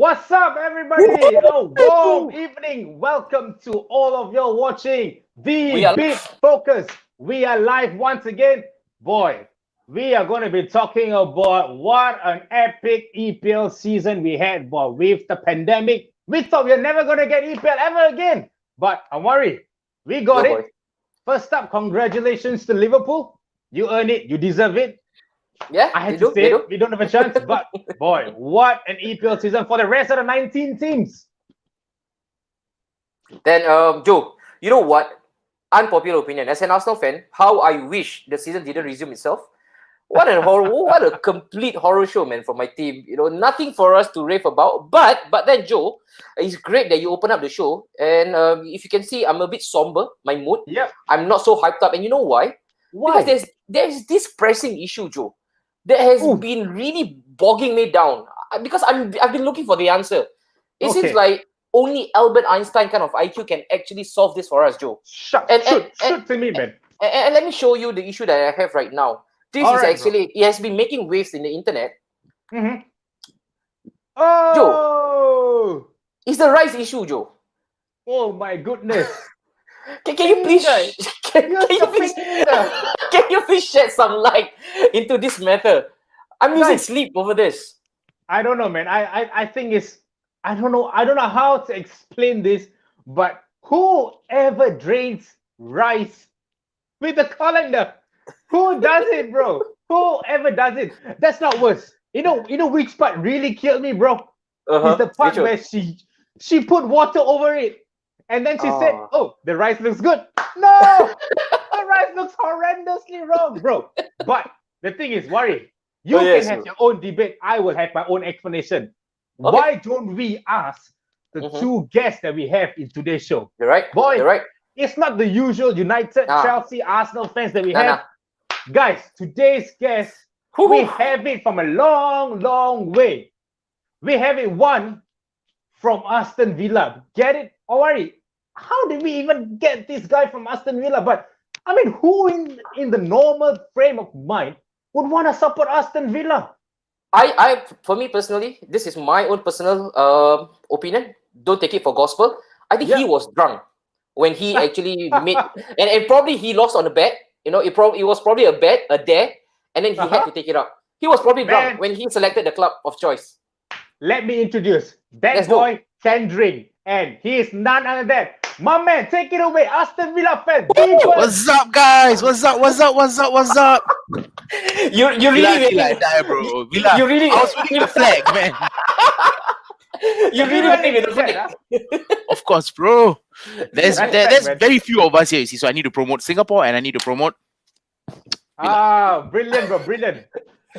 What's up, everybody? A warm evening. Welcome to all of you watching the Big Focus. We are live once again. Boy, we are going to be talking about what an epic EPL season we had, boy. With the pandemic, we thought we were never going to get EPL ever again. But don't worry, we got it. First up, congratulations to Liverpool. You earned it. You deserve it. Yeah, I had to say it. We don't have a chance, but boy, what an EPL season for the rest of the 19 teams. Then, Joe, you know what? Unpopular opinion. As an Arsenal fan, how I wish the season didn't resume itself. What a horror! What a complete horror show, man, for my team. You know, nothing for us to rave about. But then, Joe, it's great that you open up the show. And if you can see, I'm a bit somber. My mood. Yep. I'm not so hyped up, and you know why? Why? Because there's this pressing issue, Joe, that has been really bogging me down because I've been looking for the answer. It seems like only Albert Einstein kind of IQ can actually solve this for us, Joe. Shoot to me, man. And let me show you the issue that I have right now. This is actually, it has been making waves in the internet. Mm-hmm. Joe, it's the rice issue, Joe. Oh my goodness. Can you please can you please shed some light into this matter? I'm losing sleep over this. I don't know, man. I think it's I don't know how to explain this, but whoever drinks rice with a colander, who does it, bro? Whoever does it, that's not worse. You know which part really killed me, bro? Is the part where she put water over it. And then she said, "Oh, the rice looks good." No, the rice looks horrendously wrong, bro. But the thing is, worry. You can have your own debate. I will have my own explanation. Okay. Why don't we ask the two guests that we have in today's show? You're right, boy. You're right. It's not the usual United, Chelsea, Arsenal fans that we have. Guys, today's guests, we have it from a long, long way. We have it one from Aston Villa. Get it? Alright. How did we even get this guy from Aston Villa? But I mean, who in the normal frame of mind would want to support Aston Villa? For me personally, this is my own personal opinion. Don't take it for gospel. I think he was drunk when he actually made, and probably he lost on a bet. You know, it was probably a bet, a dare, and then he had to take it up. He was probably drunk when he selected the club of choice. Let me introduce that boy can drink, and he is none other than my man. Take it away, Aston Villa fan. What's up, guys? What's up? You really like that, bro. Villa. You really. I was waving the flag, man. You really waving the flag. Of course, bro. There's very few of us here, you see. So I need to promote Singapore and I need to promote Villa. Brilliant, bro. Brilliant.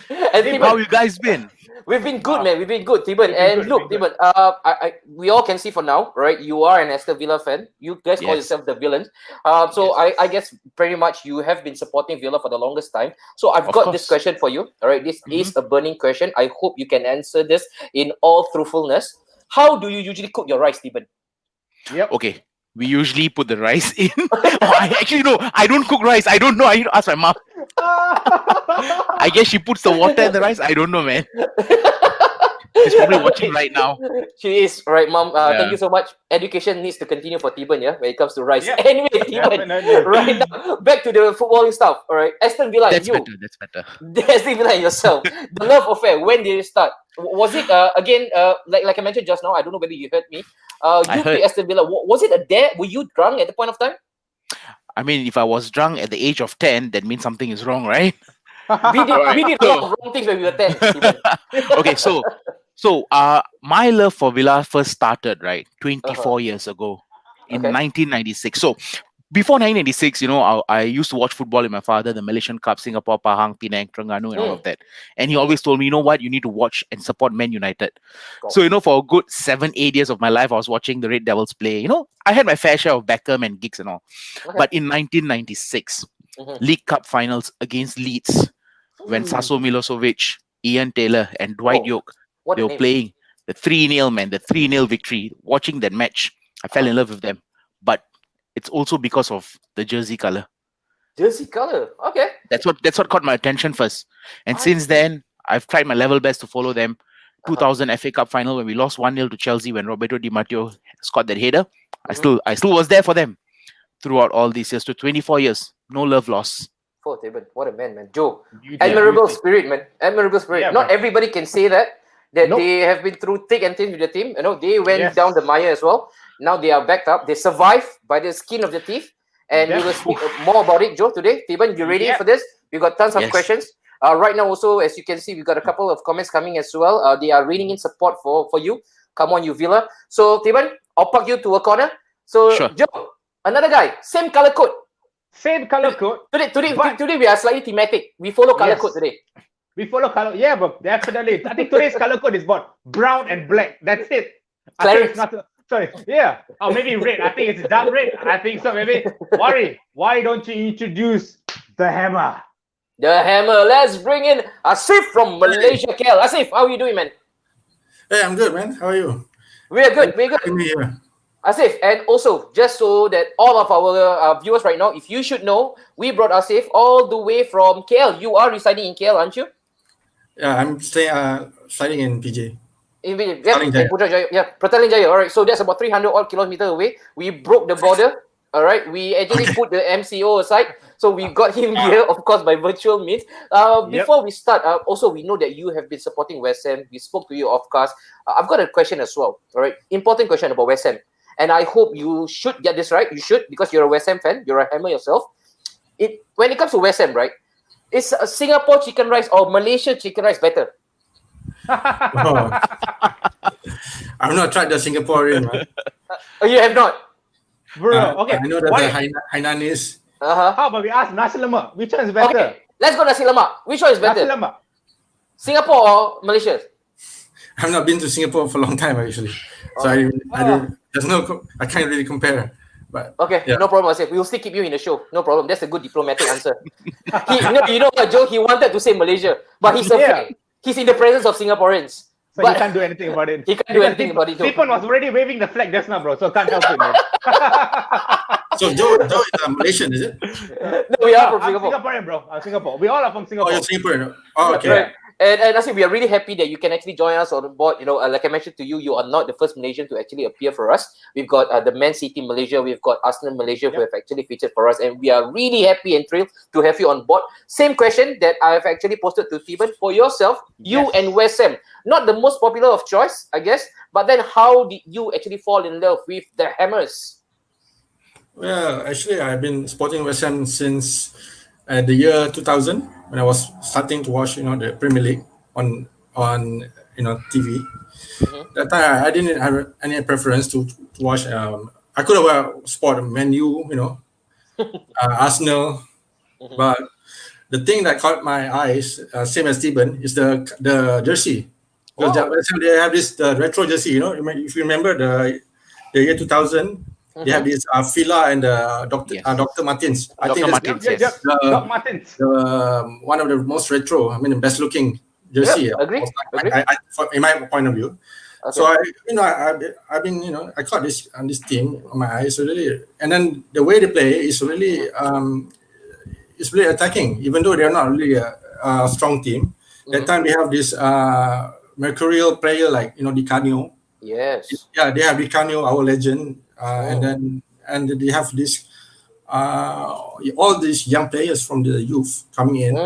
And how you guys been? We've been good, man. We've been good, Tiban. And look, Tiban, we all can see for now, right? You are an Aston Villa fan. You guys call yourself the villains. So I guess pretty much you have been supporting Villa for the longest time. So I've got this question for you. All right, this is a burning question. I hope you can answer this in all truthfulness. How do you usually cook your rice, Tiban? Yep. Okay. We usually put the rice in. I don't cook rice. I don't know. I need to ask my mom. I guess she puts the water in the rice. I don't know, man. She's probably watching right now. She is, right, Mom. Thank you so much. Education needs to continue for Tiban, when it comes to rice. Anyway, Tiban, right now, back to the footballing stuff. All right, Aston Villa, That's better. Aston Villa and yourself. The love affair. When did it start? Was it again? Like I mentioned just now. I don't know whether you heard me. You play Aston Villa. Was it a dare? Were you drunk at the point of time? I mean, if I was drunk at the age of 10, that means something is wrong, right? We did a lot of wrong things when we were 10. Okay, so my love for Villa first started 24 years ago in 1996. So before 1996, I used to watch football with my father, the Malaysian Cup, Singapore, Pahang, Penang, Terengganu, and all of that. And he always told me, you know what, you need to watch and support Man United. So, for a good 7-8 years of my life, I was watching the Red Devils play. I had my fair share of Beckham and gigs and all. But in 1996, League Cup finals against Leeds, when Saso Milosevic, Ian Taylor, and Dwight York, they were playing the 3-0, man, the 3-0 victory. Watching that match, I fell in love with them. But it's also because of the jersey color. Jersey color, okay. That's what caught my attention first. And since then, I've tried my level best to follow them. 2000 FA Cup final when we lost 1-0 to Chelsea when Roberto Di Matteo scored that header. Mhm. I still was there for them throughout all these years. To 24 years, no love lost. What a man, Joe. Beauty, Admirable beauty. spirit, man. Admirable spirit. Yeah, Not man. everybody can say that Nope. they have been through thick and thin with the team. They went Yes. down the mire as well. Now they are backed up. They survived by the skin of the teeth. And we will speak more about it, Joe, today. Tiban, you ready for this? We got tons of questions. Right now, also, as you can see, we got a couple of comments coming as well. They are reading in support for you. Come on, you Villa. So, Tiban, I'll park you to a corner. So, Sure. Joe, another guy, same color code. Same color code. Today we are slightly thematic. We follow color code today. We follow color. Yeah, but definitely. I think today's color code is what? Brown and black. That's it. I think it's not. Sorry. Yeah. Or maybe red. I think it's dark red. I think so. Maybe. Worry. Why don't you introduce the hammer? The hammer. Let's bring in Asif from Malaysia, KL. Asif, how are you doing, man? Hey, I'm good, man. How are you? We're good. We're good. Asif, and also, just so that all of our viewers right now, if you should know, we brought Asif all the way from KL. You are residing in KL, aren't you? Yeah, I'm studying in PJ. Petaling Jaya. All right, so that's about 300 odd kilometers away. We broke the border. All right, we actually put the MCO aside, so we got him here, of course, by virtual means. Before we start, also we know that you have been supporting West Ham. We spoke to you, of course. I've got a question as well. All right, important question about West Ham, and I hope you should get this right. You should, because you're a West Ham fan. You're a hammer yourself. When it comes to West Ham, right? Is Singapore chicken rice or Malaysia chicken rice better? I've not tried the Singaporean, man. Oh, you have not? Bro, okay. I know that the Hainanese. How about we ask nasi lemak? Which one is better? Okay, let's go nasi lemak. Which one is better? Nasi lemak. Singapore or Malaysia? I've not been to Singapore for a long time, actually. So I can't really compare. But okay, no problem. We will still keep you in the show. No problem. That's a good diplomatic answer. You know what, Joe? He wanted to say Malaysia, but he's afraid. He's in the presence of Singaporeans. So he can't do anything about it. He can't do anything about it. Stephen was already waving the flag just now, bro. So can't help it, man. So Joe is Malaysian, is it? No, we are from Singapore. I'm Singaporean, bro. I'm Singapore. We all are from Singapore. Oh, you're Singaporean. Oh, okay. Right. And I think we are really happy that you can actually join us on board. Like I mentioned to you, you are not the first Malaysian to actually appear for us. We've got the Man City Malaysia, we've got Aston Malaysia who have actually featured for us, and we are really happy and thrilled to have you on board. Same question that I've actually posted to Steven for yourself, you and West Ham. Not the most popular of choice, I guess, but then how did you actually fall in love with the Hammers? Well, actually, I've been supporting West Ham since the year 2000 when I was starting to watch, the Premier League on TV. That time I didn't have any preference to watch. I could have sport Man U, Arsenal, but the thing that caught my eyes, same as Stephen, is the jersey. Because they have this retro jersey. If you remember the year 2000. They have this Fila and Dr. Martins. I think Doc Martins. One of the most retro, the best looking jersey. Agree. In my point of view. Okay. So I've been I caught this on this team on my eyes really, and then the way they play is really it's really attacking, even though they're not really a strong team. That time they have this mercurial player like Di Canio. Yes. Yeah, they have Di Canio, our legend. And they have this all these young players from the youth coming in,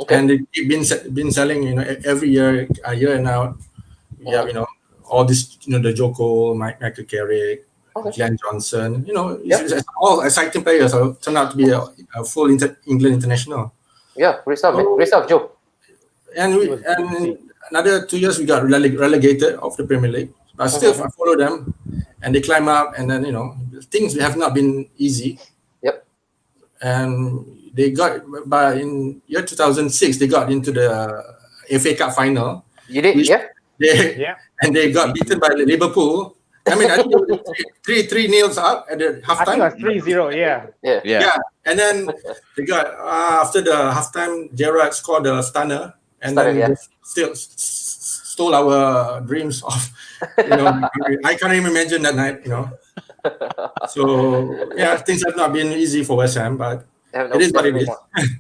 and they've been selling every year, a year and out. We have all this the Joko, Michael Carrick, Glenn Johnson. It's all exciting players. So turn out to be a full England international. Yeah, great stuff, man. Great stuff, Joe. And another 2 years we got relegated off the Premier League, but still I follow them. And they climb up, and then things have not been easy. Yep. And they got, but in year 2006, they got into the FA Cup final. You did, And they got beaten by Liverpool. I think it was 3-0 up at the halftime. I think it was 3-0. Yeah. And then they got after the halftime, Gerrard scored the stunner, and then still stole our dreams of. I can't even imagine that night. So things have not been easy for West Ham, but it is what it is.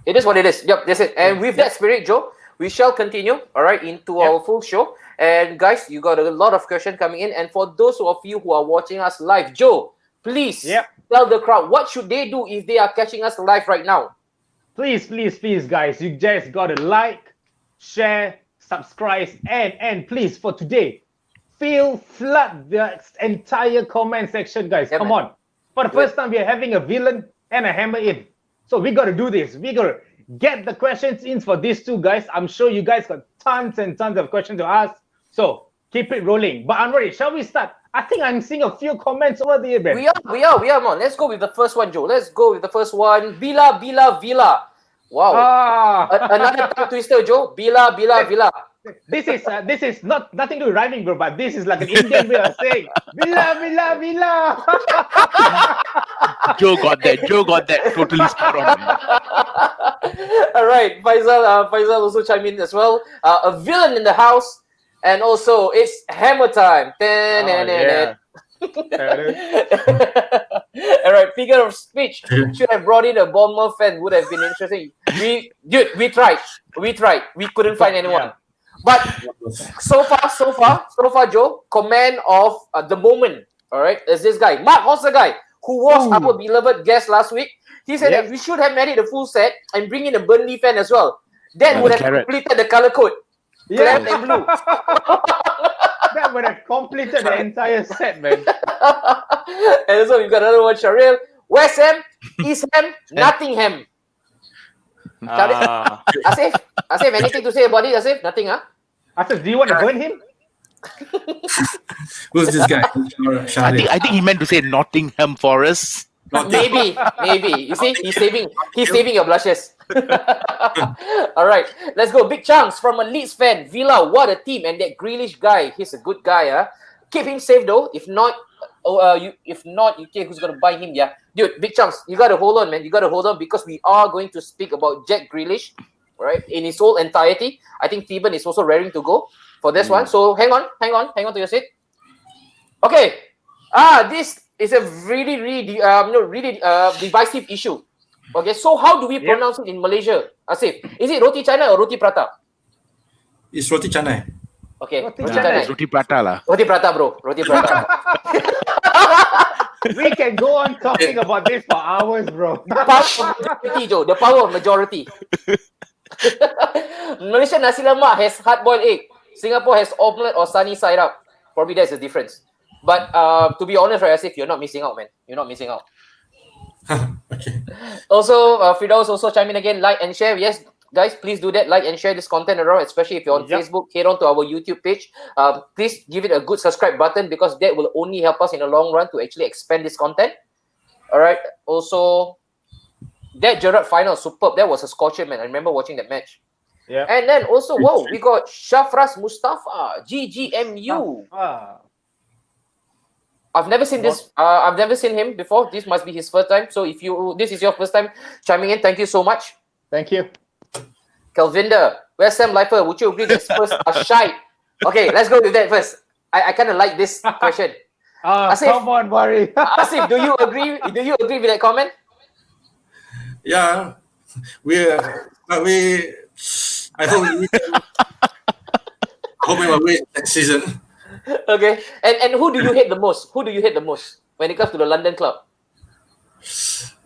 It is what it is. Yep, that's it. And with that spirit, Joe, we shall continue. All right, into our full show. And guys, you got a lot of questions coming in. And for those of you who are watching us live, Joe, please tell the crowd what should they do if they are catching us live right now. Please, guys, you just gotta like, share, subscribe, and please for today, flood the entire comment section, guys. Come on. For the first time, we are having a villain and a hammer in. So we gotta do this. We gotta get the questions in for these two guys. I'm sure you guys got tons and tons of questions to ask. So keep it rolling. But Anwar, shall we start? I think I'm seeing a few comments over there, man. We are, man. Let's go with the first one, Joe. Let's go with the first one. Villa. Wow. Another tongue twister, Joe. Villa. This is nothing to do with rhyming, bro, but this is like an Indian way of saying Villa. Joe got that totally spot on. All right, Faisal also chimed in as well. A villain in the house, and also it's hammer time. All right, figure of speech. Should have brought in a Bournemouth fan. Would have been interesting. We tried. We couldn't find anyone. But so far, Joe, command of the moment, all right, is this guy, Mark Hosser guy, who was our beloved guest last week. He said that we should have made it a full set and bring in a Burnley fan as well. That would have completed the color code. Claret and blue. That would have completed the entire set, man. And so we've got another one, Sharil. West Ham, East Ham, Nottingham. Asif, anything to say about it, Asif? Nothing, huh? Asif, do you want to burn him? Who's this guy? I think he meant to say Nottingham Forest. Maybe. You see, he's saving your blushes. All right, let's go. Big chunks from a Leeds fan. Villa, what a team! And that Grealish guy, he's a good guy. Keep him safe though. If not, UK, who's gonna buy him? Yeah, dude. Big chunks. You gotta hold on, man. You gotta hold on because we are going to speak about Jack Grealish, right? In his whole entirety. I think Theban is also raring to go for this one. So hang on to your seat. Okay. This is a really divisive issue. Okay, so how do we pronounce it in Malaysia? Asif, is it roti canai or roti prata? It's roti canai. Okay, roti canai. Roti prata lah. Roti prata, bro. Roti prata. We can go on talking about this for hours, bro. The power of majority, Joe. The power of majority. Malaysia nasi lemak has hard-boiled egg. Singapore has omelette or sunny side up. Probably that's the difference. But to be honest, right, Asif, you're not missing out, man. You're not missing out. Okay. Also, Firdaus also chime in again. Like and share. Yes, guys, please do that. Like and share this content around, especially if you're on Facebook. Head on to our YouTube page. Please give it a good subscribe button because that will only help us in the long run to actually expand this content. All right. Also, that Gerrard final, superb. That was a scorcher, man. I remember watching that match. Yeah. And then also, wow, we got Shafras Mustafa, GGMU. I've never seen this. I've never seen him before. This must be his first time. So if this is your first time chiming in, thank you so much. Thank you. Kelvinder, West Ham lifer, would you agree that Spurs are shy? Okay, let's go with that first. I kind of like this question. Asif, come on, Bari. Asif, do you agree? Do you agree with that comment? Yeah, I hope we will win next season. Okay, and who do you hate the most? Who do you hate the most when it comes to the London club?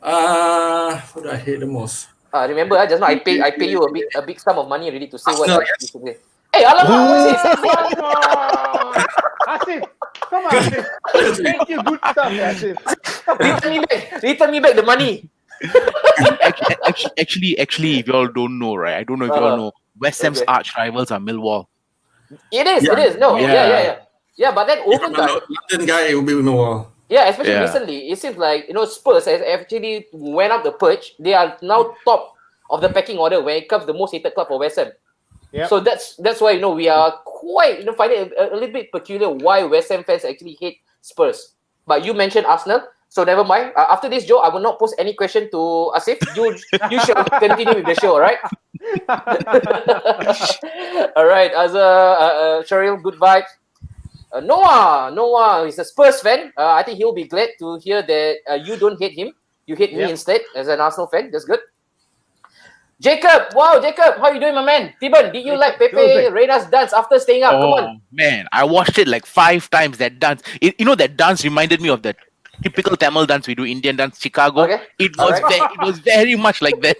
Who do I hate the most? Remember, just now I pay you a big sum of money already to say what you should say. Hey, alamak, what's this? Asif, come on, Asif. Thank you, good stuff, Asif. Return me back the money. Actually, if you all don't know, right? I don't know if you all know. West Ham's arch rivals are Millwall. It is. No, yeah. But then over time, London guy will be Millwall. Yeah, especially recently, it seems like Spurs has actually went up the perch. They are now top of the pecking order when it comes to the most hated club for West Ham. Yep. So that's why we are quite finding it a little bit peculiar why West Ham fans actually hate Spurs. But you mentioned Arsenal, so never mind. After this, Joe, I will not post any question to Asif. You shall continue with the show, all right? All right, Sharil, good vibes. Noah is a Spurs fan. I think he'll be glad to hear that you don't hate him. You hate me instead as an Arsenal fan. That's good. Jacob, wow, Jacob, how you doing, my man? Tiban, did you like Pepe Reina's dance after staying up? Come on. Man, I watched it like 5 times. That dance, that dance reminded me of the typical Tamil dance we do, Indian dance, Chicago. Okay. It was very much like that.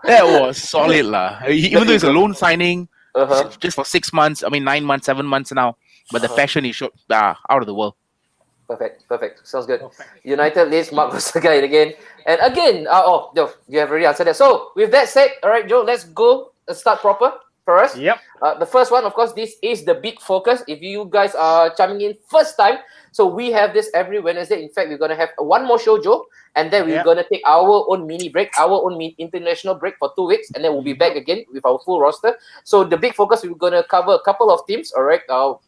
That was solid, lah. Even though it's a loan signing, just for 6 months. I mean, 9 months, 7 months now. But the passion he showed, out of the world. Perfect. Sounds good. United leads Mark Rosagai again. And again, you have already answered that. So, with that said, all right, Joe, let's go start proper for us. Yep. The first one, of course, this is the big focus. If you guys are chiming in first time, so we have this every Wednesday. In fact, we're going to have one more show, Joe, and then we're going to take our own mini break, our own international break for 2 weeks, and then we'll be back again with our full roster. So, the big focus, we're going to cover a couple of teams, all right?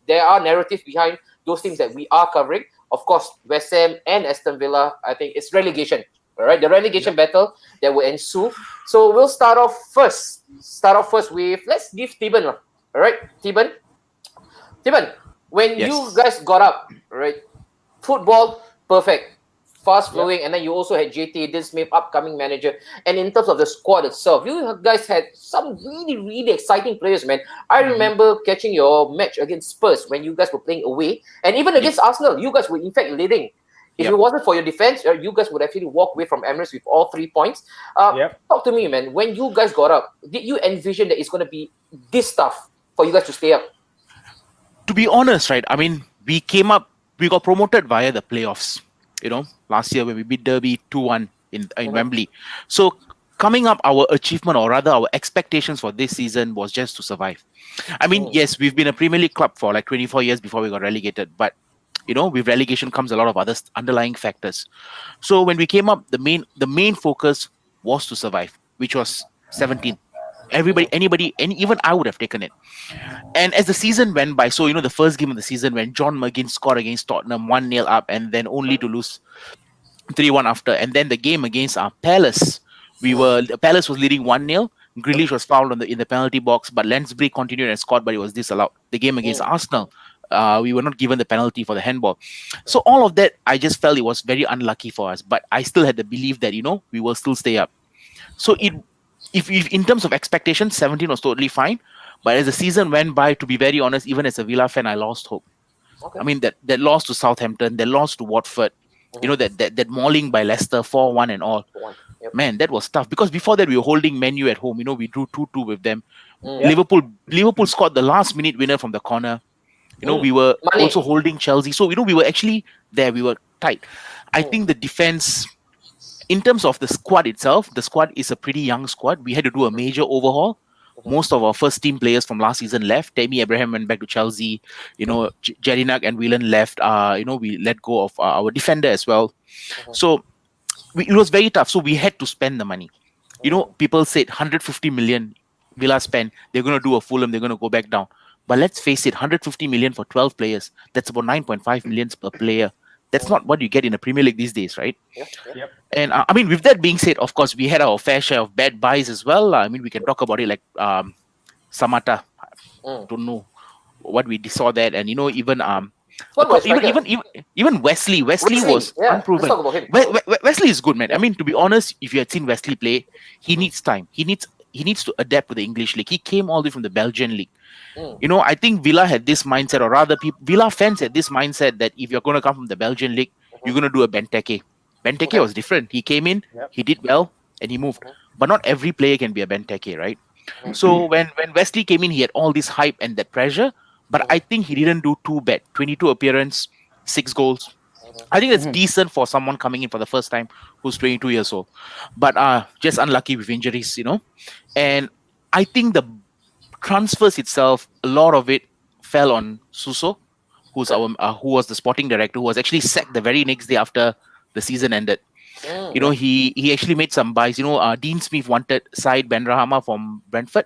There are narratives behind those teams that we are covering. Of course, West Ham and Aston Villa, I think it's relegation. All right, the relegation battle that will ensue. So we'll start off first with, let's give Tiban. All right, Tiban, when you guys got up, right, football, perfect, fast flowing, and then you also had JT Eden Smith, upcoming manager. And in terms of the squad itself, you guys had some really, really exciting players, man. I remember catching your match against Spurs when you guys were playing away, and even against Arsenal, you guys were in fact leading. If it wasn't for your defense, you guys would actually walk away from Emirates with all 3 points. Talk to me, man. When you guys got up, did you envision that it's going to be this tough for you guys to stay up? To be honest, right, I mean, we got promoted via the playoffs. Last year when we beat Derby 2-1 in Wembley. So coming up, our achievement, or rather our expectations for this season was just to survive. I mean, yes, we've been a Premier League club for like 24 years before we got relegated, but with relegation comes a lot of other underlying factors. So when we came up, the main focus was to survive, which was 17. Anybody, and even I would have taken it. And as the season went by, so the first game of the season when John McGinn scored against Tottenham 1-0 up, and then only to lose 3-1 after, and then the game against Palace, Palace was leading 1-0. Grealish was fouled in the penalty box, but Lansbury continued and scored, but it was disallowed. The game against Arsenal, we were not given the penalty for the handball. So all of that, I just felt it was very unlucky for us, but I still had the belief that we will still stay up. So if in terms of expectations, 17 was totally fine. But as the season went by, to be very honest, even as a Villa fan, I lost hope. I mean, that loss to Southampton, that loss to Watford, that mauling by Leicester, 4-1 and all. Man, that was tough. Because before that, we were holding Man U at home. We drew 2-2 with them. Liverpool scored the last-minute winner from the corner. We were also holding Chelsea. So, we were actually there. We were tight. I think the defense, in terms of the squad itself, the squad is a pretty young squad. We had to do a major overhaul. Most of our first team players from last season left. Tammy Abraham went back to Chelsea. Jedinak and Whelan left. We let go of our defender as well. So it was very tough. So we had to spend the money. People said 150 million Villa spent. They're going to do a Fulham. They're going to go back down. But let's face it, 150 million for 12 players. That's about 9.5 million per player. That's not what you get in the Premier League these days, right? Yep. And I mean, with that being said, of course, we had our fair share of bad buys as well. I mean, we can talk about it like Samata. I don't know what we saw that, and even even Wesley was unproven. Let's talk about him. Wesley is good, man. I mean, to be honest, if you had seen Wesley play, he needs time. He needs to adapt to the English league. He came all the way from the Belgian league. I think Villa had this mindset, or rather, Villa fans had this mindset that if you're going to come from the Belgian league, you're going to do a Benteke. Benteke was different. He came in, he did well, and he moved. But not every player can be a Benteke, right? So when Wesley came in, he had all this hype and that pressure, but I think he didn't do too bad. 22 appearance, 6 goals. I think that's decent for someone coming in for the first time who's 22 years old. But just unlucky with injuries, And I think the transfers itself, a lot of it fell on Suso, who was the sporting director, who was actually sacked the very next day after the season ended. He actually made some buys. Dean Smith wanted Said Benrahma from Brentford.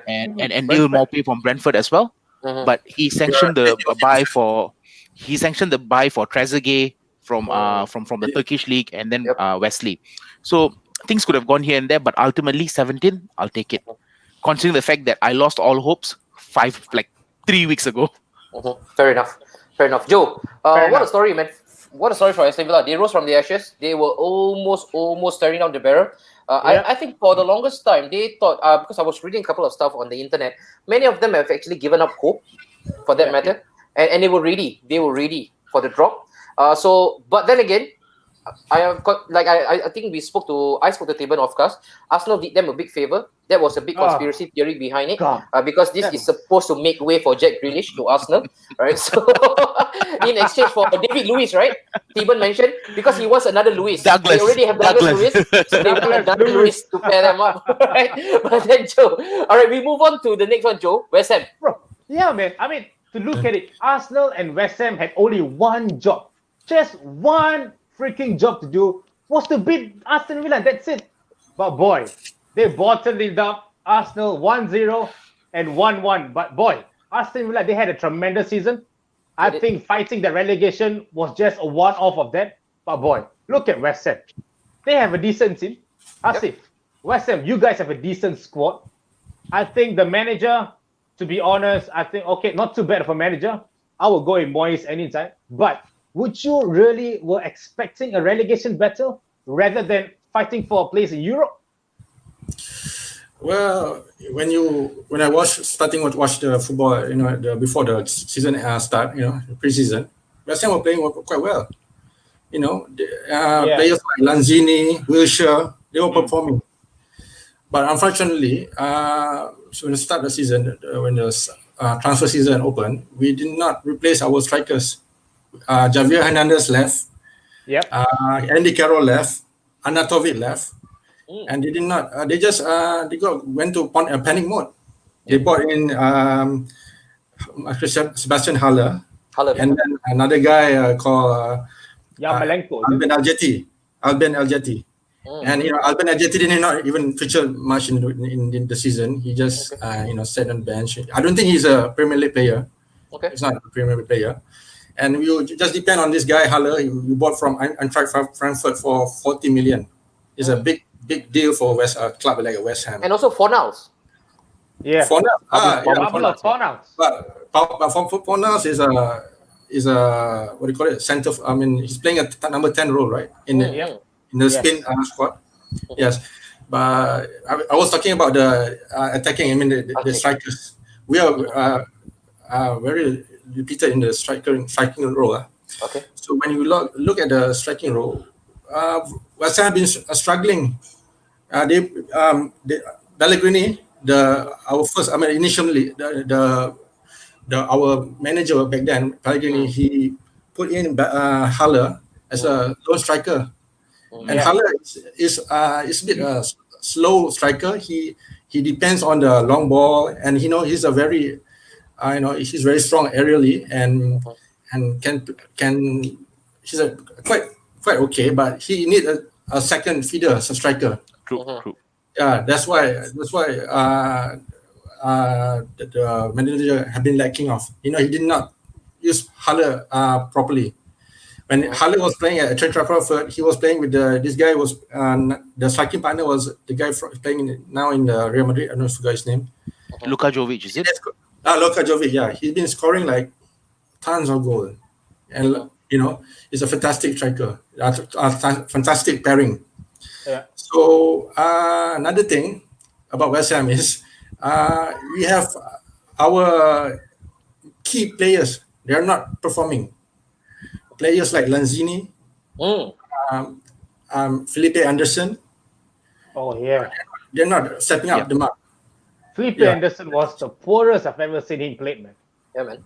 And Neil Maupay from Brentford as well. But he sanctioned the buy for Trezeguet from the Turkish league, and then Wesley. So things could have gone here and there, but ultimately 17, I'll take it. Considering the fact that I lost all hopes 3 weeks ago. Fair enough. Joe, what a story, man. what a story for Aston Villa. They rose from the ashes. They were almost staring down the barrel. I think for the longest time, they thought, because I was reading a couple of stuff on the internet, many of them have actually given up hope, for that matter, and they were ready. They were ready for the drop. But then again, I think I spoke to Taban of course. Arsenal did them a big favor. That was a big conspiracy theory behind it, because this is supposed to make way for Jack Grealish to Arsenal, right? So in exchange for David Luiz, right? Taban mentioned, because he wants another Luiz. Douglas. They already have Douglas Luiz, so they want another Luiz to pair them up, right? But then Joe, all right, we move on to the next one, Joe. West Ham. Bro, yeah, man. I mean, to look at it, Arsenal and West Ham had only one job, just one freaking job to do, was to beat Aston Villa. That's it. But boy, they bottled it up. Arsenal 1-0 and 1-1. But boy, Aston Villa, they had a tremendous season. I think fighting the relegation was just a one-off of that. But boy, look at West Ham. They have a decent team. Asif, West Ham, you guys have a decent squad. I think the manager, to be honest, I think, okay, not too bad of a manager. I will go in Moyes anytime. But would you really were expecting a relegation battle rather than fighting for a place in Europe? Well, when I watch the football, before the season start, the preseason, West Ham were playing quite well. Players like Lanzini, Wilshere, they were performing. But unfortunately, when the start of the season, when the transfer season opened, we did not replace our strikers. Javier Hernandez left. Yep. Andy Carroll left. Anatovic left. And they did not. Went to panic mode. They brought in Sebastian Haller, and then another guy called Alben Al-Jeti. And Alben Al-Jeti did not even feature much in the season. He just sat on the bench. I don't think he's a Premier League player. Okay. He's not a Premier League player. And you just depend on this guy Haller. You bought from Eintracht Frankfurt for 40 million. It's a big deal for a club like West Ham. And also Fornals. Yeah. Fornals. But Fornals is a what do you call it? Center. I mean, he's playing a number 10 role, right? In the Spain squad. Yes. But I was talking about the attacking. I mean, the strikers. We are very repeated in the striking role. Okay. So when you look at the striking role, West Ham have been struggling. Pellegrini, initially our manager back then, Pellegrini, he put in Haller as a lone striker, and Haller is a bit slow striker. He depends on the long ball, and he's a very he's very strong aerially and can he's a quite okay, but he need a second feeder as a striker. True. Yeah, that's why the manager have been lacking of. He did not use Haller properly. When Haller was playing at Eintracht Frankfurt, he was playing with this guy was the striking partner was the guy playing now in the Real Madrid. I don't forget his name. Luka Jovic, is it? Luka Jovic. Yeah, he's been scoring like tons of goals, and he's a fantastic striker. Fantastic pairing. Yeah. So another thing about West Ham is we have our key players. They are not performing. Players like Lanzini, Felipe Anderson. Oh yeah. They're not stepping up the mark. Felipe Anderson was the poorest I've ever seen him play, man. Yeah, man.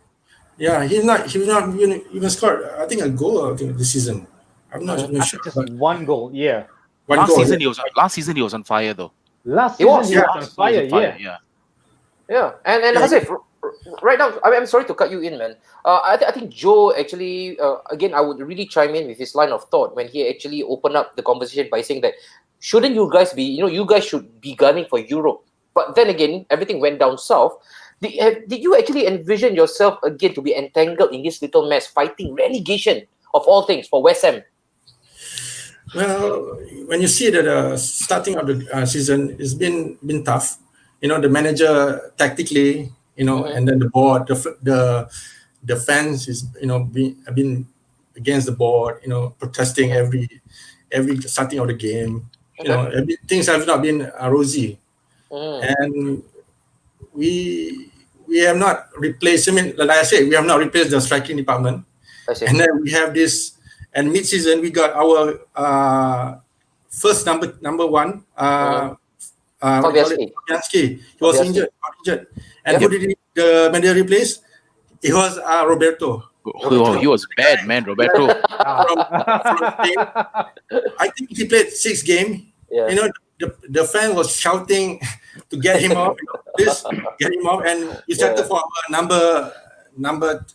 Yeah, he's not even scored. I think a goal this season. I'm not sure. Just one goal. Yeah. Last season he was on fire though. Last season he was on fire. Yeah. And Hasif, right now, I'm sorry to cut you in, man. I think Joe actually, again, I would really chime in with his line of thought when he actually opened up the conversation by saying that shouldn't you guys be, you guys should be gunning for Europe. But then again, everything went down south. Did you actually envision yourself again to be entangled in this little mess, fighting relegation of all things for West Ham? Well, when you see that starting of the season, it's been tough. The manager tactically, and then the board, the fans is, have been against the board, protesting every starting of the game. Things have not been rosy, and we have not replaced. I mean, like I said, we have not replaced the striking department, and then we have this. And mid-season, we got our first number one. Fabianski. He was injured. And who did the manager replace? It was Roberto. He was bad, man, Roberto. From Spain. I think he played 6 games. Yeah. The fan was shouting to get him off. Please get him off. And we started for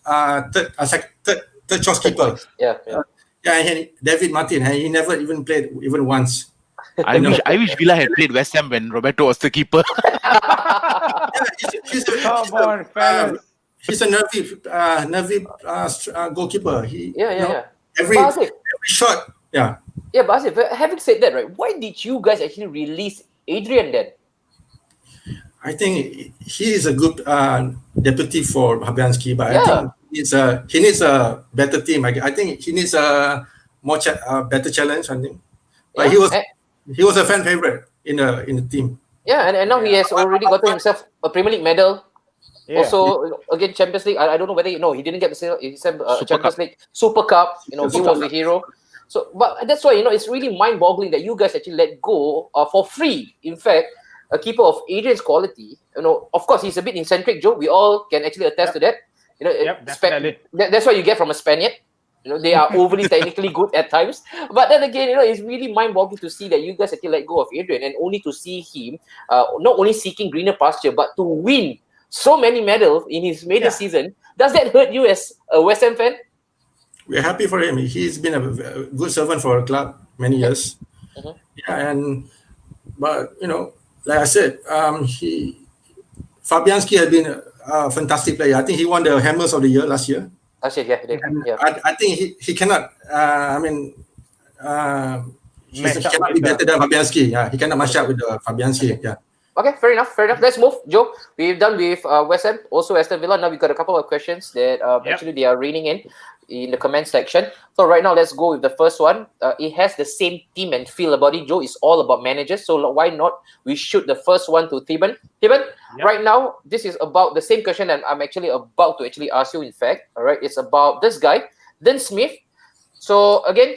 our third choice keeper. And David Martin. And he never even played even once. I wish Villa had played West Ham when Roberto was the keeper. Come on, fellas. He's a nervy goalkeeper. Every shot. Yeah, but having said that, right, why did you guys actually release Adrian then? I think he is a good deputy for Fabianski, but I think he needs a better team. I think he needs a better challenge. I think, but he was a fan favorite in the team. Yeah, and now he has already gotten himself a Premier League medal. Yeah. Also, again, Champions League. I don't know whether he didn't get the Champions League Super Cup. He was the hero. So, but that's why it's really mind-boggling that you guys actually let go for free. In fact, a keeper of Adrian's quality. Of course, he's a bit eccentric, Joe. We all can actually attest to that. Definitely. That's what you get from a Spaniard. They are overly technically good at times. But then again, it's really mind-boggling to see that you guys actually let go of Adrian and only to see him not only seeking greener pasture, but to win so many medals in his maiden season. Does that hurt you as a West Ham fan? We're happy for him. He's been a good servant for our club many years. But like I said, Fabianski has been a fantastic player. I think he won the Hammers of the Year last year. I think he cannot. He cannot be better than Fabianski. Yeah, he cannot match up with Fabianski. Yeah. Okay, fair enough. Let's move, Joe. We've done with West Ham, also Aston Villa. Now we've got a couple of questions that actually they are raining in the comment section. So right now, let's go with the first one. It has the same theme and feel about it. Joe, it's all about managers. So why not we shoot the first one to Thiban? Thiban, right now, this is about the same question that I'm actually about to actually ask you, in fact. All right, it's about this guy, Dean Smith. So again,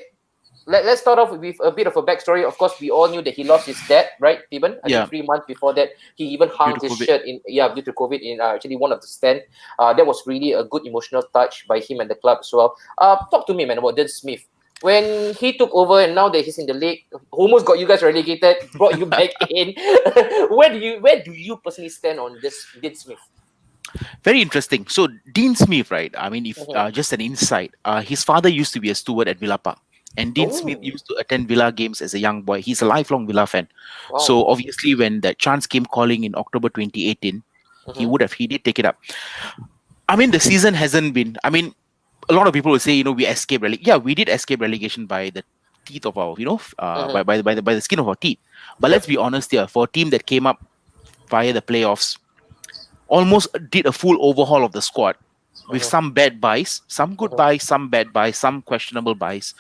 let's start off with a bit of a backstory. Of course, we all knew that he lost his dad, right, Thiban? I think 3 months before that, he even hung his shirt due to COVID in actually one of the stand. That was really a good emotional touch by him and the club as well. Talk to me, man, about Dean Smith. When he took over and now that he's in the league, almost got you guys relegated, brought you back in. Where do you personally stand on this Dean Smith? Very interesting. So Dean Smith, right? I mean, if just an insight, his father used to be a steward at Villa Park. And Dean Smith used to attend Villa games as a young boy. He's a lifelong Villa fan. Wow. So obviously when that chance came calling in October 2018, he did take it up. I mean, the season hasn't been, I mean, a lot of people will say, we escaped relegation. Yeah, we did escape relegation by the teeth of our, by the skin of our teeth. But let's be honest here, for a team that came up via the playoffs, almost did a full overhaul of the squad. With some bad buys, some good buys, some bad buys, some questionable buys,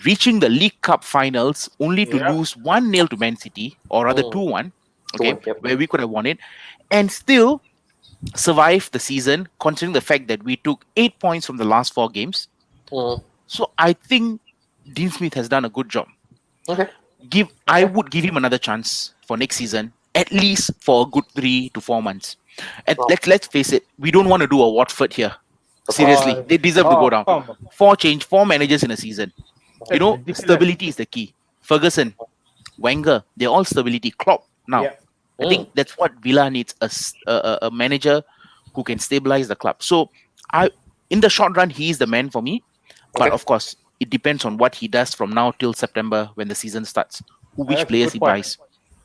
reaching the League Cup finals only to lose 1-0 to Man City, or rather 2-1, where we could have won it, and still survive the season, considering the fact that we took 8 points from the last 4 games. So I think Dean Smith has done a good job. I would give him another chance for next season, at least for a good 3 to 4 months. And let's face it, we don't want to do a Watford here. Seriously, they deserve to go down. 4 managers in a season. Stability is the key. Ferguson, Wenger, they're all stability. Klopp now. I think that's what Villa needs, a manager who can stabilize the club. So in the short run, he is the man for me. But of course, it depends on what he does from now till September when the season starts. Which players he buys.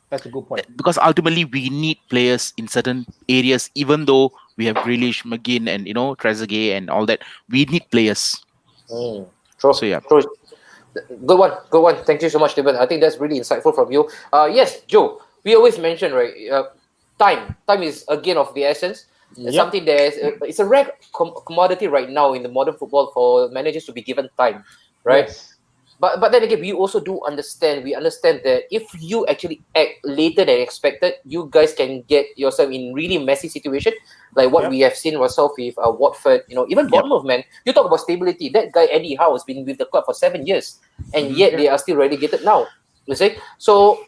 That's a good point. Because ultimately, we need players in certain areas, even though we have Grealish, McGinn, and Trezeguet and all that. We need players. True. So yeah. True. Good one. Thank you so much, David. I think that's really insightful from you. Yes, Joe. We always mention, right? Time is again of the essence. It's something it's a rare commodity right now in the modern football for managers to be given time, right? Yes. But then again, we also do understand. We understand that if you actually act later than expected, you guys can get yourself in really messy situation, like what we have seen ourselves with Watford. Even Bournemouth, man. You talk about stability. That guy Eddie Howe has been with the club for 7 years, and yet they are still relegated now. You see, so.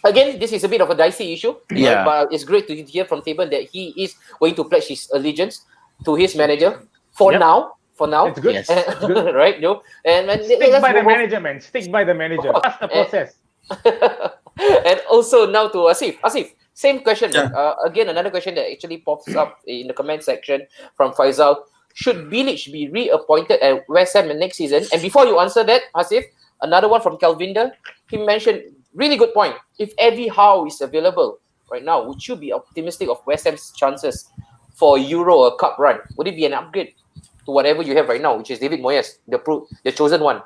Again, this is a bit of a dicey issue, right? But it's great to hear from Taban that he is going to pledge his allegiance to his manager for now. For now, it's good. Yes. Right? And stick by the manager, man. Stick by the manager. That's the process. And also now to Asif. Asif, same question. Again, another question that actually pops up in the comment section from Faisal. Should Bilic be reappointed at West Ham next season? And before you answer that, Asif, another one from Calvinda. He mentioned really good point. If Eddie Howe is available right now, would you be optimistic of West Ham's chances for Euro or Cup run? Would it be an upgrade to whatever you have right now, which is David Moyes, the chosen one?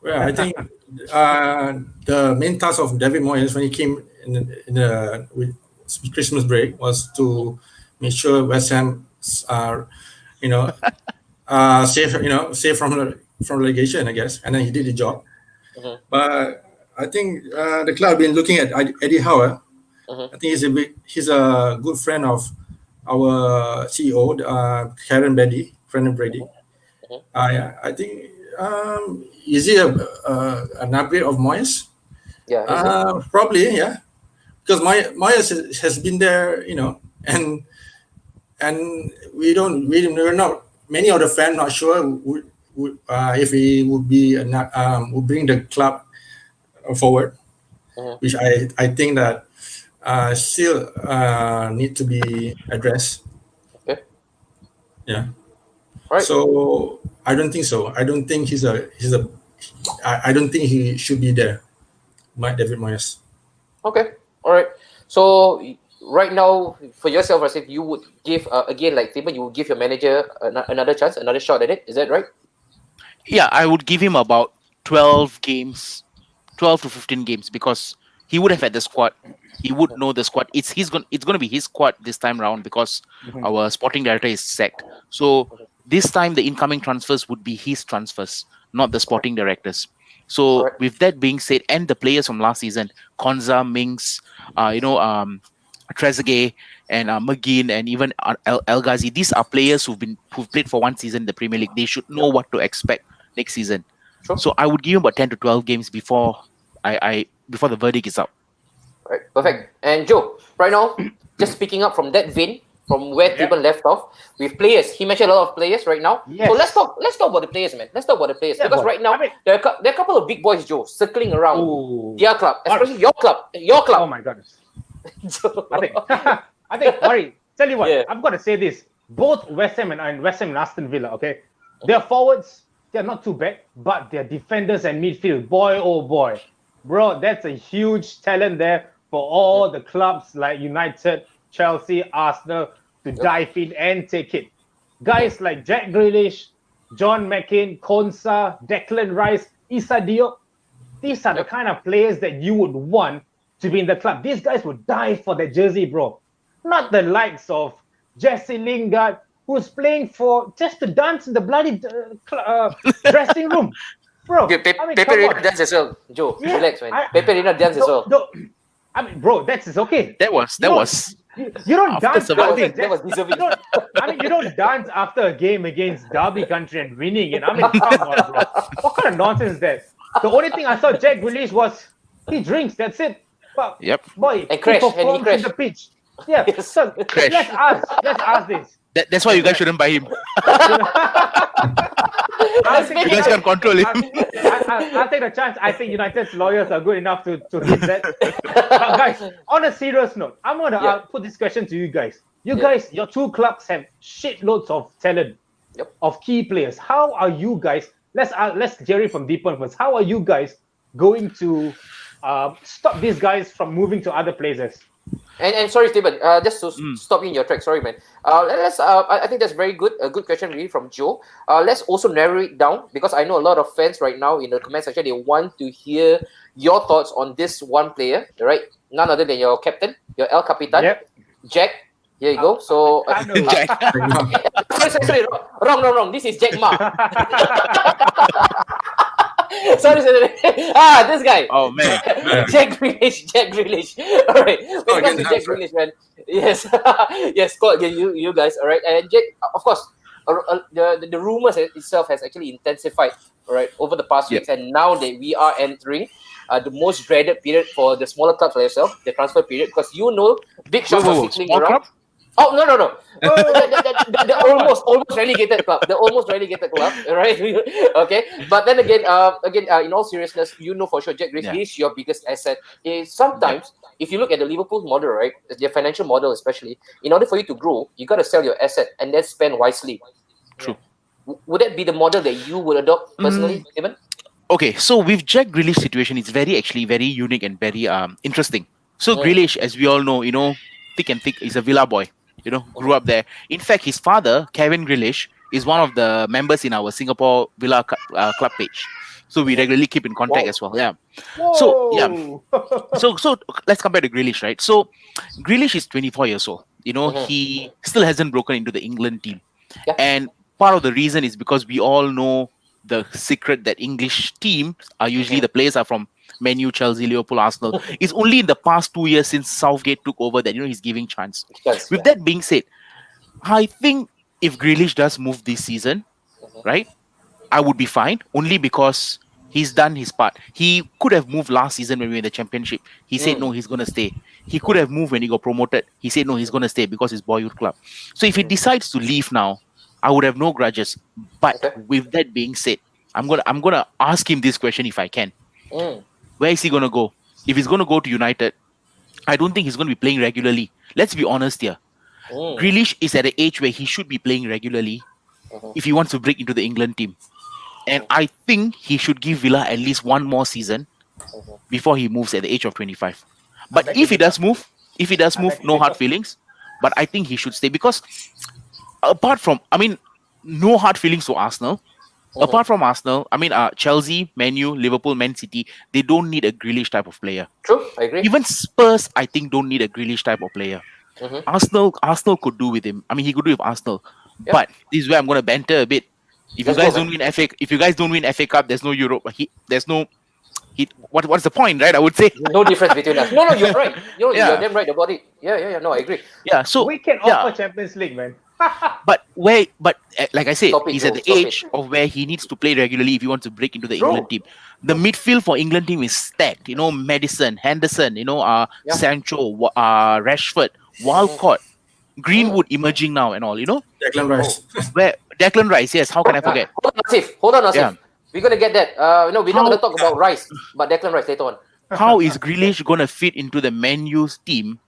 Well, I think the main task of David Moyes when he came with Christmas break was to make sure West Ham are, safe from relegation, I guess, and then he did the job. Mm-hmm. But I think the club have been looking at Eddie Howe. Mm-hmm. I think he's a good friend of our CEO, Karen Brady. Mm-hmm. I think is he an upgrade of Moyes? Yeah, probably, yeah, because Moyes has been there, and we're not, many of the fans not sure would if he would be would bring the club forward, which I think that still need to be addressed. Okay. Yeah. Right. So I don't think so. I don't think I don't think he should be there, David Moyes. Okay. All right. So right now, for yourself, as if you would give again, like Tiban, you would give your manager another chance, another shot at it. Is that right? Yeah, I would give him about 12 games, 12 to 15 games, because he would have had the squad. He would know the squad. It's going to be his squad this time round because our sporting director is sacked. So this time the incoming transfers would be his transfers, not the sporting directors. So with that being said, and the players from last season, Konza, Mings, Trezeguet, and McGinn, and even El Ghazi, these are players who've played for one season in the Premier League. They should know what to expect next season. Sure. So I would give him about 10 to 12 games before before the verdict is out. Right, perfect. And Joe, right now, just picking up from that vein, from where Tiban left off, with players. He mentioned a lot of players right now. Yes. So let's talk about the players, man. Let's talk about the players. Because right now, there are a couple of big boys, Joe, circling around their club, especially your club. Oh my goodness. I think, Murray, tell you what, I've got to say this. Both West Ham and Aston Villa, okay? Their forwards, they're not too bad, but their defenders and midfield, boy, oh boy. Bro, that's a huge talent there for all the clubs like United, Chelsea, Arsenal to dive in and take it. Guys like Jack Grealish, John McCain, Konsa, Declan Rice, Issa Diop, these are the kind of players that you would want to be in the club. These guys would die for their jersey, bro. Not the likes of Jesse Lingard, who's playing for just to dance in the bloody dressing room. Bro, Pepe Reina dance as well. Joe, relax, man. Pepe Reina dance as well. No, I mean, bro, that's okay. That was. You don't dance. That was deserving. You don't dance after a game against Derby Country and winning it. I mean, come on, bro. What kind of nonsense is that? The only thing I saw Jack Grealish was he drinks. That's it. But boy, and crash, he performs in the pitch. Yeah. So let's ask this. That's why you guys shouldn't buy him. You guys can control him. I'll take the chance. I think United's lawyers are good enough to hit that. But guys, on a serious note, I'm going to put this question to you guys. You guys, your two clubs have shitloads of talent, of key players. How are you guys? Let's Jerry from Deepan first. How are you guys going to stop these guys from moving to other places? And sorry, Stephen, just to stop you in your track. Sorry, man. I think that's very good. A good question, really, from Joe. Let's also narrow it down because I know a lot of fans right now in the comment section, they want to hear your thoughts on this one player, right? None other than your captain, your El Capitan, Jack Here you go. So, Jack. sorry, wrong. This is Jack Ma. sorry. This guy. Oh man. Jack Grealish. All right. When it comes to Jack Grealish, man. Yes, yes. Scott, you guys. All right. And Jack, of course, the rumors itself has actually intensified. All right, over the past weeks, and now that we are entering the most dreaded period for the smaller clubs like yourself, the transfer period, because big shots are circling around. Oh no! The almost relegated club. The almost relegated club, right? Okay, but then again, in all seriousness, for sure, Jack Grealish is your biggest asset. Sometimes, if you look at the Liverpool model, right, their financial model especially, in order for you to grow, you got to sell your asset and then spend wisely. True. Would that be the model that you would adopt personally, Stephen? Okay, so with Jack Grealish situation, it's very unique and very interesting. So Grealish, as we all know, thick and thick, is a Villa boy. Grew up there. In fact, his father, Kevin Grealish, is one of the members in our Singapore Villa club page. So we regularly keep in contact as well. Yeah. Whoa. So let's compare to Grealish, right? So Grealish is 24 years old. He still hasn't broken into the England team. Yeah. And part of the reason is because we all know the secret that English teams are usually the players are from Man U, Chelsea, Liverpool, Arsenal. It's only in the past 2 years since Southgate took over that he's giving chance. Yes, With that being said, I think if Grealish does move this season, right, I would be fine only because he's done his part. He could have moved last season when we were in the championship. He said no, he's gonna stay. He could have moved when he got promoted. He said no, he's gonna stay because it's boyhood club. So if he decides to leave now, I would have no grudges. But with that being said, I'm gonna ask him this question if I can. Where is he gonna go? If he's gonna go to United, I don't think he's gonna be playing regularly. Let's be honest here. Grealish is at an age where he should be playing regularly if he wants to break into the England team. And I think he should give Villa at least one more season before he moves at the age of 25. But if he does move, no hard feelings. But I think he should stay because apart from, no hard feelings for Arsenal. Apart from Arsenal, Chelsea, Man U, Liverpool, Man City, they don't need a Grealish type of player. True, I agree. Even Spurs, I think, don't need a Grealish type of player. Arsenal could do with him. He could do with Arsenal. Yep. But this is where I'm going to banter a bit. If you guys don't win FA Cup, there's no Europe. What's the point, right? I would say no difference between us. No, you're right. You're damn right about it. Yeah. No, I agree. Yeah, so we can offer Champions League, man. But like I said, he's at the age of where he needs to play regularly if he wants to break into the England team. The midfield for England team is stacked. Madison, Henderson, Sancho, Rashford, Walcott, Greenwood emerging now and all. Declan Rice. Declan Rice, yes. How can I forget? Hold on, Asif. Yeah. We're gonna get that. We're not gonna talk about Rice, but Declan Rice later on. How is Grealish gonna fit into the Man U's team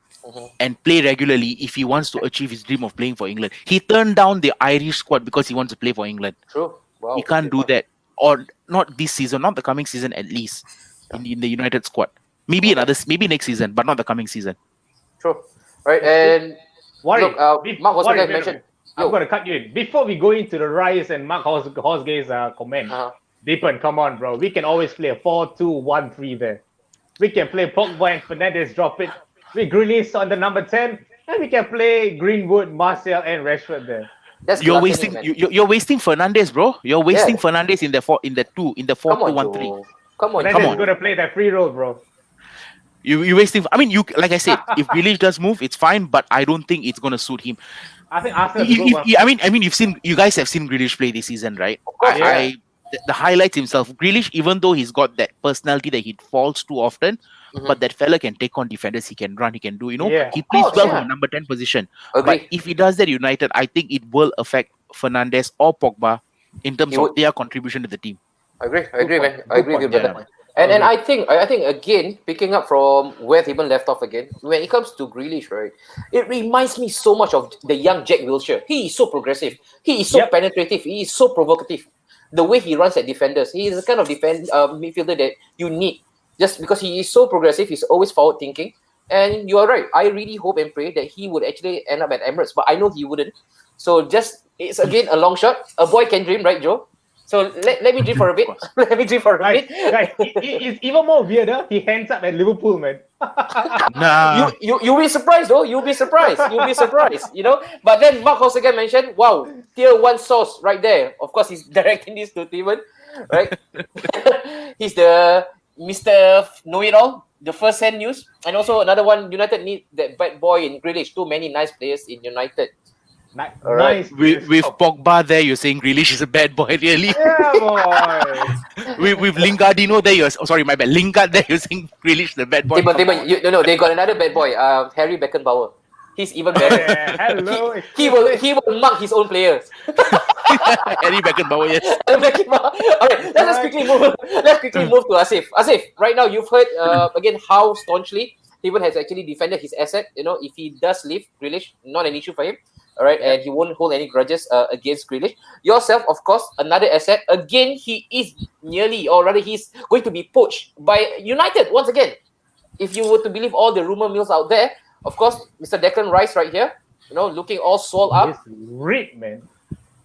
and play regularly if he wants to achieve his dream of playing for England? He turned down the Irish squad because he wants to play for England. True. Wow. He can't do that. Or not this season, not the coming season at least. In the United squad. Maybe next season, but not the coming season. True. Right, and Mark was going to mention. I'm going to cut you in. Before we go into the Rice and Mark Horsgay's comment, Deepan, come on, bro. We can always play a 4-2-1-3 there. We can play Pogba and Fernandes drop it. We Grealish on the number 10, and we can play Greenwood, Martial, and Rashford there. You're wasting Fernandes, bro. You're wasting Fernandes in the 4-2-1-3. Come on. Fernandes is going to play that free role, bro. You wasting. Like I said, if Grealish does move, it's fine, but I don't think it's going to suit him. I think Arsenal. You guys have seen Grealish play this season, right? The highlights himself. Grealish, even though he's got that personality that he falls too often, but that fella can take on defenders. He can run. He can do. He plays well from number 10 position. Agree. But if he does that, United, I think it will affect Fernandes or Pogba in terms of their contribution to the team. I agree, man. I agree with you, brother. And I think again, picking up from where Thibaut left off again, when it comes to Grealish, right, it reminds me so much of the young Jack Wilshere. He is so progressive. He is so penetrative. He is so provocative. The way he runs at defenders, he is the kind of midfielder that you need. Just because he is so progressive, he's always forward thinking. And you are right. I really hope and pray that he would actually end up at Emirates, but I know he wouldn't. So it's again a long shot. A boy can dream, right, Joe? So let me drink for a bit. Let me drink for a bit. Guys, it's even more weirder. He hands up at Liverpool, man. Nah. You'll be surprised though. You'll be surprised. You know. But then Mark also again mentioned, wow, tier 1 source right there. Of course, he's directing this to Steven, right? He's the Mr. Know-it-all, the first-hand news, and also another one. United need that bad boy in Grealish. Too many nice players in United. Nice. With Pogba there, you're saying Grealish is a bad boy, really? Yeah, boy. with Lingardino there, sorry, my bad. Lingard there, you're saying Grealish is a bad boy. No, they got another bad boy. Harry Beckenbauer. He's even better. Hello. He will mark his own players. Harry Beckenbauer, yes. All right, let's quickly move. Let's quickly move to Asif. Asif, right now you've heard again how staunchly Steven has actually defended his asset. You know, if he does leave Grealish, not an issue for him. All right, and he won't hold any grudges against Grealish. Yourself, of course, another asset. Again, he is nearly, or rather, he's going to be poached by United once again. If you were to believe all the rumor mills out there, of course, Mr. Declan Rice right here, you know, looking all swole up. He's ripped, man.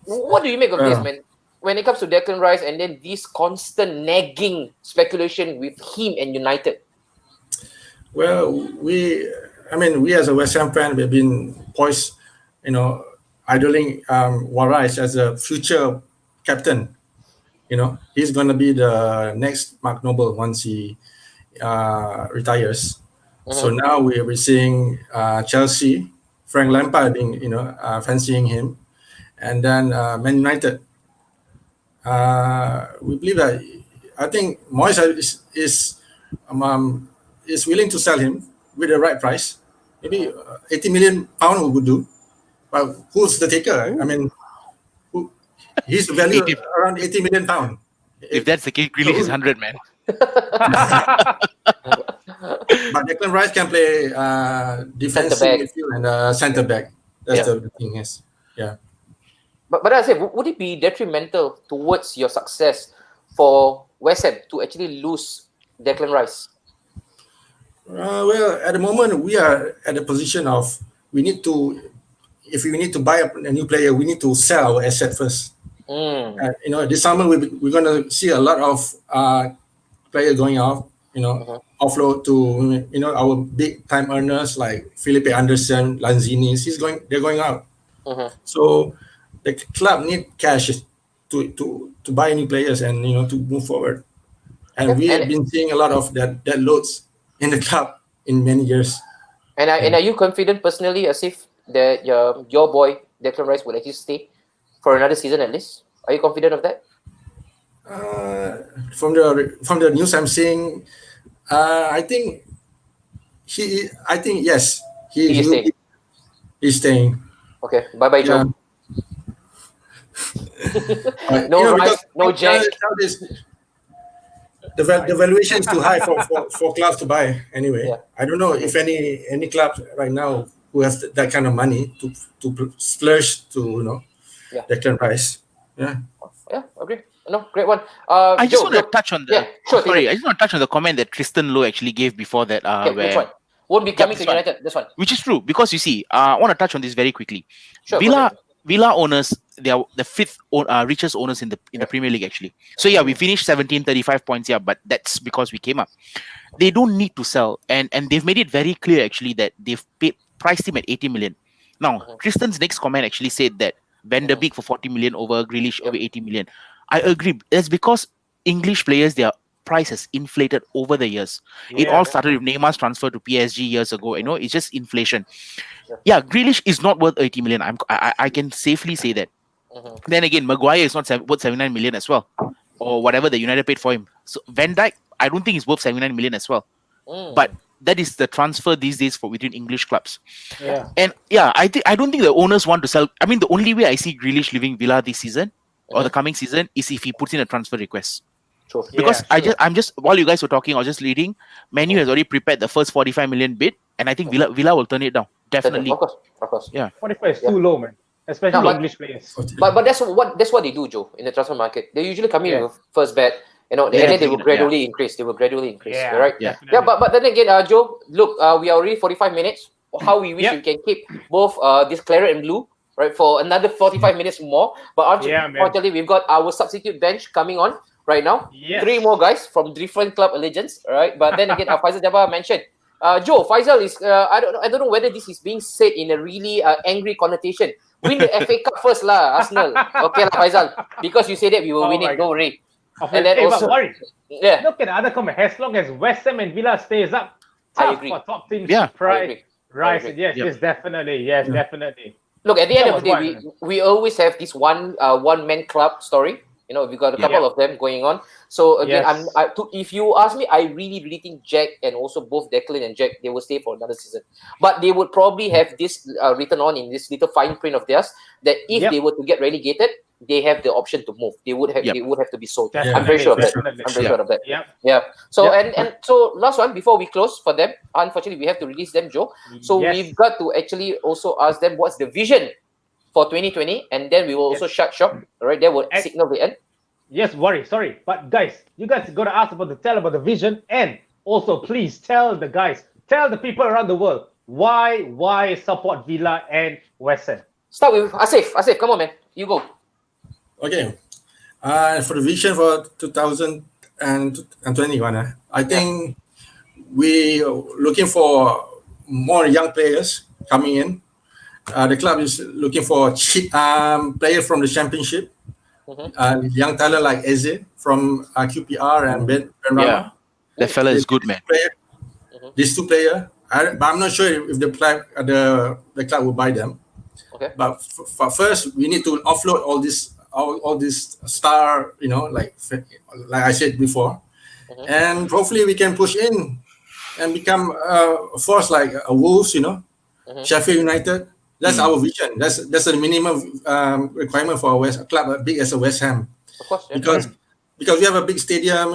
What do you make of this, man? When it comes to Declan Rice and then this constant nagging speculation with him and United. Well, we as a West Ham fan, we've been poised, you know, idling Rice as a future captain. You know, he's going to be the next Mark Noble once he retires. So now we're seeing Chelsea, Frank Lampard being, fancying him, and then Man United. We believe that I think Moyes is willing to sell him with the right price. Maybe 80 million pound would do. But who's the taker? I mean, he's valued around 80 million pound. If that's the case, Grealish is 100, man. But Declan Rice can play defensive midfield and centre back. That's the thing is, yeah. But I say, would it be detrimental towards your success for West Ham to actually lose Declan Rice? Well, at the moment we are at the position of if we need to buy a new player, we need to sell our asset first. This summer we're going to see a lot of players going off. Offload to our big time earners like Felipe Anderson, Lanzini. They're going out. So the club need cash to buy new players and to move forward. And we have been seeing a lot of that loads in the club in many years. And are you confident personally, as if that your boy Declan Rice would actually stay for another season at least? Are you confident of that? From the news I'm seeing, I think yes, he's staying. Okay, bye Joe. No Rice, no Jack. The valuation is too high for clubs to buy anyway. Yeah. I don't know if any club right now who has that kind of money to splurge to Declan Rice. Yeah, agree. No, great one. I just want to touch on the. Yeah, sure. Sorry, I just want to touch on the comment that Tristan Lowe actually gave before that. Which one? Won't be coming to United. This one. Which is true because you see, I want to touch on this very quickly. Sure. Villa owners, they are the fifth richest owners in the Premier League actually. So we finished 35 points here, but that's because we came up. They don't need to sell, and they've made it very clear actually that they've priced him at 80 million. Now, Tristan's next comment actually said that Van der Beek for 40 million over Grealish over 80 million. I agree. That's because English players, their price has inflated over the years. It all started with Neymar's transfer to PSG years ago. It's just inflation. Yeah, Grealish is not worth 80 million. I can safely say that. Then again, Maguire is not worth 79 million as well, or whatever the United paid for him. So Van Dijk, I don't think he's worth 79 million as well. But that is the transfer these days for between English clubs. Yeah. And I don't think the owners want to sell. I mean, the only way I see Grealish leaving Villa this season or the coming season is if he puts in a transfer request. Sure. Because I'm just while you guys were talking, I was just reading. Man U has already prepared the first 45 million bid, and I think Villa will turn it down. Definitely. Of course. Yeah. 45 is too low, man. Especially English players. But that's what they do, Joe, in the transfer market. They usually come in with first bet, and then they will gradually increase. Yeah. Right? Yeah. But then again, Joe, look, we are already 45 minutes. How we wish we can keep both this claret and blue right, for another 45 minutes more. But unfortunately, we've got our substitute bench coming on right now. Yes. 3 more guys from different club allegiance, right? But then again, Faisal Jabbar mentioned, Joe, Faisal is, I don't know whether this is being said in a really angry connotation. Win the FA Cup first, lah, Arsenal. Okay, lah, Faisal. Because you say that, we will win it, don't worry. And then also, worry. Look at the other comment. As long as West Ham and Villa stays up, tough for top teams to rise. Yes, definitely. Yes, definitely. Look, at the end of the day, we always have this one-man club story. You know, we got a couple of them going on. So again, if you ask me, I really think Jack and also both Declan and Jack, they will stay for another season. But they would probably have this written on in this little fine print of theirs that if they were to get relegated, they have the option to move. They would have to be sold. I'm very sure of that. I'm very sure of that. Yeah. So and so last one before we close for them, unfortunately we have to release them, Joe. So we've got to actually also ask them what's the vision for 2020, and then we will also shut shop. All right, that will signal the end. Yes, sorry. But guys, you guys got to tell about the vision, and also please tell the people around the world why support Villa and West Ham. Start with Asif. Asif, come on, man. You go. Okay. For the vision for 2021, I think we are looking for more young players coming in. The club is looking for players from the championship. Young talent like Eze from QPR and Ben Rama. That fella is good, man. These two players, but I'm not sure if the club will buy them. Okay. But first, we need to offload all this star, like I said before, and hopefully we can push in and become a force like a Wolves, Sheffield United. That's our vision. That's the minimum requirement for a club big as a West Ham. Of course, because we have a big stadium.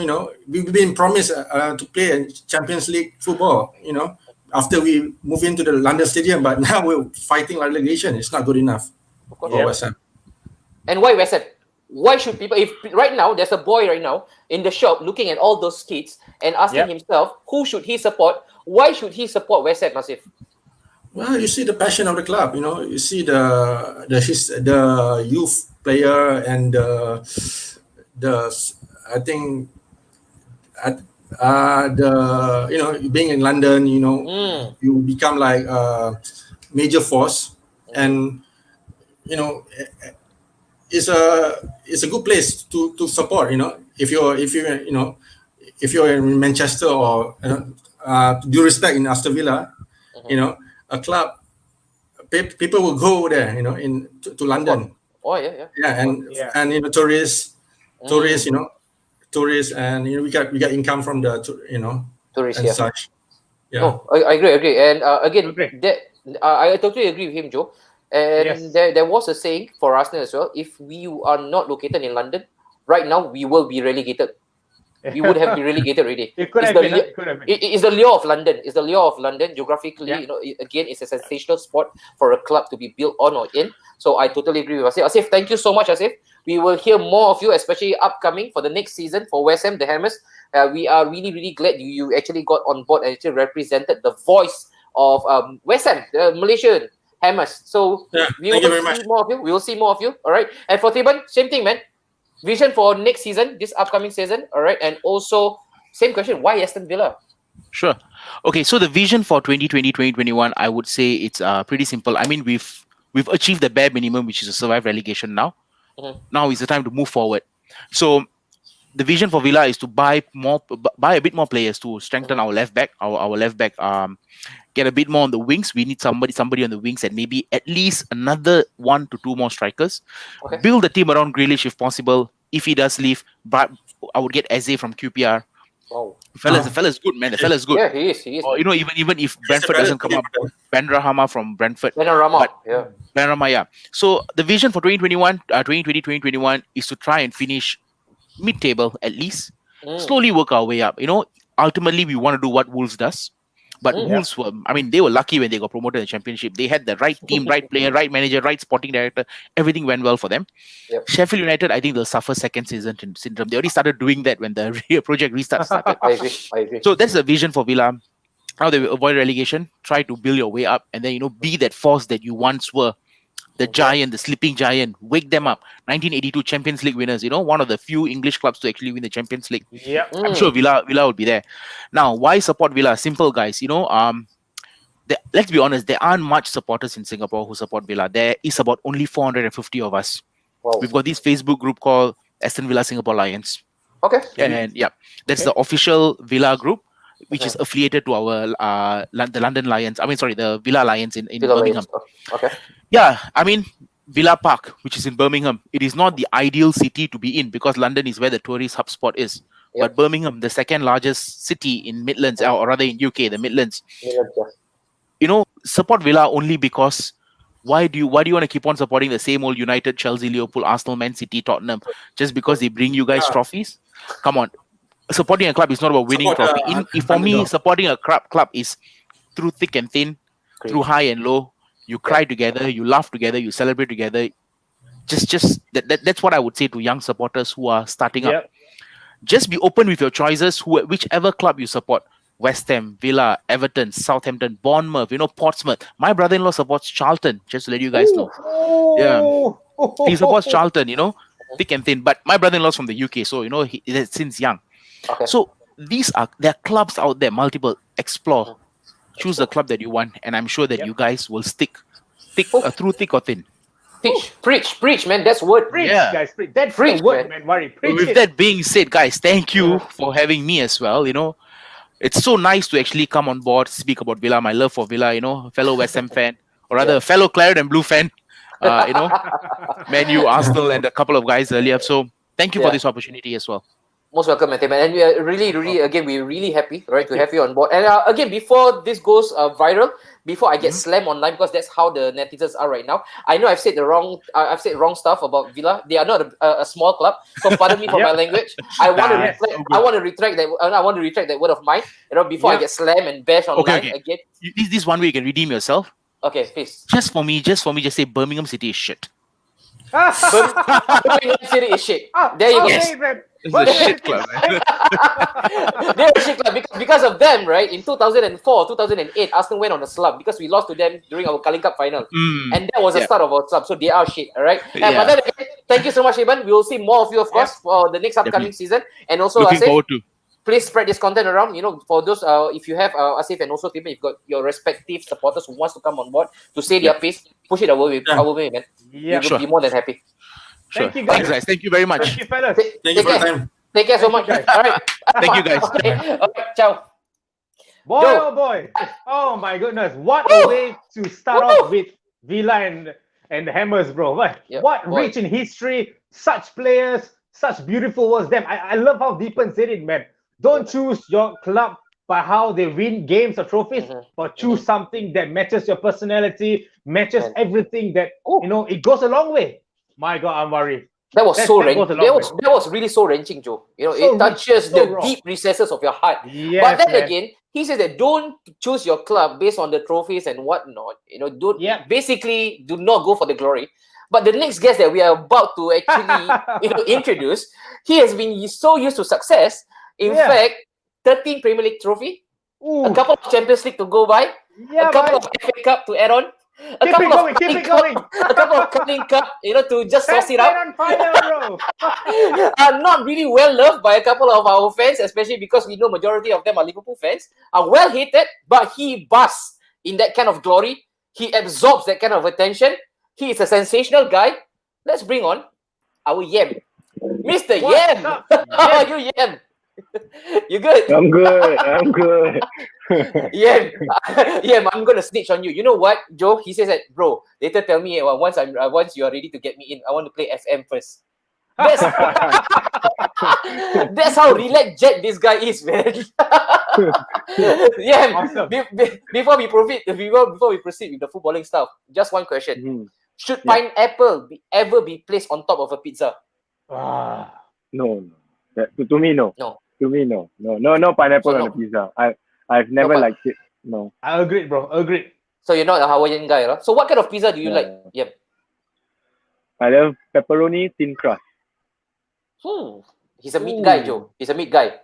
We've been promised to play Champions League football. After we move into the London Stadium, but now we're fighting relegation. It's not good enough for West Ham. And why West Ham? Why should people? If right now there's a boy right now in the shop looking at all those kids and asking himself, who should he support? Why should he support West Ham, Asif? Well, you see the passion of the club. You see the youth player and I think being in London, you become like a major force, and it's a good place to support. If you're in Manchester or due respect in Aston Villa, a club, people will go there, to London. Oh yeah. And tourists, and we got income from the tourists and such. Yeah. No, I agree. And again, I totally agree with him, Joe. And there was a saying for Arsenal as well. If we are not located in London right now, we will be relegated. We would have been relegated already. It's the lure of London. It's the lure of London geographically. Again, it's a sensational sport for a club to be built on or in. So I totally agree with Asif. Asif, thank you so much, Asif. We will hear more of you, especially upcoming for the next season for West Ham, the Hammers. We are really glad you actually got on board and actually represented the voice of West Ham, the Malaysian Hammers. So we will see more of you. All right. And for Theban, same thing, man. Vision for next season, this upcoming season, all right? And also, same question, why Aston Villa? Sure. Okay, so the vision for 2020, 2021, I would say it's pretty simple. I mean, we've achieved the bare minimum, which is to survive relegation now. Now is the time to move forward. So the vision for Villa is to buy a bit more players to strengthen our left back, get a bit more on the wings. We need somebody on the wings, and maybe at least another 1 to 2 more strikers. Okay. Build the team around Grealish if possible. If he does leave, but I would get Eze from QPR. Wow. The fella's good, man. The fella's good. Yeah, he is. Or, even if Brentford doesn't come up, Ben Rahama from Brentford. Ben Rahama, yeah. So the vision for 2021 is to try and finish mid-table at least. Slowly work our way up. Ultimately we want to do what Wolves does. But Wolves they were lucky when they got promoted in the Championship. They had the right team, right player, right manager, right sporting director. Everything went well for them. Yep. Sheffield United, I think they'll suffer second season syndrome. They already started doing that when the project restart started. I agree. So that's the vision for Villa. How they will avoid relegation, try to build your way up, and then be that force that you once were the giant, the sleeping giant. Wake them up. 1982 Champions League winners. One of the few English clubs to actually win the Champions League. Yep. I'm sure Villa will be there. Now, why support Villa? Simple, guys. Let's be honest. There aren't much supporters in Singapore who support Villa. There is about only 450 of us. Wow. We've got this Facebook group called Aston Villa Singapore Lions. Okay. And that's the official Villa group, which is affiliated to our the London Lions. The Villa Lions in Birmingham. Okay. Yeah, Villa Park, which is in Birmingham, it is not the ideal city to be in because London is where the tourist hub spot is. Yep. But Birmingham, the second largest city in Midlands, or rather in UK, the Midlands. Support Villa only because why do you want to keep on supporting the same old United, Chelsea, Liverpool, Arsenal, Man City, Tottenham just because they bring you guys trophies? Come on. Supporting a club is not about winning trophy. For me, supporting a club is through thick and thin, through high and low. You cry together, you laugh together, you celebrate together. That's what I would say to young supporters who are starting up. Just be open with your choices, whichever club you support. West Ham, Villa, Everton, Southampton, Bournemouth, Portsmouth. My brother-in-law supports Charlton, just to let you guys know. Yeah. He supports Charlton, thick and thin. But my brother-in-law's from the UK, so, since young. Okay. So there are clubs out there, multiple. Explore. Choose the club that you want, and I'm sure that you guys will stick through thick or thin. Preach, man. That's word. Preach, guys. Preach. That's the word, man. Worry. With that being said, guys, thank you for having me as well. It's so nice to actually come on board, speak about Villa, my love for Villa, fellow West Ham fan, or rather fellow Claret and Blue fan, Man U, Arsenal, and a couple of guys earlier. So thank you for this opportunity as well. Most welcome, Matthew, man. And we are really, again, we're really happy, right, to have you on board. And again, before this goes viral, before I get slammed online, because that's how the netizens are right now. I know I've said wrong stuff about Villa. They are not a small club, so pardon me for my language. I want to retract that word of mine. Before I get slammed and bashed online again. This one way you can redeem yourself. Okay, please. Just for me, just say Birmingham City is shit. Birmingham City is shit. There you go. It's a shit club, man. They're a shit club because of them, right? In 2004, 2008, Aston went on a slump because we lost to them during our Carling Cup final. And that was the start of our slump. So they are shit, all right? But then again, thank you so much, Iban. We will see more of you, of course, for the next upcoming season. And also, looking forward to. Please spread this content around. For those, if you have Asif and also Tiban, you've got your respective supporters who wants to come on board to say their piece, push it our way, man. Yeah, we will be more than happy. Thank you, guys. Thanks, guys. Thank you very much. Thank you, fellas. Thank you for your time. Take care so much. All right. Thank you, guys. Okay, ciao. Boy, oh boy. Oh my goodness. What a way to start off with Villa and the Hammers, bro. What rich in history, such players, such beautiful words. Damn, I love how Deepan said it, man. Don't choose your club by how they win games or trophies, but choose something that matches your personality, matches everything that, it goes a long way. My God, I'm worried. That was so wrenching. That was really so wrenching, Joe. It touches the deep recesses of your heart. Yes, but then again, he says that don't choose your club based on the trophies and whatnot. Basically do not go for the glory. But the next guest that we are about to actually introduce, he has been so used to success. In fact, 13 Premier League trophy, a couple of Champions League to go by, a couple of FA Cup to add on. A couple of Carling Cup, to just sauce it up. Are not really well loved by a couple of our fans, especially because we know majority of them are Liverpool fans. Are well hated, but he basks in that kind of glory. He absorbs that kind of attention. He is a sensational guy. Let's bring on our Yam, Mr. Yam. How are you, Yam? You good? I'm good. Yeah, I'm gonna snitch on you. You know what, Joe? He says that, bro. Later, tell me once you are ready to get me in. I want to play FM first. That's how relaxed Jet this guy is, man. Awesome. Before we proceed with the footballing stuff, just one question: should pineapple ever be placed on top of a pizza? No. To me, no. No. To me, no. No pineapple on a pizza. I've never liked it. No. I agree, bro. Agreed. So you're not a Hawaiian guy, right? So what kind of pizza do you like? Yeah. I love pepperoni thin crust. He's a meat guy, Joe. He's a meat guy.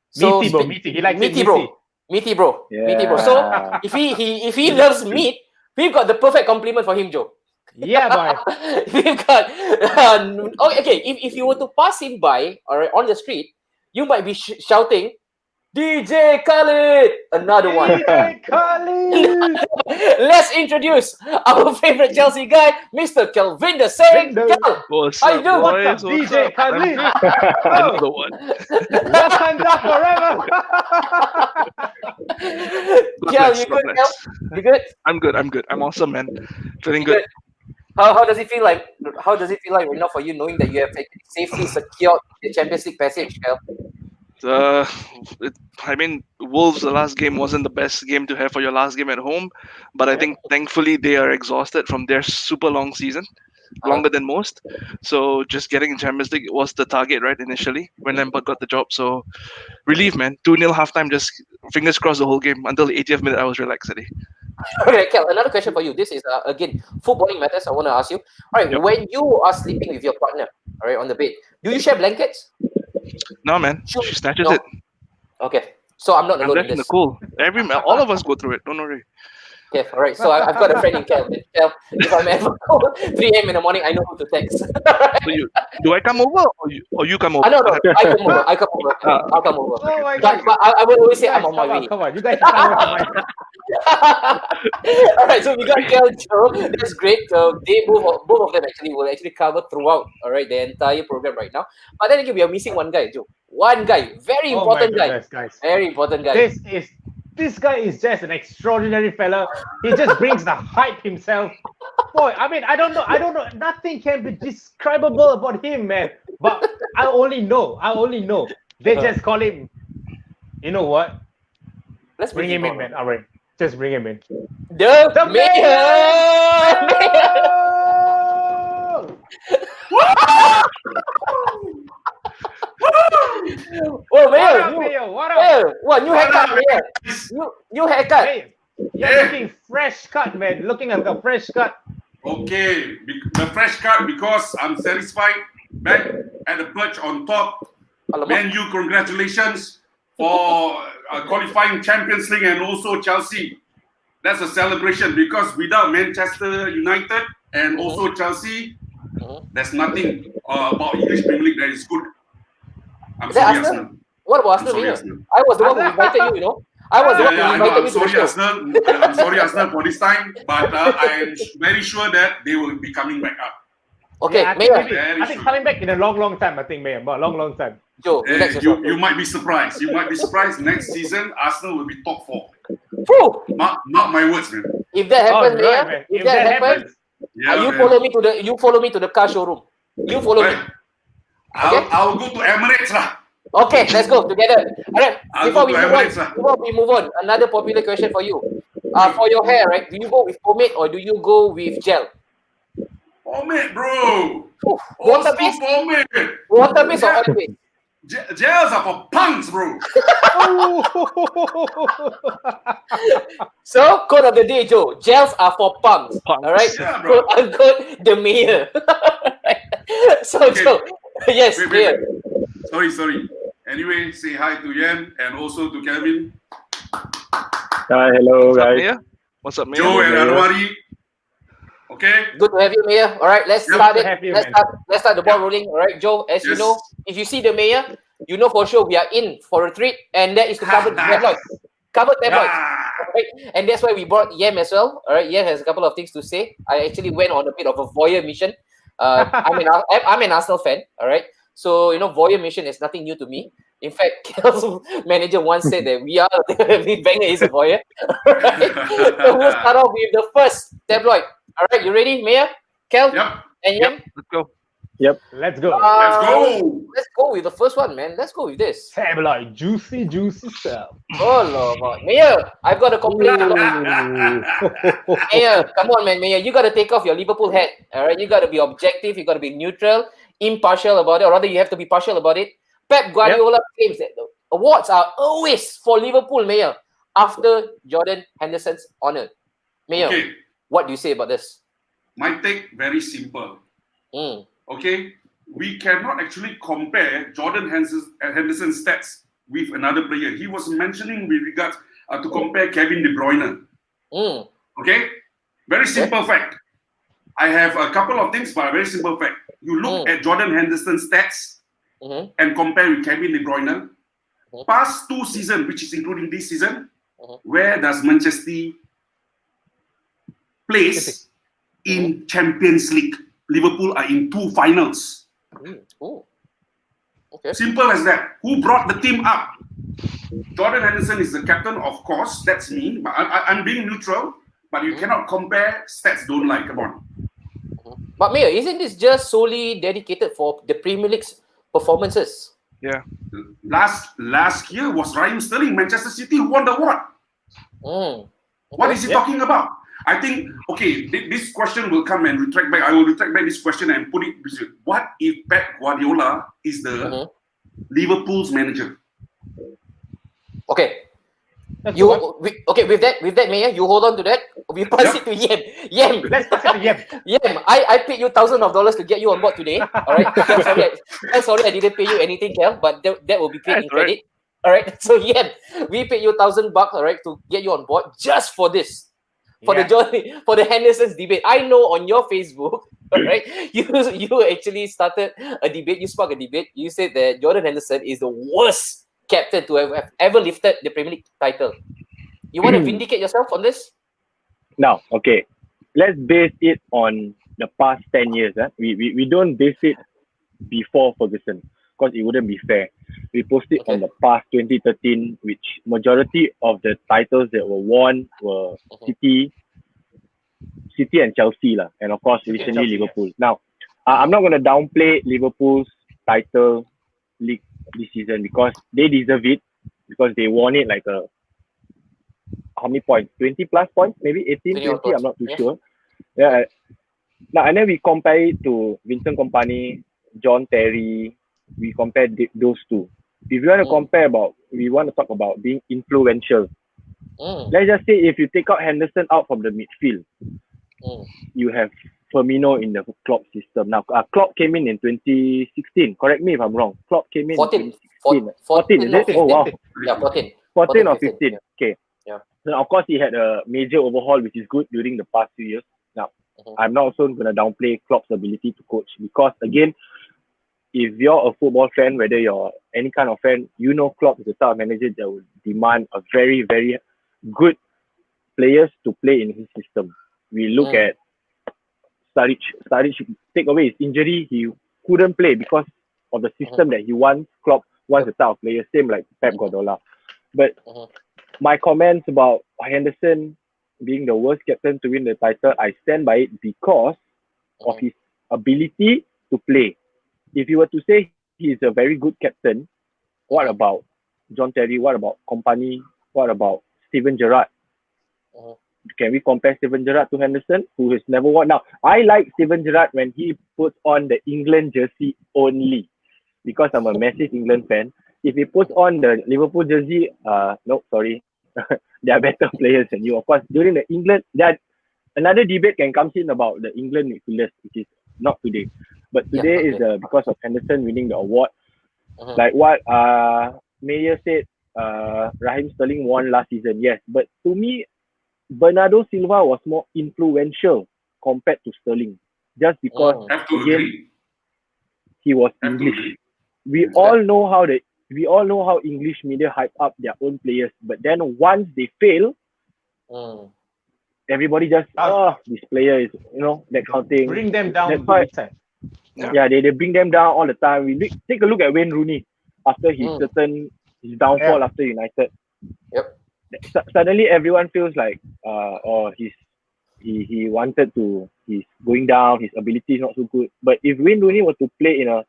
So meaty, bro. Meaty. He likes meaty, bro. Meaty, bro. Yeah. Meaty, bro. So if he loves meat, we've got the perfect compliment for him, Joe. Yeah, boy. We've got okay. If you were to pass him by or on the street, you might be shouting, DJ Khalid, another one. DJ Khalid. Let's introduce our favorite Chelsea guy, Mr. Kelvinder Singh. Vindo. What's How you up, doing? boys? What's up, DJ up? Khalid? Another one. Wakanda forever. Kel, you good? Kel? You good? I'm good. I'm awesome, man. Feeling You good. How does it feel like? How does it feel like right now for you, knowing that you have safely secured the Champions League passage, Kel? I mean, Wolves, the last game wasn't the best game to have for your last game at home, but I think thankfully they are exhausted from their super long season, longer than most. So just getting in Champions League was the target, right, initially when Lampard got the job. So relief, man. 2-0 halftime, just fingers crossed the whole game. Until the 80th minute, I was relaxed already. Okay, Kel, another question for you. This is again footballing matters. I want to ask you. All right, when you are sleeping with your partner, all right, on the bed, do you share blankets? No, man. She snatches it. Okay, so I'm not I'm alone left in in the this. cool. All of us go through it. Don't worry. Okay, all right. So I've got a friend in Kel. Kel, if I'm ever 3 a.m. in the morning, I know who to text. So do I come over or you come over? No, I come over. I'll come over. Oh my But God. I will always say Guys, I'm on my way. Come on. You guys are coming on my All right, so we got Kel, Joe. That's great. They both of them will actually cover throughout. All right, the entire program right now. But then again, we are missing one guy, Joe. One guy, very Oh my important guy. goodness, guys. Very important guy. This guy is just an extraordinary fella. He just brings the hype himself. Boy, I mean, I don't know. Nothing can be describable about him, man. But I only know. They just call him. You know what? Let's Bring him in, man. All right, just bring him in. The mayor. Oh, Mayor! What up? What, new haircut, Mayor? New haircut. Hey, you're looking fresh cut, man. Looking like a fresh cut. Okay, the fresh cut because I'm satisfied. Back at the perch on top. Man, you congratulations for qualifying Champions League and also Chelsea. That's a celebration because without Manchester United and also Chelsea, there's nothing about English Premier League that is good. I'm sorry, Arsenal. What about Arsenal? I was the one who invited you, I was the one who invited you to the show. I'm sorry, Arsenal, for this time, but I'm very sure that they will be coming back up. Okay, yeah, Mayor. I think coming back in a long time. I think, Mayor, but long time. Joe, you might be surprised. Next season, Arsenal will be top 4. Mark my words, man. If that happens, Mayor, man. if that happens, you follow me to the car showroom. You follow me. I'll go to Emirates lah. Okay, let's go together. All right. Before we move on, another popular question for you. For your hair, right? Do you go with pomade or do you go with gel? Pomade, bro. Water-based? Pomade. Water-based or oil-based? Gels are for punks, bro. So, code of the day, Joe. Gels are for punks. All right. Yeah, bro. Quote the mayor. So, okay. Joe. Yes, wait. Sorry. Anyway, say hi to Yen and also to Kevin. Hi, hello, guys. What's up, Mayor? Joe and Anwari. Okay. Good to have you, Mayor. All right, let's start it. Let's start the ball rolling. All right, Joe. As you know, if you see the Mayor, you know for sure we are in for a treat, and that is to cover the tabloids. Cover tabloids. Right? And that's why we brought Yem as well. All right, Yem has a couple of things to say. I actually went on a bit of a voyeur mission. I'm an Arsenal fan. All right, so voyeur mission is nothing new to me. In fact, Kel's manager once said that Wenger is a voyeur. Right? So we'll start off with the first tabloid. All right, you ready, Mayor? Kel? Yep. And Yem? Let's go. Yep. Let's go. Let's go with the first one, man. Let's go with this. Tabloid, juicy stuff. Oh, Lord. Mayor, I've got a complaint. Mayor, come on, man. Mayor, you got to take off your Liverpool hat. All right, you got to be objective. You got to be neutral, impartial about it, or rather, you have to be partial about it. Pep Guardiola claims that the awards are always for Liverpool, Mayor, after Jordan Henderson's honor. Mayor, what do you say about this? My take, very simple. Okay, we cannot actually compare Jordan Henderson's stats with another player. He was mentioning with regards to compare Kevin De Bruyne. Okay, very simple fact. I have a couple of things, but a very simple fact. You look at Jordan Henderson's stats and compare with Kevin De Bruyne. Past 2 seasons, which is including this season, where does Manchester place in Champions League? Liverpool are in 2 finals. Simple as that. Who brought the team up? Jordan Henderson is the captain, of course. That's me. But I'm being neutral. But you cannot compare. Stats don't lie. Come on. But Mayor, isn't this just solely dedicated for the Premier League's performances? Yeah. Last year was Raheem Sterling, Manchester City, who won the award. What is he talking about? I think, okay, this question will come and retract back. I will retract back this question and put it. What if Pep Guardiola is the Liverpool's manager? Okay. With that, Mayor, you hold on to that. We pass it to Yem. Let's pass it to Yem. Yem, I paid you $1,000 to get you on board today. All right. Sorry, I didn't pay you anything, Kel, but that will be paid in credit. All right. So Yem, we paid you $1,000, all right, to get you on board just for this. For the Henderson's debate. I know on your Facebook, right? You actually started a debate. You sparked a debate. You said that Jordan Henderson is the worst captain to have ever lifted the Premier League title. You want to vindicate yourself on this? Now, okay. Let's base it on the past 10 years. We don't base it before Ferguson because it wouldn't be fair. We post it on the past 2013, which majority of the titles that were won were City and Chelsea, and of course recently Liverpool. Now, I'm not going to downplay Liverpool's title league this season because they deserve it because they won it like how many points? 20 plus points, maybe 18, 20. I'm not too sure. Yeah. Now, and then we compare it to Vincent Kompany, John Terry. We compare those two. If you want to compare we want to talk about being influential. Let's just say if you take out Henderson out from the midfield, you have Firmino in the Klopp system. Now, Klopp came in 2016. Correct me if I'm wrong. Klopp came in 14. 14, is it? Oh, wow. Yeah, 14. 14 or 15. Okay. Yeah. So, of course, he had a major overhaul, which is good during the past few years. Now, I'm not also going to downplay Klopp's ability to coach because, again, if you're a football fan, whether you're any kind of fan, you know Klopp is the type of manager that will demand a very, very good players to play in his system. We look at Sturridge. Sturridge, take away his injury, he couldn't play because of the system that he wants. Klopp wants the type of player, same like Pep Guardiola. But my comments about Henderson being the worst captain to win the title, I stand by it because of his ability to play. If you were to say he's a very good captain, what about John Terry? What about Kompany? What about Steven Gerrard? Can we compare Steven Gerrard to Henderson, who has never won? Now, I like Steven Gerrard when he puts on the England jersey only, because I'm a massive England fan. If he puts on the Liverpool jersey, no, sorry, there are better players than you. Of course, during the England, another debate can come in about the England midfielders, which is not today. But today is because of Henderson winning the award. Like what Mayor said, Raheem Sterling won last season, yes. But to me, Bernardo Silva was more influential compared to Sterling, just because again, he was English. We all know how English media hype up their own players, but then once they fail, everybody just this player is that kind of thing. Bring them down. That's why, they bring them down all the time. We take a look at Wayne Rooney after his downfall after United. Yep. Suddenly everyone feels like he wanted to, he's going down, his ability is not so good. But if Wayne Rooney were to play in a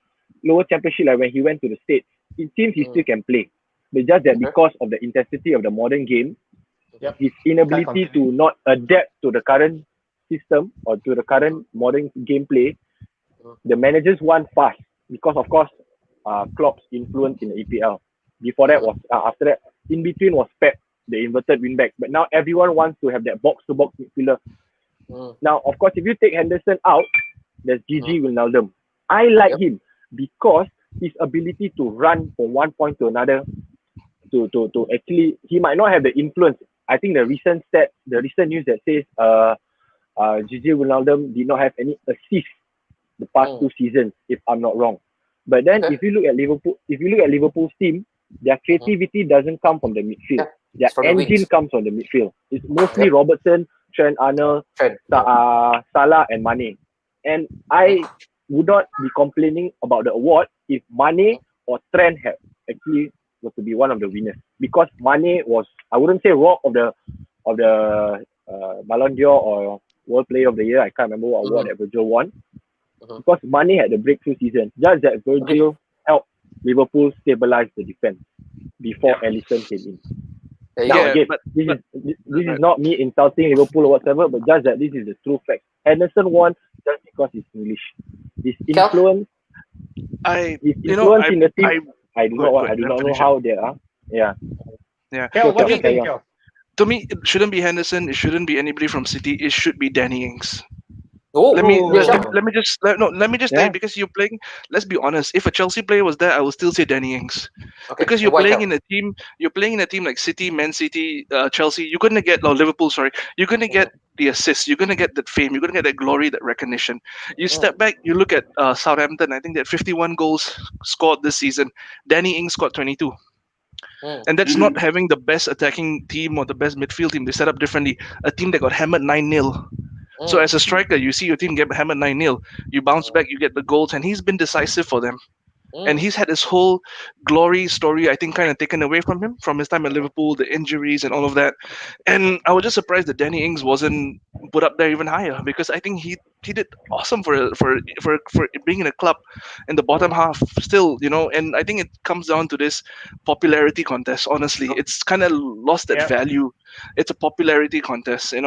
lower championship, like when he went to the States, it seems he still can play. But just that because of the intensity of the modern game, his inability to not adapt to the current system or to the current modern gameplay, the managers want fast because of course Klopp's influence in the EPL. Before that was after that, in between was Pep, the inverted wingback. But now everyone wants to have that box-to-box midfielder. Now, of course, if you take Henderson out, there's Gigi Wijnaldum. I like him because his ability to run from one point to another, to actually, he might not have the influence. I think the recent news that says Gigi Wijnaldum did not have any assists the past 2 seasons, if I'm not wrong. But then if you look at Liverpool's team, their creativity doesn't come from the midfield. Their engine comes from the midfield. It's mostly Robertson, Trent Arnold, Salah and Mane. And I would not be complaining about the award if Mane or Trent had actually was to be one of the winners. Because Mane was, I wouldn't say rock of the Ballon d'Or or World Player of the Year. I can't remember what award that Virgil won. Because Mane had the breakthrough season. Just that Virgil helped Liverpool stabilize the defense before Alisson came in. Now again, this is not me insulting Liverpool or whatever, but just that this is the true fact. Henderson won just because he's English. His influence, in the team, I do not know how they are. Yeah. Kel, what do you think, Kel? To me, it shouldn't be Henderson. It shouldn't be anybody from City. It should be Danny Ings. Let me just say, because you're playing. Let's be honest. If a Chelsea player was there, I would still say Danny Ings. Because you're playing in a team. You're playing in a team like City, Man City, Chelsea. You're gonna get Liverpool. Sorry, you're gonna get the assists. You're gonna get that fame. You're gonna get that glory, that recognition. You step back. You look at Southampton. I think they had 51 goals scored this season. Danny Ings scored 22. And that's not having the best attacking team or the best midfield team. They set up differently. A team that got hammered 9-0. So as a striker, you see your team get hammered 9-0. You bounce back, you get the goals, and he's been decisive for them. And he's had his whole glory story, I think, kind of taken away from him from his time at Liverpool, the injuries and all of that. And I was just surprised that Danny Ings wasn't put up there even higher, because I think he did awesome for being in a club in the bottom half still, and I think it comes down to this popularity contest. Honestly, it's kind of lost that value. It's a popularity contest, and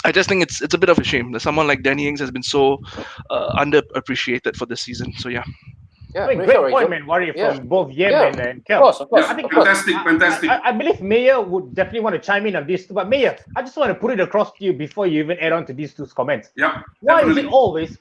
I just think it's a bit of a shame that someone like Danny Ings has been so underappreciated for this season. So yeah. Great point, man. Warrior from both Yem and Kel. Of course. I think fantastic. I believe Mayor would definitely want to chime in on this too. But Mayor, I just want to put it across to you before you even add on to these two comments. Yeah. Why is it always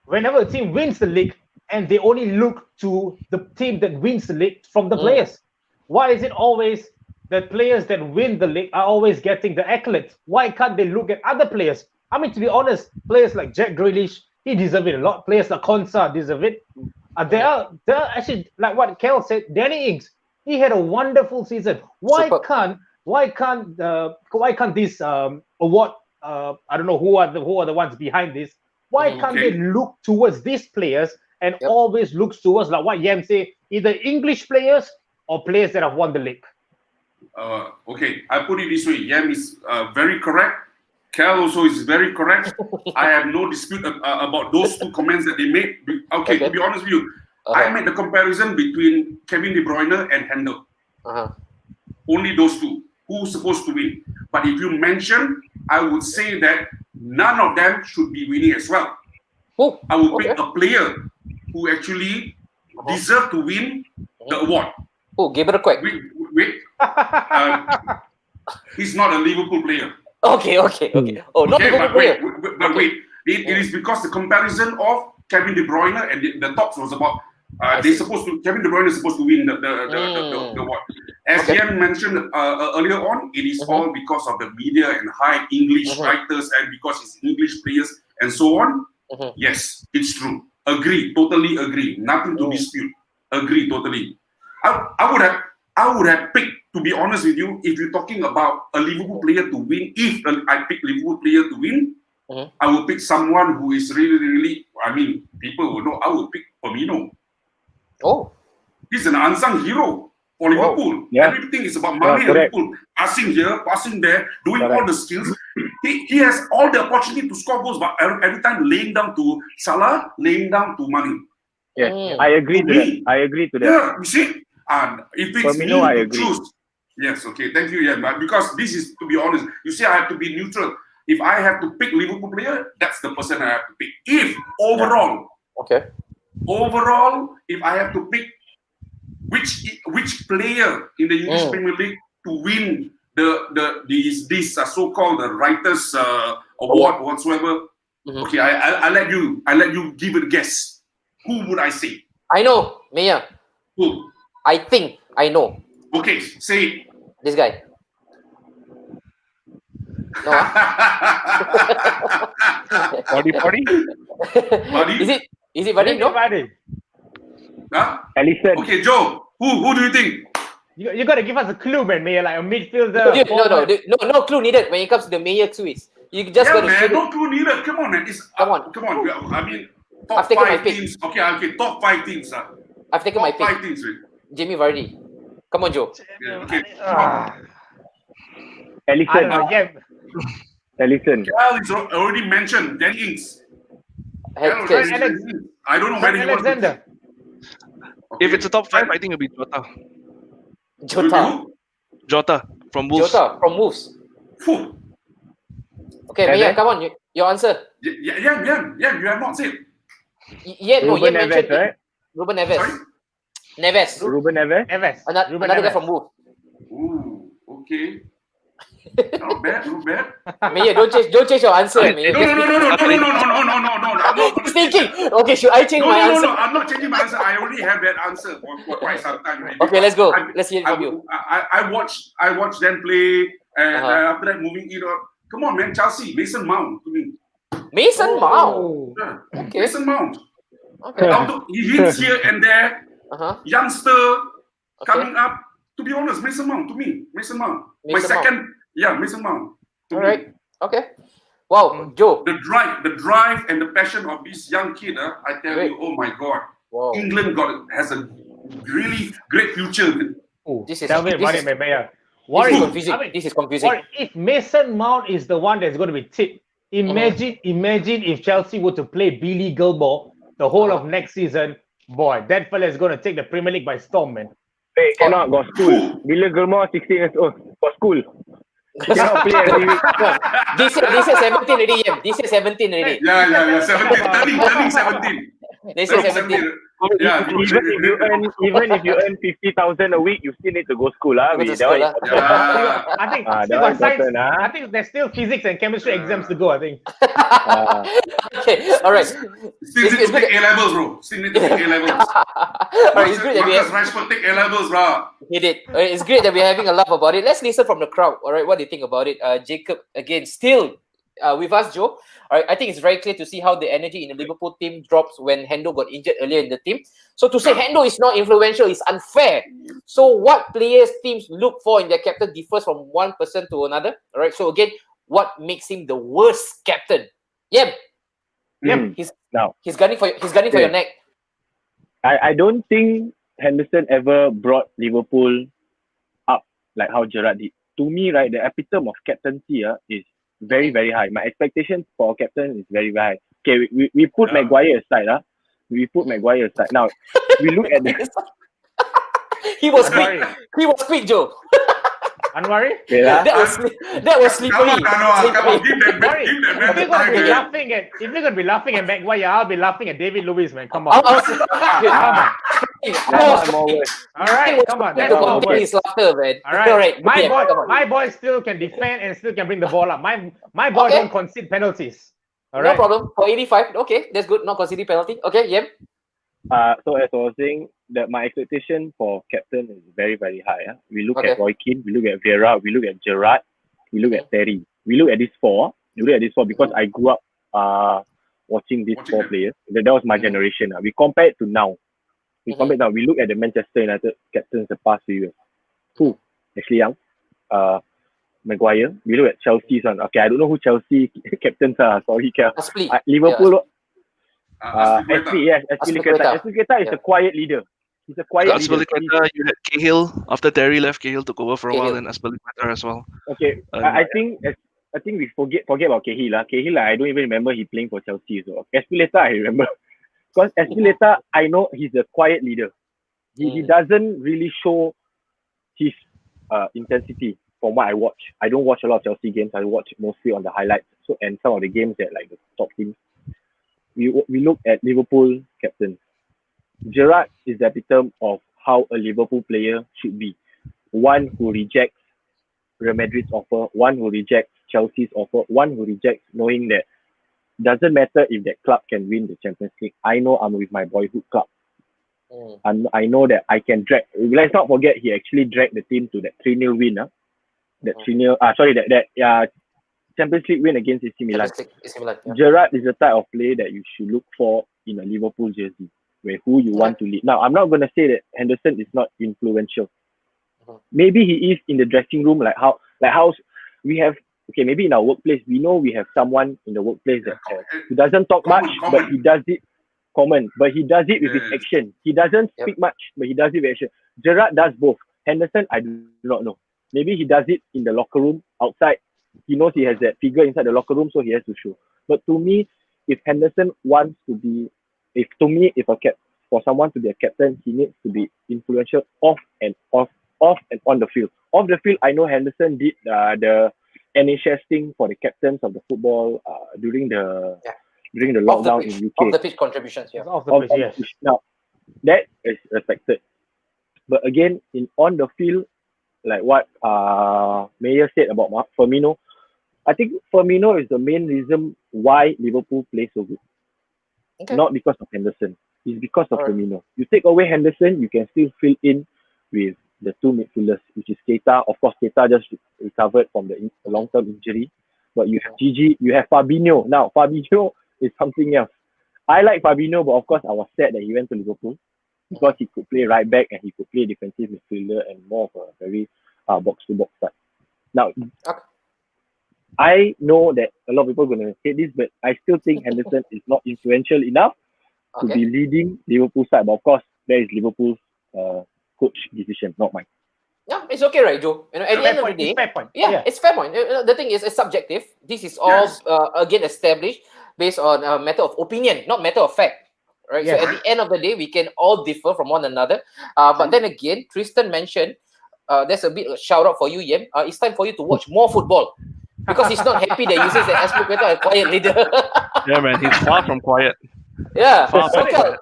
whenever a team wins the league and they only look to the team that wins the league from the players? Why is it always that players that win the league are always getting the accolades? Why can't they look at other players? I mean, to be honest, players like Jack Grealish, he deserves it a lot. Players like Konsa deserve it. There are actually, like what Kel said, Danny Ings, he had a wonderful season. Why can't this award? I don't know who are the ones behind this. Why can't they look towards these players and always looks towards, like what Yam say, either English players or players that have won the league? Okay, I put it this way. Yam is very correct. Kel also is very correct. I have no dispute about those two comments that they made. Okay, to be honest with you, I made the comparison between Kevin De Bruyne and HENDO. Only those two. Who's supposed to win? But if you mention, I would say that none of them should be winning as well. I would pick a player who actually deserve to win the award. Gabriel Quack. Wait. He's not a Liverpool player. Okay. Not Liverpool player. But wait. It is because the comparison of Kevin De Bruyne and the talks was about Kevin De Bruyne is supposed to win the award. As Ian mentioned earlier on, it is all because of the media and high English writers and because it's English players and so on. Yes, it's true. Agree, totally agree. Nothing to dispute. Agree, totally. I would have picked, to be honest with you, if you're talking about a Liverpool player to win, if I pick Liverpool player to win, I will pick someone who is really, I mean, people will know, I will pick Firmino. He's an unsung hero for Liverpool. Everything is about money. Liverpool passing here, passing there, doing all the skills. He has all the opportunity to score goals, but every time laying down to Salah, laying down to Mane. I agree to that. Yeah, you see? And if it's Firmino, me to choose, yes, okay, thank you, because this is, to be honest, you say I have to be neutral. If I have to pick Liverpool player, that's the person I have to pick. If overall, if I have to which player in the English Premier League to win this so-called the writers award whatsoever. Okay, I let you give it a guess. Who would I say? I know, Mia. Who? I think I know. Okay, say it. This guy. No. Body. Is it Vardy? No. Huh? Alisson. Okay, Joe. Who do you think? You got to give us a clue, man. Mayor, like a midfielder. No clue needed when it comes to the Mayor quiz. You just got to man, shoot no clue needed. Come on, man. Come on. I mean, top 5 teams. Okay, top 5 teams. I've taken my pick. Top 5 teams. Jamie Vardy. Come on, Joe. Okay. Alisson. Alisson. Cal is already mentioned. Danny Ings. I don't know when he was. Alexander. Okay. If it's a top 5, I think it'll be Jota from Wolves. Phew. Okay, Maya, come on. Your answer. Yeah. You have not said. Ruben Neves, right? Ruben Neves. Sorry? Neves. Ruben Neves. Another guy from Wolves. Ooh, okay. Not bad. Maya, don't change your answer. No. He's thinking. Okay, should I change my answer? No. I'm not changing my answer. I already have that answer for quite some time already. Okay, let's go. Let's hear it from you. I watched them play, and after that, moving in. Come on, man, Chelsea, Mason Mount to me. Mason Mount. Yeah. Okay. Mason Mount. Okay. Although he hits here and there, youngster coming up. To be honest, Mason Mount to me. Mason Mount. Mason Mount. All right. Okay. Wow, Joe. The drive, and the passion of this young kid. I tell you, oh my God. Wow. England has a really great future. This is confusing. This is confusing. If Mason Mount is the one that's going to be tipped, imagine if Chelsea were to play Billy Gilmore the whole of next season. Boy, that fella is going to take the Premier League by storm, man. Hey, cannot got school. Billy Gilmore 16 years old. Got school. Cannot play every week. This is 17 already, yeah. This is 17 already. Yeah. 17. Turning 17. This is 17. Yeah. Even if you earn 50,000 a week, you still need to go school. I think I think there's still physics and chemistry exams to go. I think. Okay, all right. Still need to take A-levels, bro. Still need to take A-levels. All right, it's great that Marcus Rashford take A-levels, bro. He did. It's great that we're having a laugh about it. Let's listen from the crowd. All right, what do you think about it? Jacob, again, still with us, Joe. All right, I think it's very clear to see how the energy in the Liverpool team drops when Hendo got injured earlier in the team. So to say Hendo is not influential is unfair. So what players teams look for in their captain differs from one person to another. All right, so again, what makes him the worst captain? Yep. He's gunning for your neck. I don't think Henderson ever brought Liverpool up like how Gerrard did. To me, right, the epitome of captaincy is very, very high. My expectations for a captain is very, very high. Okay, we put Maguire aside. We put Maguire aside. Now, we look at the... He was quick, Joe. Anwari? Yeah. That was slippery. Come on, give that man if you're going to be laughing at Maguire, I'll be laughing at David Luiz, man. Come on. All right, come on. That's more worse. Laughter, man. All right. My boy still can defend and still can bring the ball up. My boy don't concede penalties. All right. No problem. For 85, okay, that's good. Not conceding penalty. Okay, yeah. So as I was saying, that my expectation for captain is very, very high. We look at Roy Keane, we look at Vieira, we look at Gerrard, we look at Terry. We look at these four. Because I grew up watching these four players. That was my generation. We compare it to now. We look at the Manchester United captains the past few years. Who? Ashley Young, Maguire. We look at Chelsea's one. Okay, I don't know who Chelsea captains are. Sorry, Liverpool. Azpilicueta is a quiet leader. He's a quiet leader. You had Cahill. After Terry left, Cahill took over for a while, and Azpilicueta as well. Okay, I think we forget about Cahill. Cahill, I don't even remember he playing for Chelsea. So Azpilicueta, I remember. Because Azpilicueta, I know he's a quiet leader. He doesn't really show his intensity from what I watch. I don't watch a lot of Chelsea games. I watch mostly on the highlights. So and some of the games that like the top teams. We look at Liverpool captain. Gerrard is the epitome of how a Liverpool player should be. One who rejects Real Madrid's offer, one who rejects Chelsea's offer, one who rejects knowing that doesn't matter if that club can win the Champions League. I know I'm with my boyhood club. I know that I can drag. Let's not forget he actually dragged the team to that 3-0 win. That Champions League win against AC Milan. AC Milan, yeah. Gerrard is the type of player that you should look for in a Liverpool jersey, where who you want to lead. Now, I'm not going to say that Henderson is not influential. Maybe he is in the dressing room, like how we have. Okay, maybe in our workplace, we know we have someone in the workplace that who doesn't talk much, but he does it but he does it with his action. He doesn't speak much, but he does it with action. Gerrard does both. Henderson, I do not know. Maybe he does it in the locker room, outside. He knows he has that figure inside the locker room, so he has to show. But to me, if Henderson wants to be, for someone to be a captain, he needs to be influential off and on the field. Off the field, I know Henderson did the NHS thing for the captains of the football during the lockdown in UK. Off the pitch contributions, yeah. Off the pitch, yes. Now, that is respected. But again, on the field, like what Mayer said about Firmino, I think Firmino is the main reason why Liverpool plays so good. Okay. Not because of Henderson. It's because of Firmino. You take away Henderson, you can still fill in with the two midfielders, which is Keita. Of course, Keita just recovered from the long-term injury. But you have Gigi, you have Fabinho. Now, Fabinho is something else. I like Fabinho, but of course, I was sad that he went to Liverpool because he could play right back and he could play defensive midfielder and more of a very box-to-box side. Now, I know that a lot of people are going to hate this, but I still think Henderson is not influential enough to be leading Liverpool side. But of course, that is Liverpool's coach decision, not mine. Yeah, it's okay, right, Joe? You know, at the end of the day, it's fair point. It's fair point. The thing is, it's subjective. This is all again established based on a matter of opinion, not matter of fact, right? So at the end of the day, we can all differ from one another. But then again, Tristan mentioned, there's a bit of shout out for you, Yem. It's time for you to watch more football because he's not happy that you say that Azpilicueta a quiet leader. Yeah, man, he's far from quiet. Yeah, Far from quiet.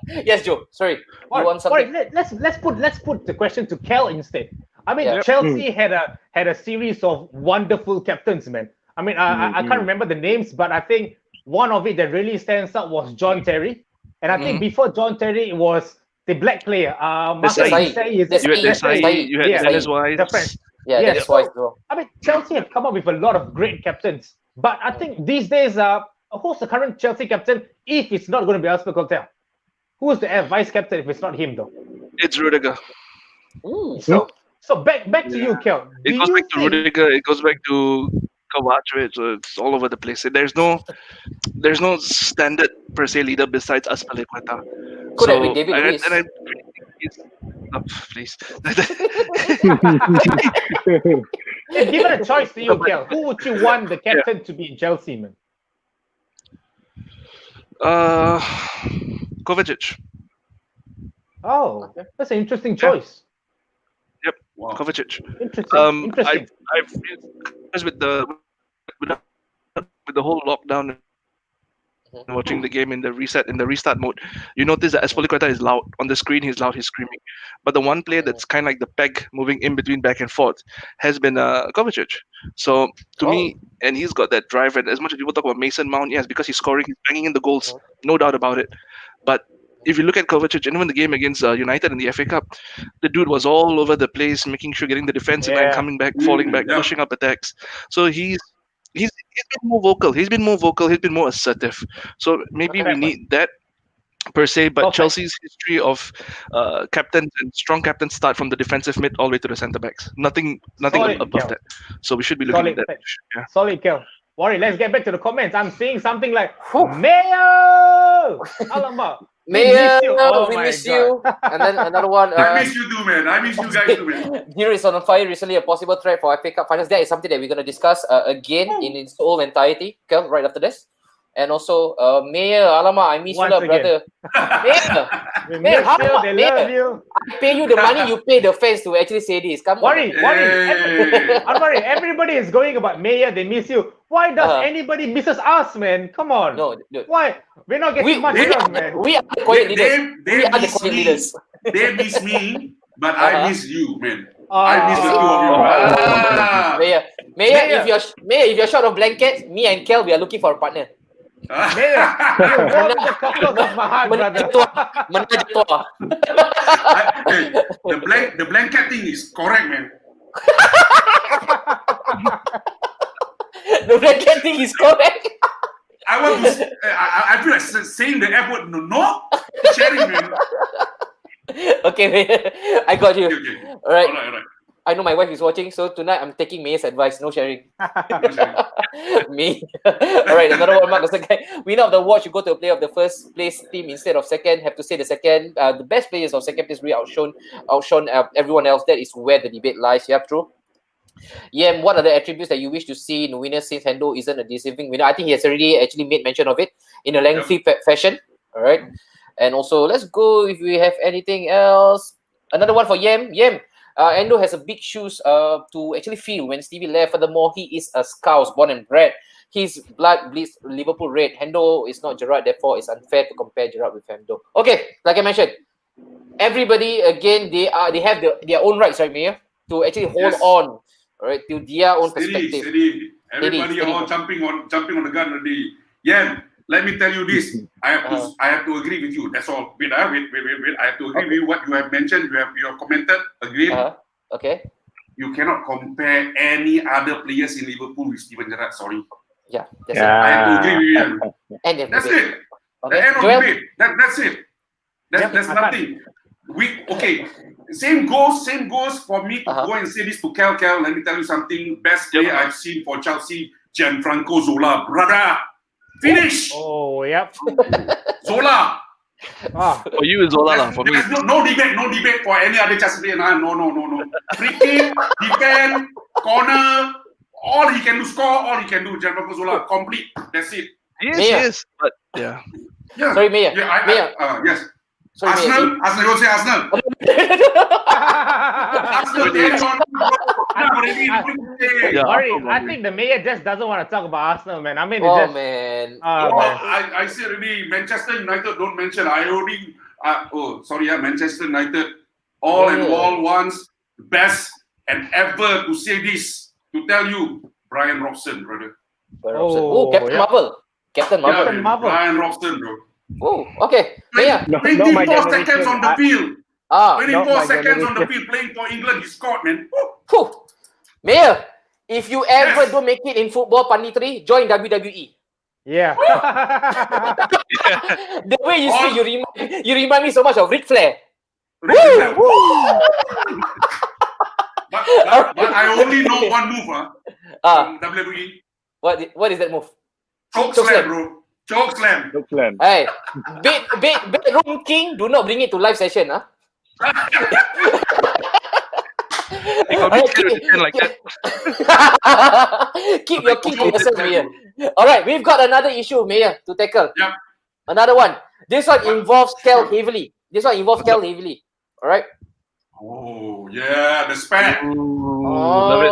Yes, Joe. Sorry, you want something? Let's put the question to Kel instead. I mean, Chelsea had a series of wonderful captains, man. I mean, I can't remember the names, but I think one of it that really stands out was John Terry, and I think before John Terry it was the black player. Desai. You had Dennis Wise. The French. Dennis Wise. I mean, Chelsea have come up with a lot of great captains, but I think these days, who's the current Chelsea captain? If it's not going to be Azpilicueta, who's the vice captain if it's not him, though? It's Rudiger. So back to you, Kel. It goes back to Rudiger. It goes back to Kovacevic. So it's all over the place. There's no standard per se leader besides Azpilicueta. Could have been David Luiz. Please. Given a choice to you, Kel, who would you want the captain to be in Chelsea, man? Kovacic. Oh, that's an interesting choice. Yep, Kovacic. Interesting. I've with the whole lockdown and watching the game in the restart mode, you notice that Azpilicueta is loud on the screen. He's loud. He's screaming. But the one player that's kind of like the peg moving in between back and forth has been Kovacic. So to me, and he's got that drive. And as much as people talk about Mason Mount, yes, because he's scoring, he's banging in the goals, no doubt about it. But if you look at Kovacic, and even the game against United in the FA Cup, the dude was all over the place, making sure getting the defensive line coming back, falling back, pushing up attacks. So he's been more vocal. He's been more assertive. So maybe we need that per se. But Chelsea's history of captains and strong captains start from the defensive mid all the way to the centre backs. Nothing above that. So we should be looking at that. Yeah. Solid, Kel. Warren, let's get back to the comments. I'm seeing something like Mayo. Alamak. Mayor, we miss you. And then another one. I miss you too, man. I miss you guys too, man. Here is on fire recently a possible threat for FA Cup finals. That is something that we're going to discuss again in its whole entirety. Come right after this. And also, Mayor, Alama, I miss you, brother. Mayor, how about Mayor? I pay you the money, you pay the fans to actually say this. Come on. Worry. Everybody is going about Mayor, they miss you. Why does anybody misses us, man? Come on. No, dude. Why? We're not getting much love, man. We are the quiet leaders. They miss me, but I miss you, man. I miss the two of you. Mayor, if you're short of blankets, me and Kel, we are looking for a partner. Mayor, you go to the cockles of my heart, brother. The blanket thing is correct, man. The black cat thing is correct. I want to. I feel like saying the F word. No, sharing, man. Okay, Mayor. I got you. Okay. All right. All right. I know my wife is watching, so tonight I'm taking Mayor's advice. No sharing. Me. All right, another one. Mark the second. Winner of the watch, you go to a player of the first place team instead of second. Have to say the second. The best players of second place really outshone everyone else. That is where the debate lies. Yeah, true. Yeah, what are the attributes that you wish to see in the winner since HENDO isn't a deceiving winner? I think he has already actually made mention of it in a lengthy fashion. All right. And also, let's go if we have anything else. Another one for Yem. Endo has a big shoes to actually fill when Stevie left. Furthermore, he is a Scouse born and bred. His blood bleeds Liverpool red. Hendo is not Gerrard, therefore it's unfair to compare Gerrard with Hendo. Okay, like I mentioned, everybody again they have their own rights, right, Mayor, to actually hold on, right, to their own perspective. Everybody all jumping on the gun already. Yeah. Let me tell you this. I have to agree with you. That's all. Wait. I have to agree with what you have mentioned. You have commented. Agreed. Okay. You cannot compare any other players in Liverpool with Steven Gerrard. Sorry. Yeah. I have to agree with you. That's it. Okay. The end of debate. That's it. There's nothing. Same goes for me to go and say this to Cal. Let me tell you something. Best player I've seen for Chelsea, Gianfranco Zola, brother. Finish. Oh, yep. Zola. For you, it's Zola. For me, no debate for any other Chelsea player. No. Free kick, defend, corner, all he can do, score, all he can do. Gianfranco Zola, complete. That's it. Yes. But yeah. Sorry, Mayor. Yes. Sorry, Arsenal. Don't say Arsenal. I think the Mayor just doesn't want to talk about Arsenal, man. I mean, man. I said already, Manchester United don't mention. Manchester United all and all wants best and ever to say this, to tell you, Brian Robson, brother. Captain Marvel. Brian Robson, bro. Oh, okay. 24 seconds on the field. 24 seconds on the field playing for England. He scored, man. Mayor, if you ever don't make it in football, Panditri, join WWE. Yeah. The way you speak, you remind me so much of Ric Flair. But I only know one move from WWE. What is that move? Choke slam, bro. Choke slam. Hey, bedroom king, do not bring it to live session, huh? Keep your king to yourself, Mayor. All right, we've got another issue, Mayor, to tackle. Yep. Another one. This one involves Cal heavily. All right. Oh yeah, the spat. Love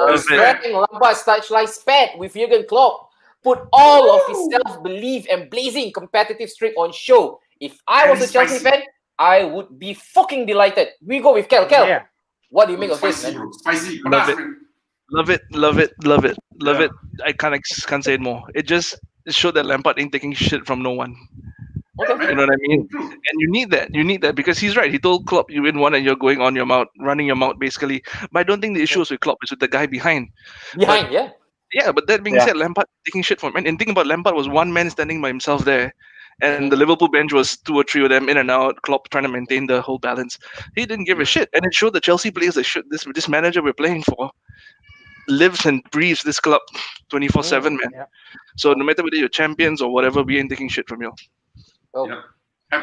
it. Spreading Lampard's touchline spat with Jurgen Klopp put all of his self-belief and blazing competitive streak on show. If I was a Chelsea fan, I would be fucking delighted. We go with Kel. Yeah. What do you make of this, man? Bro. Spicy. Love it. I can't say it more. It showed that Lampard ain't taking shit from no one. Okay. You know what I mean? And you need that because he's right. He told Klopp, you win one and you're going on your mouth, running your mouth basically. But I don't think the issue is with Klopp, it's with the guy behind. Yeah, but that being said, Lampard taking shit from him. And think about Lampard was one man standing by himself there. And the Liverpool bench was 2 or 3 of them in and out. Klopp trying to maintain the whole balance. He didn't give a shit. And it showed the Chelsea players that this manager we're playing for lives and breathes this club 24/7, man. Yeah. So no matter whether you're champions or whatever, we ain't taking shit from you. Have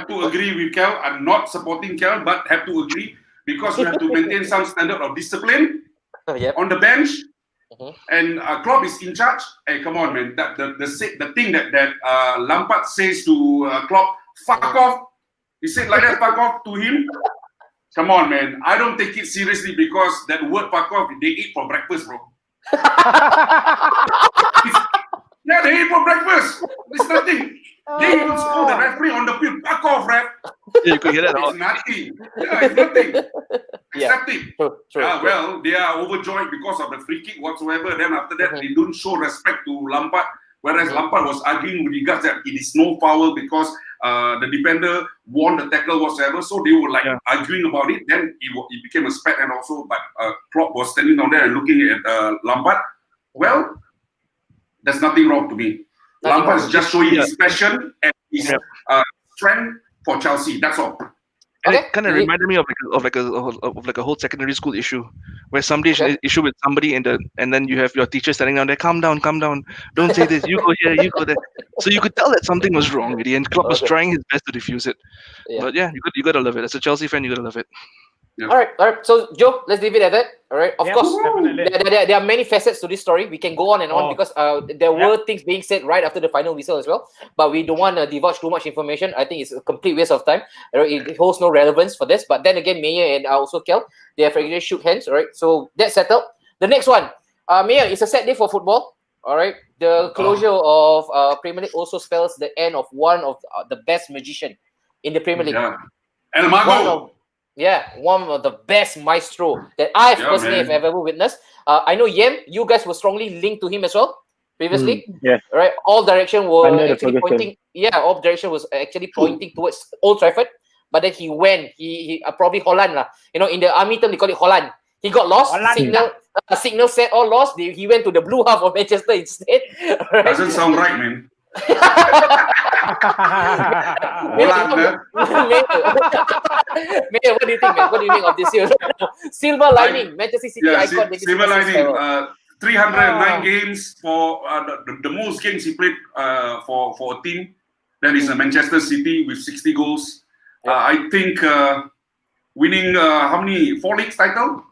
to agree with Kel. I'm not supporting Kel, but have to agree because you have to maintain some standard of discipline on the bench. And Klopp is in charge. Hey, come on, man! The thing that Lampard says to Klopp, "Fuck off." He said like that, "Fuck off" to him. Come on, man! I don't take it seriously because that word "fuck off" they eat for breakfast, bro. They eat for breakfast. It's nothing. They even scold the referee on the field. Fuck off, ref. Yeah, you could hear that. It's nothing. It's nothing. Accept it. True. Well, they are overjoyed because of the free kick whatsoever. Then after that, they don't show respect to Lampard. Whereas Lampard was arguing with regards that it is no foul because the defender won the tackle whatsoever. So they were like arguing about it. Then it became a spat, and also, but Klopp was standing down there and looking at Lampard. Well, there's nothing wrong to me. Lampard is just showing his passion and his strength for Chelsea. That's all. And it kind of reminded me of like a whole secondary school issue where somebody has an issue with somebody and then you have your teacher standing down there, calm down, don't say this, you go here, you go there. So you could tell that something was wrong with it, and Klopp was trying his best to diffuse it. But yeah, you gotta love it. As a Chelsea fan, you gotta love it. Yeah. All right. So Joe, let's leave it at that. All right. Of course, there are many facets to this story. We can go on and on because there were things being said right after the final whistle as well. But we don't want to divulge too much information. I think it's a complete waste of time. It holds no relevance for this. But then again, Meyer and also Kel, they have already shook hands. All right. So that's settled. The next one, Meyer, it's a sad day for football. All right. The closure of Premier League also spells the end of one of the best magician in the Premier League. El Mago. One of the best maestro that I personally have ever witnessed. I know Yem, you guys were strongly linked to him as well previously. Yes. Right. All direction were actually pointing. Yeah, all direction was actually pointing towards Old Trafford. But then he went. He probably Holland lah. You know, in the army term they call it Holland. He got lost. Signal said all lost. He went to the blue half of Manchester instead. Right? Doesn't sound right, man. Mayor, what do you think, man? What do you think of this year? Silver lining, Manchester City icon. Silver lining. 309 games for the most games he played for a team. That is Manchester City with 60 goals. I think winning how many 4 leagues title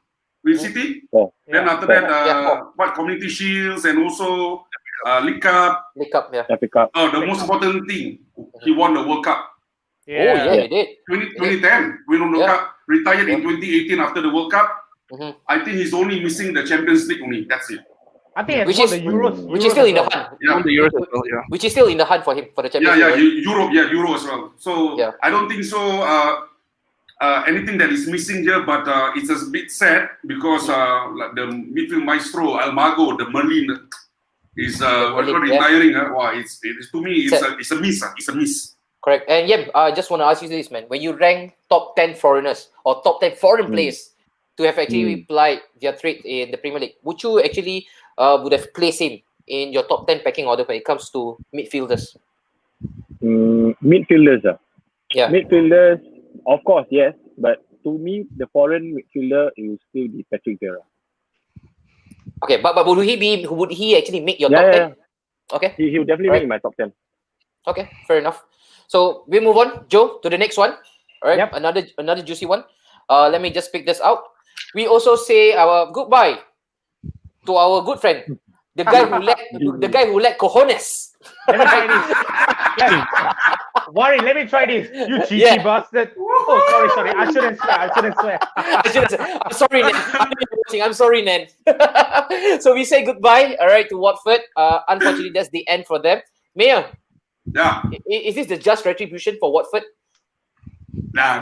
with City. Then after that, Community Shields and also League Cup. The most important thing, he won the World Cup. He did. 2010, we won the World Cup. Retired in 2018 after the World Cup. I think he's only missing the Champions League only. That's it. I think which is the Euros, which is still in the hunt. The Euros as well, Which is still in the hunt for him for the Champions League. Euro as well. So I don't think so. Anything that is missing here, but it's a bit sad because like the midfield maestro El Mago, the Merlin, is retiring. Wow, it's to me it's a miss. It's a miss. Correct. And I just want to ask you this, man. When you rank top 10 foreigners or top 10 foreign players to have actually applied their trade in the Premier League, would you actually would have placed him in your top 10 pecking order when it comes to midfielders? Midfielders, midfielders, of course, yes. But to me, the foreign midfielder will still be Patrick Vieira. Okay, but would he actually make your top 10? Okay. He will definitely make my top 10. Okay, fair enough. So we move on, Joe, to the next one. All right, another juicy one. Let me just pick this out. We also say our goodbye to our good friend, the guy who let cojones. Let me try this. Warren, let me try this. You cheeky bastard. Oh, sorry. I shouldn't swear. I'm sorry, Nan. I'm sorry, Nan. So we say goodbye, all right, to Watford. Unfortunately, that's the end for them. Mayor. Yeah. Is this the just retribution for Watford? No.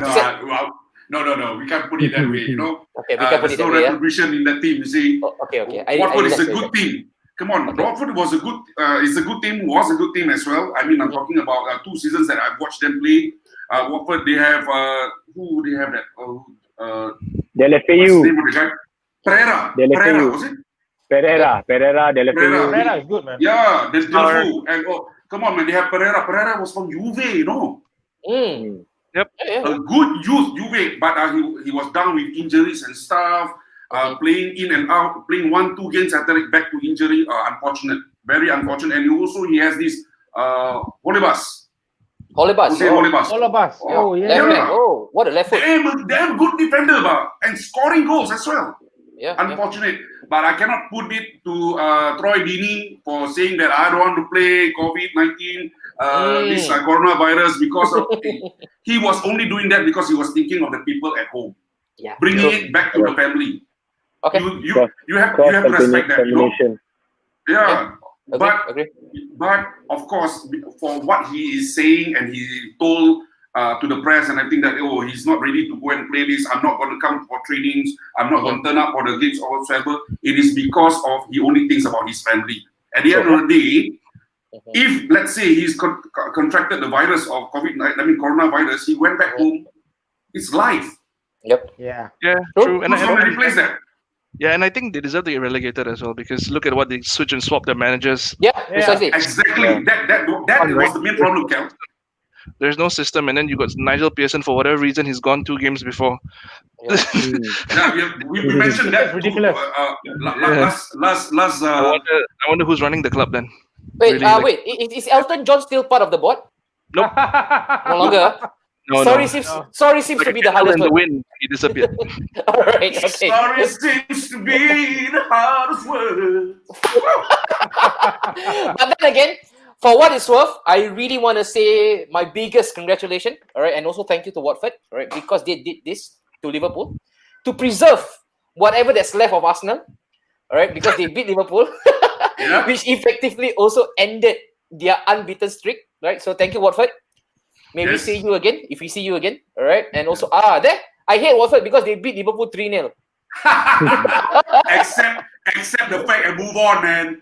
We can't put it that way, you know. Okay, we can put it that way. There's no retribution in that team, you see. Okay. Watford is a good team. Come on, Watford was a good team as well. I mean, I'm talking about 2 seasons that I've watched them play. Watford, they have who they have that? Delefeu. Pereira, was it? Pereira, Delefeu. Pereira is good, man. Yeah, there's Delefeu. And come on, man, they have Pereira. Pereira was from Juve, you know. Yep. A good youth Juve, but he was down with injuries and stuff. Playing in and out, playing 1-2 games after back to injury. Unfortunate, very unfortunate. And also he has this Holebas. Holebas. Oh yeah. Oh, what a left foot. Damn good defender, and scoring goals as well. Yeah. Unfortunate, but I cannot put it to Troy Deeney for saying that I don't want to play COVID-19, this coronavirus, because of he was only doing that because he was thinking of the people at home, bringing it back to the family. Okay, you have to respect that. You know? Yeah. Agree. But of course, for what he is saying, and he told to the press, and I think that he's not ready to go and play this. I'm not going to come for trainings. I'm not going to turn up for the games or whatsoever. It is because of he only thinks about his family. At the end of the day, If let's say he's contracted the virus of coronavirus, he went back home. It's life. Yep. Yeah. Yeah. True. Who's going to replace that? Yeah, and I think they deserve to get relegated as well because look at what they switch and swap their managers. Yeah, precisely. Exactly. Yeah. That was the main problem, Cal. There's no system, and then you got Nigel Pearson. For whatever reason, he's gone 2 games before. Yeah, we mentioned that. Ridiculous. Last. I wonder who's running the club then. Wait, is Elton John still part of the board? Nope. No longer. Sorry seems to be the hardest word. word. The win, he disappeared. All right, okay. Sorry seems to be the hardest word. But then again, for what it's worth, I really want to say my biggest congratulations, all right, and also thank you to Watford, all right, because they did this to Liverpool to preserve whatever that's left of Arsenal, all right, because they beat Liverpool, which effectively also ended their unbeaten streak, right? So thank you, Watford. Maybe see you again if we see you again, all right? And also, there I hate Watford because they beat Liverpool 3-0. Except the fact and move on, man.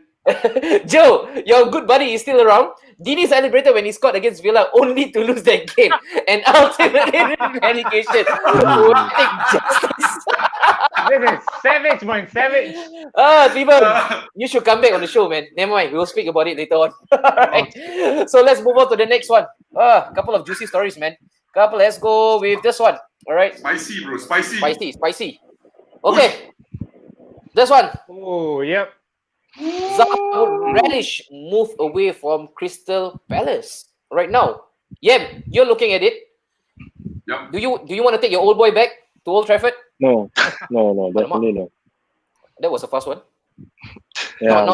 Joe, your good buddy is still around. Dini celebrated when he scored against Villa only to lose that game and ultimately relegation. This is savage, man, savage. Steven, you should come back on the show, man. Never mind, we'll speak about it later on. Alright. So let's move on to the next one. A couple of juicy stories, man. Let's go with this one. All right. Spicy, bro. Spicy. Okay. This one. Oh, yep. Zaha would relish move away from Crystal Palace right now. Yem, you're looking at it. Yep. Do you want to take your old boy back to Old Trafford? No, definitely no. That was the first one. Yeah.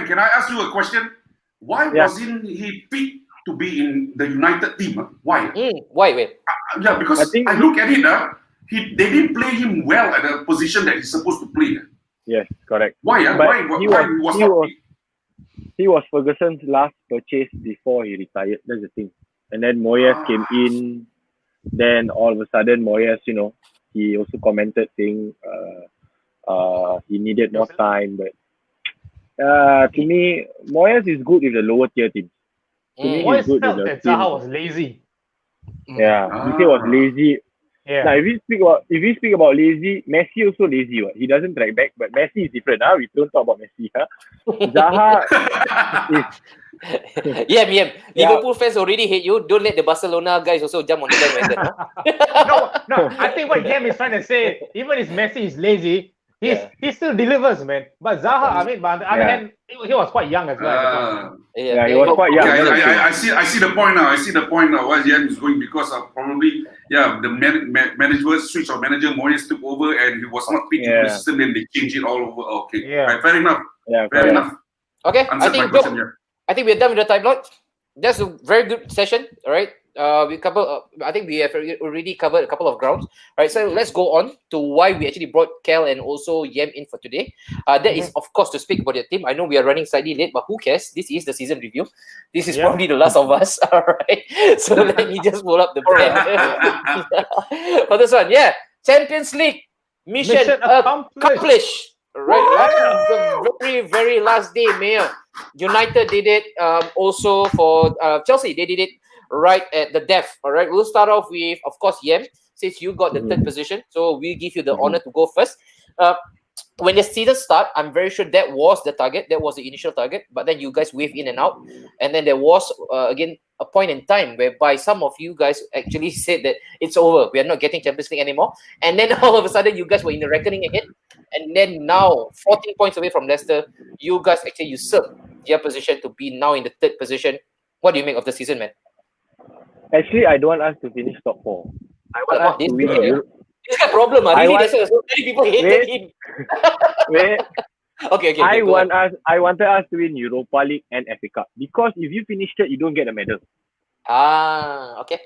Can I ask you a question? Why wasn't he picked to be in the United team? Why? Why? Wait. Because I look at it. They didn't play him well at the position that he's supposed to play. Yes, correct. Why? He was Ferguson's last purchase before he retired. That's the thing. And then Moyes came in. Then all of a sudden, Moyes, he also commented saying he needed more time. But to me, Moyes is good with the lower tier teams. Moyes felt that Zaha was lazy. Yeah, he said was lazy. Yeah. Now, if we speak about lazy, Messi also lazy. What? He doesn't track back, but Messi is different. We don't talk about Messi. Zaha is... Yeah. Liverpool fans already hate you. Don't let the Barcelona guys also jump on the bandwagon. No. I think what Yem is trying to say, even if Messi is lazy, he still delivers, man. But Zaha, on the other hand, he was quite young as well. He was quite young. I see the point now. Why Yem is going because of probably the management switch of manager Moyes took over and he was not picking the system. Then they changed it all over. Okay, right, fair enough. Fair enough. Okay, I think we're done with the tabloid. That's a very good session. All right. I think we have already covered a couple of grounds. Right, so let's go on to why we actually brought Kel and also Yem in for today. That is, of course, to speak about your team. I know we are running slightly late, but who cares? This is the season review. This is probably the last of us. All right, so let me just pull up the pen for this one. Champions League mission accomplished. Right, the very, very last day, Mayor. United did it. Also for Chelsea, they did it right at the death. All right, we'll start off with, of course, Yem, since you got the third position, so we give you the honor to go first. When the season started, I'm very sure that was the target, that was the initial target, but then you guys wave in and out, and then there was again a point in time whereby some of you guys actually said that it's over, we are not getting Champions League anymore, and then all of a sudden you guys were in the reckoning again, and then now 14 points away from Leicester, you guys actually usurped their position to be now in the third position. What do you make of the season, man? Actually, I don't want us to finish top 4. I want us to win. It's a problem. That's why so many people hated him. Wait. Okay. I wanted us to win Europa League and FA Cup because if you finish third, you don't get a medal. Okay.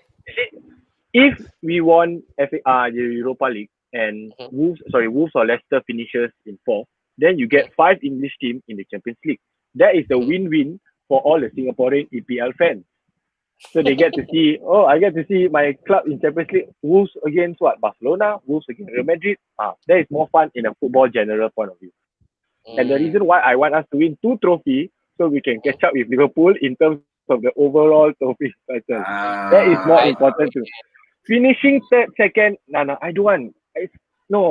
If we won the Europa League and Wolves or Leicester finishes in 4th, then you get 5 English teams in the Champions League. That is a win-win for all the Singaporean EPL fans. So they get to see, I get to see my club in Champions League, Wolves against Barcelona, Wolves against Real Madrid. That is more fun in a football general point of view. And the reason why I want us to win 2 trophies, so we can catch up with Liverpool in terms of the overall trophy title. That is more important to finishing third, second. No, I don't want. No.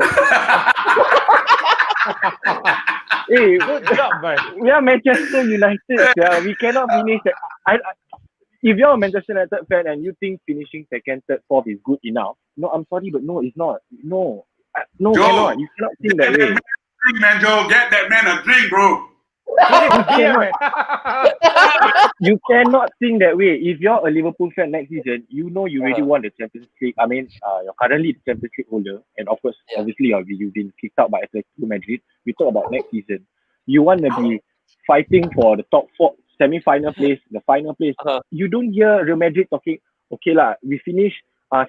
Hey, Good job, man. we are Manchester United. Yeah, we cannot finish. If you're a Manchester United fan and you think finishing second, third, fourth is good enough, no, I'm sorry, but no, it's not. No, no, Joe, cannot. You cannot think that way. Drink, man, Joe. Get that man a drink, bro. You cannot think that way. If you're a Liverpool fan next season, you know you already won the Champions League. I mean, you're currently the Champions League holder, and of course, obviously, you've been kicked out by Atletico Madrid. We talk about next season. You want to be fighting for the top four, semi-final place, the final place. You don't hear Real Madrid talking, okay lah, we finish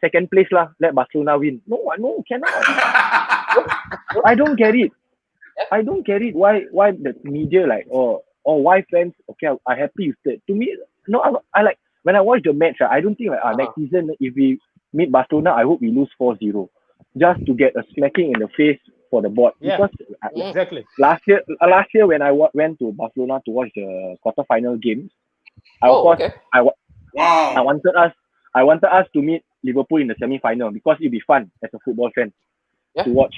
second place lah, let Barcelona win. No, cannot. I don't get it. I don't get it. Why the media like, or why fans, okay, I'm happy with that. To me, no, I like, when I watch the match, I don't think like, next season, if we meet Barcelona, I hope we lose 4-0. Just to get a smacking in the face for the board. Yeah, because exactly. Last year when I went to Barcelona to watch the quarterfinal games, I wanted us to meet Liverpool in the semi-final because it'd be fun as a football fan to watch,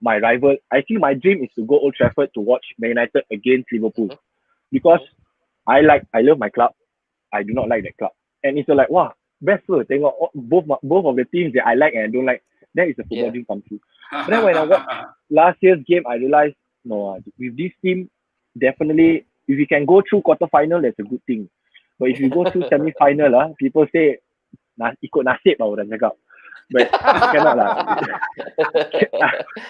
my rival. I think my dream is to go Old Trafford to watch Man United against Liverpool because I love my club. I do not like that club, and it's like, wow, best for tengok both of the teams that I like and I don't like. That is a football dream come true. But then when I watched last year's game, I realized, no, with this team, definitely, if we can go through quarterfinal, that's a good thing. But if you go through semi-final, people say, ikut nasib lah orang cakap. But cannot lah.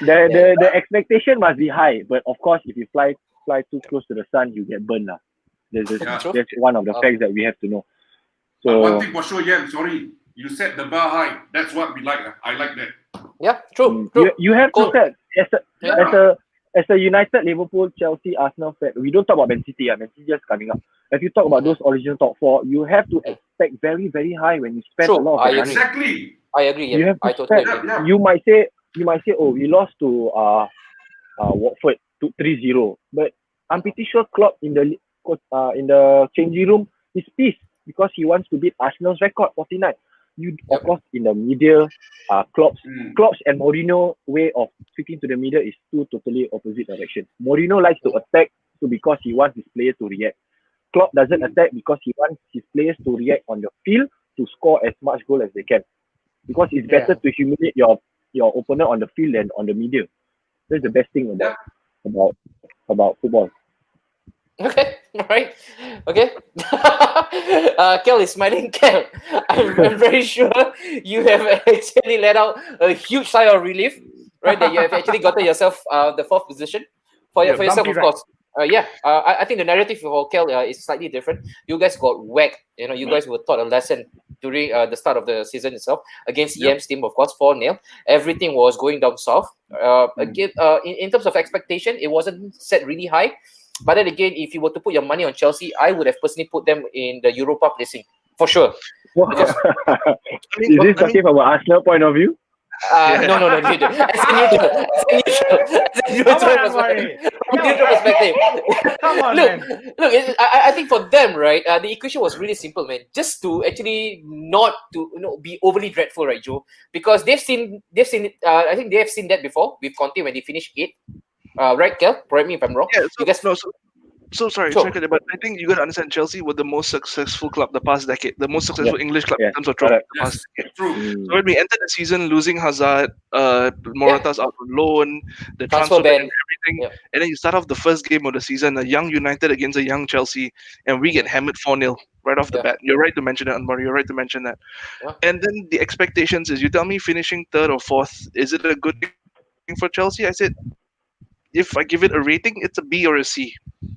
The expectation must be high. But of course, if you fly too close to the sun, you get burned lah. That's one of the facts that we have to know. So one thing for sure, sorry. You set the bar high. That's what we like. I like that. Yeah, true. You have to set as a United, Liverpool, Chelsea, Arsenal fan. We don't talk about Man City. Man City just coming up. If you talk about those original top four, you have to expect very, very high when you spend a lot of money. Exactly. I agree. You have to I totally agree. You might say, oh, we lost to Watford to 3-0, but I'm pretty sure Klopp in the changing room is pissed because he wants to beat Arsenal's record 49. Of course, in the media, Klopp's and Mourinho way of speaking to the media is two totally opposite directions. Mourinho likes to attack because he wants his players to react. Klopp doesn't attack because he wants his players to react on the field to score as much goal as they can. Because it's better to humiliate your opponent on the field than on the media. That's the best thing about football. Okay, all right. Okay. Kel is smiling. Kel, I'm very sure you have actually let out a huge sigh of relief, right? That you have actually gotten yourself the fourth position for yourself, of course. I think the narrative for Kel is slightly different. You guys got whacked. You guys were taught a lesson during the start of the season itself against EM's team, of course, 4-0. Everything was going down south. Again, in terms of expectation, it wasn't set really high. But then again, if you were to put your money on Chelsea, I would have personally put them in the Europa placing for sure. Is this talking from an Arsenal point of view? No. As a neutral perspective. Come on, look, man. Look. I think for them, right, the equation was really simple, man. Just to actually not to be overly dreadful, right, Joe? Because they've seen it. I think they have seen that before with Conte when they finished 8th. Right, Kel? Correct me if I'm wrong. Yeah, sorry, but I think you got to understand Chelsea were the most successful club the past decade, the most successful English club in terms of trophy the past decade. True. So when we entered the season losing Hazard, Morata's out on loan, the transfer ban and everything, and then you start off the first game of the season, a young United against a young Chelsea, and we get hammered 4-0 right off the bat. You're right to mention that, Anwar. You're right to mention that. Yeah. And then the expectations is, you tell me finishing 3rd or 4th, is it a good thing for Chelsea? I said, if I give it a rating, it's a B or a C.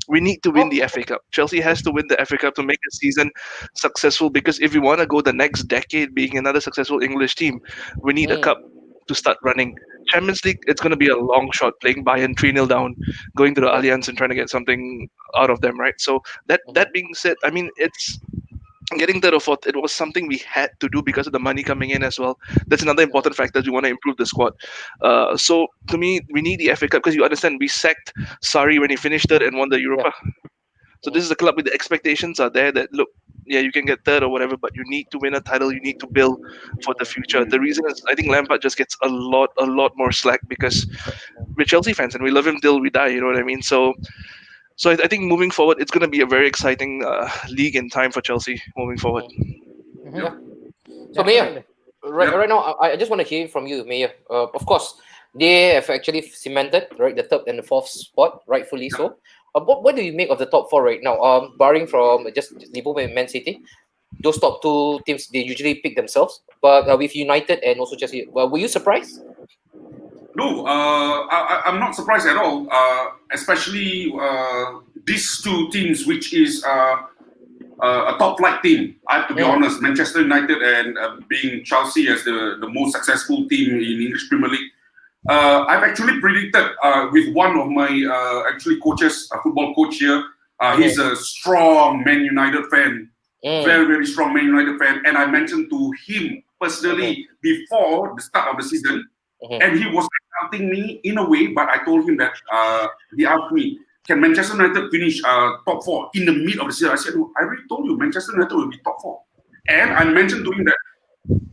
We need to win the FA Cup. Chelsea has to win the FA Cup to make the season successful, because if we want to go the next decade being another successful English team, we need a cup to start running. Champions League, it's going to be a long shot, playing Bayern 3-0 down, going to the Allianz and trying to get something out of them, right? So that being said, I mean, it's getting 3rd or 4th, it was something we had to do because of the money coming in as well. That's another important factor. We want to improve the squad. So to me, we need the FA Cup, because you understand, we sacked Sarri when he finished 3rd and won the Europa. So this is a club with the expectations are there that look, yeah, you can get third or whatever, but you need to win a title. You need to build for the future. The reason is I think Lampard just gets a lot more slack because we're Chelsea fans and we love him till we die. You know what I mean? So I think moving forward, it's going to be a very exciting league and time for Chelsea moving forward. Yeah. So Mayor, right now, I just want to hear from you, Mayor. Of course, they have actually cemented the third and the fourth spot, rightfully so. What do you make of the top four right now? Barring from just Liverpool and Man City, those top two teams they usually pick themselves. But with United and also Chelsea, were you surprised? No, I'm not surprised at all. Especially these two teams, which is a top flight team. I have to be honest. Manchester United and being Chelsea as the most successful team in English Premier League. I've actually predicted with one of my actually coaches, a football coach here. He's a strong Man United fan, very, very strong Man United fan. And I mentioned to him personally before the start of the season, and he was doubting me in a way, but I told him that he asked me, can Manchester United finish top four in the mid of the season? I said, no, I already told you Manchester United will be top four. And I mentioned to him that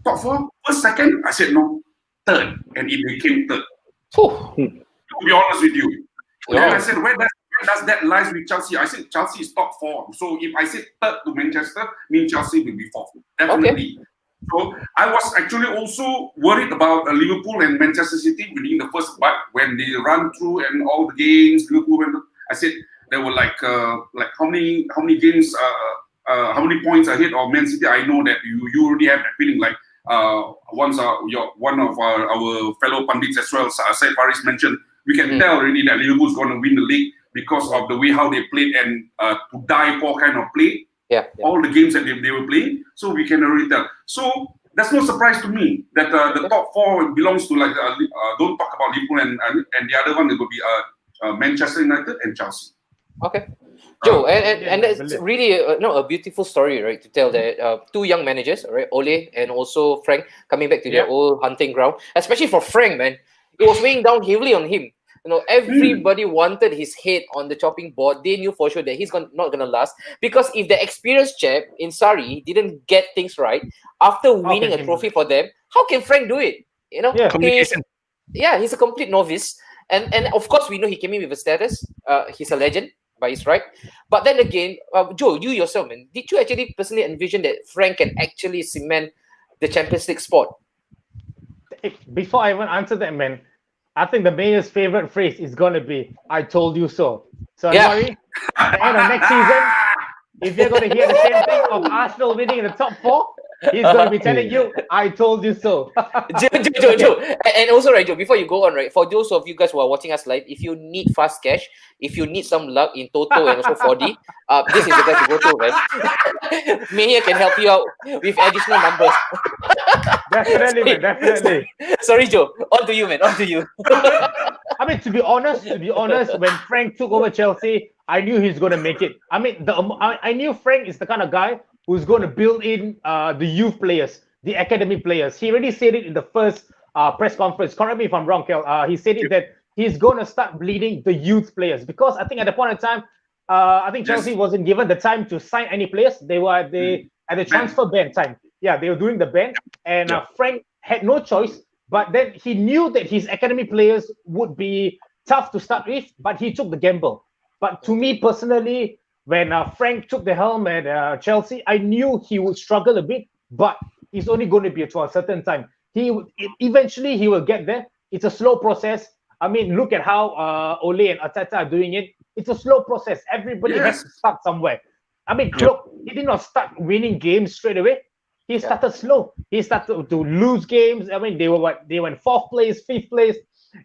top four, first, second, I said no, third, and it became third. To be honest with you. Then I said, where does that lies with Chelsea? I said Chelsea is top four. So if I said third to Manchester, means Chelsea will be fourth. Definitely. Okay. So I was actually also worried about Liverpool and Manchester City winning the first part when they run through and all the games. Liverpool went. I said they were like how many games, how many points ahead of Man City. I know that you already have that feeling like. One of our fellow pundits as well, Said Faris mentioned, we can tell already that Liverpool is going to win the league because of the way how they played and to die for kind of play. All the games that they were playing, so we can already tell. So that's no surprise to me that the top four belongs to don't talk about Liverpool and the other one it will be Manchester United and Chelsea. Okay. Joe, and it's really a beautiful story, right? To tell that two young managers, right, Ole and also Frank, coming back to their old hunting ground. Especially for Frank, man, it was weighing down heavily on him. You know, everybody wanted his head on the chopping board. They knew for sure that he's not gonna last because if the experienced chap in Sarri didn't get things right after winning a trophy for them, how can Frank do it? You know, he's a complete novice, and of course we know he came in with a status. He's a legend. By his right, but then again, Joe, you yourself, man, did you actually personally envision that Frank can actually cement the Champions League spot? Before I even answer that, man, I think the mayor's favorite phrase is gonna be "I told you so." So sorry, at the end of next season, if you're gonna hear the same thing of Arsenal winning in the top four, he's gonna be telling you, "I told you so." Joe. And also, right, Joe, before you go on, right, for those of you guys who are watching us live, if you need fast cash, if you need some luck in Toto and also 4D, this is the guy to go to, right? Mania can help you out with additional numbers. Definitely, man, definitely. Sorry, Joe. On to you, man. On to you. I mean, to be honest, when Frank took over Chelsea, I knew he's going to make it. I mean, I knew Frank is the kind of guy who's going to build in the youth players, the academy players. He already said it in the first press conference. Correct me if I'm wrong, Kel. He said it that he's going to start bleeding the youth players because I think at the point in time, I think Chelsea wasn't given the time to sign any players. They were at the transfer ban time. Yeah, they were doing the ban, and Frank had no choice. But then he knew that his academy players would be tough to start with, but he took the gamble. But to me personally, when Frank took the helm at Chelsea, I knew he would struggle a bit, but it's only going to be to a certain time. Eventually he will get there. It's a slow process. I mean, look at how Ole and Arteta are doing it. It's a slow process. Everybody has to start somewhere. I mean, look, he did not start winning games straight away. He started slow. He started to lose games. I mean, they went fourth place, fifth place,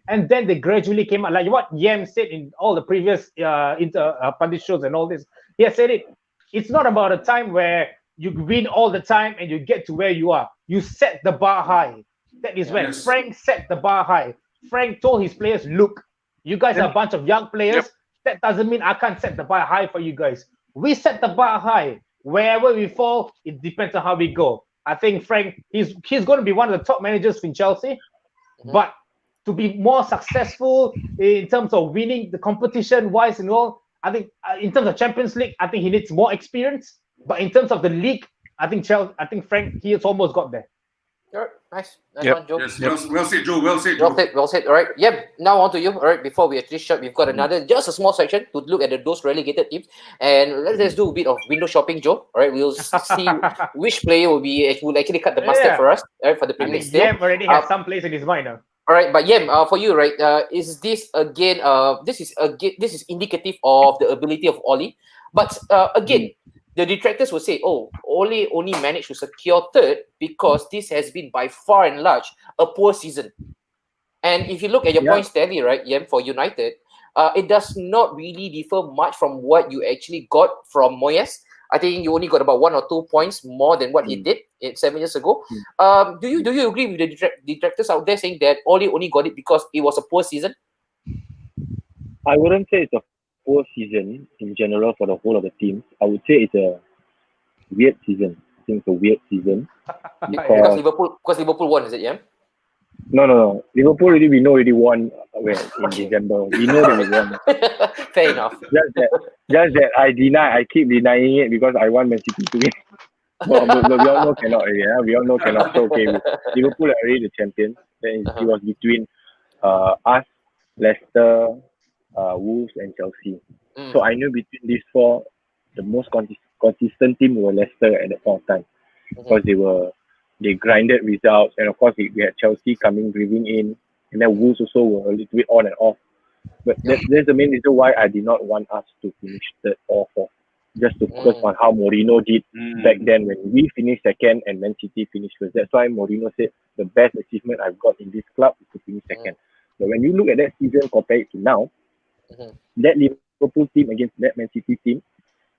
and then they gradually came out. Like what Yam said in all the previous pundit shows and all this. He has said it. It's not about a time where you win all the time and you get to where you are. You set the bar high. That is when Frank set the bar high. Frank told his players, look, you guys are a bunch of young players. That doesn't mean I can't set the bar high for you guys. We set the bar high. Wherever we fall, it depends on how we go. I think Frank, he's going to be one of the top managers in Chelsea. But to be more successful in terms of winning the competition-wise and all, I think in terms of Champions League, I think he needs more experience. But in terms of the league, I think Frank, he has almost got there. All right, nice Yep. one, Joe. Yes, well said, Joe. Well said, Joe. Well said. All right, now on to you. All right, before we actually shut, we've got another just a small section to look at those relegated teams, and let's do a bit of window shopping, Joe. All right, we'll see which player will actually cut the mustard for us, right, for the Premier League. Yem already has some place in his mind now. All right, but Yem, for you, right, is this again? This is indicative of the ability of Oli, but again. The detractors will say, "Oh, Ole only managed to secure third because this has been by far and large a poor season." And if you look at your points tally, right, Yem, for United, it does not really differ much from what you actually got from Moyes. I think you only got about 1 or 2 points more than what he did 7 years ago. Do you agree with the detractors out there saying that Ole only got it because it was a poor season? I wouldn't say it's a poor season in general for the whole of the teams. I would say it's a weird season. I think it's a weird season. Because Liverpool won, is it, yeah? No. Liverpool we know already won in December. We know that we won. Fair enough. Just that I keep denying it because I want Man City to win. But we all know cannot already. We all know cannot. So okay, Liverpool are already the champions. Then it was between us, Leicester, Wolves and Chelsea. So I knew between these four, the most consistent team were Leicester at that point of time because they grinded results, and of course we had Chelsea breathing in, and then Wolves also were a little bit on and off. But that's the main reason why I did not want us to finish third or fourth, just to focus on how Mourinho did back then when we finished second and Man City finished first. That's why Mourinho said the best achievement I've got in this club is to finish second. But when you look at that season compared to now, that Liverpool team against that Man City team,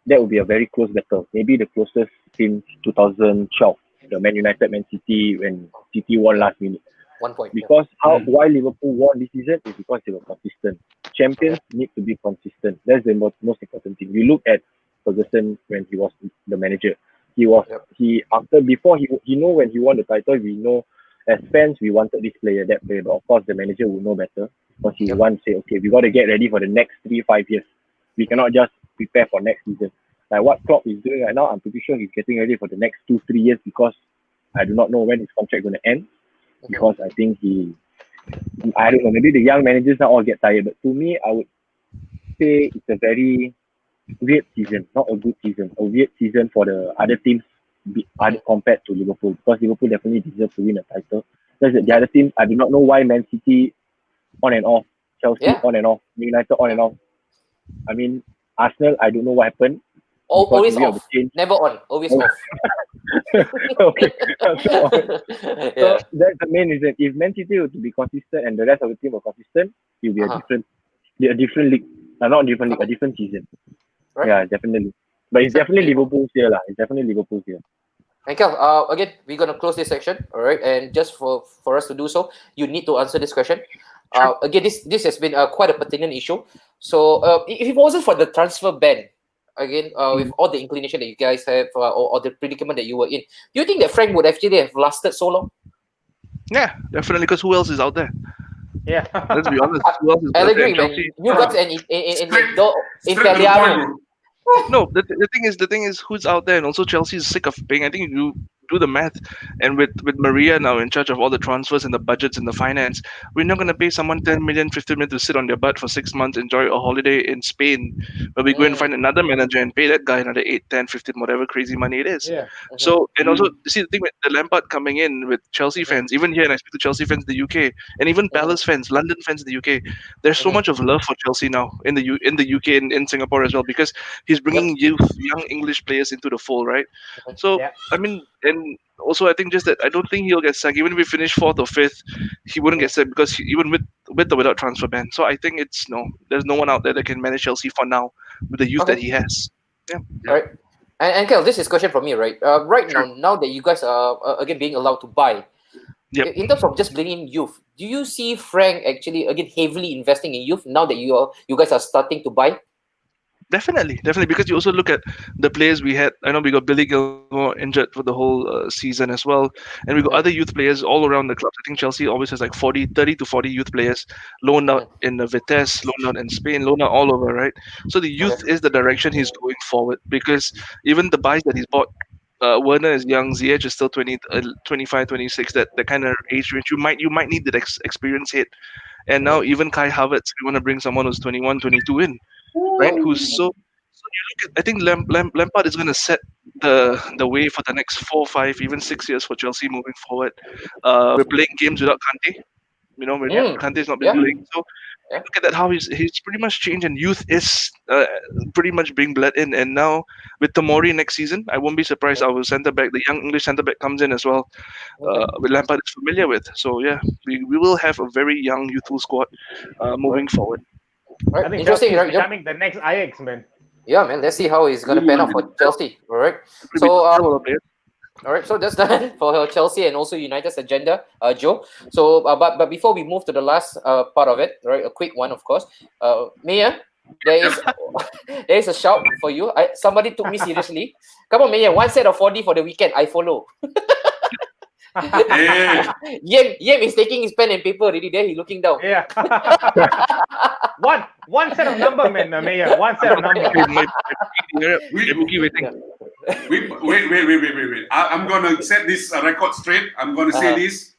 that would be a very close battle. Maybe the closest since 2012, the Man United Man City when City won last minute. 1 point. Because why Liverpool won this season is because they were consistent. Champions need to be consistent. That's the most important thing. You look at Ferguson when he was the manager. Before he know when he won the title, we know as fans we wanted this player, that player. But of course the manager will know better. Because he wants to say, okay, we got to get ready for the next 3-5 years. We cannot just prepare for next season. Like what Klopp is doing right now, I'm pretty sure he's getting ready for the next 2-3 years because I do not know when his contract is going to end. Because I think I don't know, maybe the young managers now all get tired. But to me, I would say it's a very weird season, not a good season. A weird season for the other teams compared to Liverpool. Because Liverpool definitely deserves to win a title. Just that the other teams, I do not know why Man City on and off, Chelsea on and off, United on and off. I mean, Arsenal, I don't know what happened. Always off. Never on. Always off. Okay. So that's the main reason. If Man City were to be consistent and the rest of the team were consistent, it will be a different league. Not different league, a different season. Right. Yeah, definitely. But it's definitely Liverpool's here. It's definitely Liverpool's here. And Kel, again, we're going to close this section, all right? And just for us to do so, you need to answer this question. Again, this has been quite a pertinent issue. So if it wasn't for the transfer ban, again, with all the inclination that you guys have or the predicament that you were in, do you think that Frank would actually have lasted so long? Yeah, definitely, because who else is out there? Yeah. Let's be honest. Who else is I out agree, there? man. You guys in Italiano. No, the thing is who's out there, and also Chelsea is sick of paying. I think you do the math, and with Maria now in charge of all the transfers and the budgets and the finance, we're not going to pay someone 10 million, 15 million to sit on their butt for 6 months, enjoy a holiday in Spain, but we go and find another manager and pay that guy another 8, 10, 15, whatever crazy money it is. Yeah. So, and also, see the thing with the Lampard coming in with Chelsea fans, even here, and I speak to Chelsea fans in the UK, and even Palace fans, London fans in the UK, there's so much of love for Chelsea now in the UK and in Singapore as well, because he's bringing young English players into the fold, right? So, I mean, and also I think just that I don't think he'll get sacked. Even if we finish 4th or 5th, he wouldn't get sacked because even with or without transfer ban. So I think there's no one out there that can manage Chelsea for now with the youth that he has. Yeah. All right. And Kel, this is a question from me, right? Now that you guys are again being allowed to buy, in terms of just bringing youth, do you see Frank actually again heavily investing in youth now that you guys are starting to buy? Definitely, because you also look at the players we had. I know we got Billy Gilmore injured for the whole season as well, and we got other youth players all around the clubs. I think Chelsea always has like 30 to 40 youth players loaned out in Vitesse, loaned out in Spain, loaned out all over, right? So the youth is the direction he's going forward, because even the buys that he's bought, Werner is young, Ziyech is still 20, 25, 26, that kind of age range. You might need that experience hit. And now even Kai Havertz, we want to bring someone who's 21, 22 in, right? Who's so you look at, I think Lampard is going to set the way for the next 4, 5, even 6 years for Chelsea moving forward. We're playing games without Kante. When Kante's not been playing, so look at that, how he's pretty much changed, and youth is pretty much being bled in. And now with Tomori next season, I won't be surprised. Our centre back, the young English centre back, comes in as well. With Lampard is familiar with, so yeah, we will have a very young youthful squad moving forward. Right. I think Interesting, Chelsea right? is becoming the next Ajax, man. Yeah, man. Let's see how he's gonna pan out for Chelsea. All right. So all right, so that's done for Chelsea and also United's agenda, Joe. So, but before we move to the last part of it, right, a quick one, of course. Mia, there is a shout for you. Somebody took me seriously. Come on, Mia, one set of 4D for the weekend. I follow. Yem is taking his pen and paper already. There, he's looking down. Yeah. one set of number, man, Mayor. One set of number. Wait. I'm gonna set this record straight. I'm gonna say this.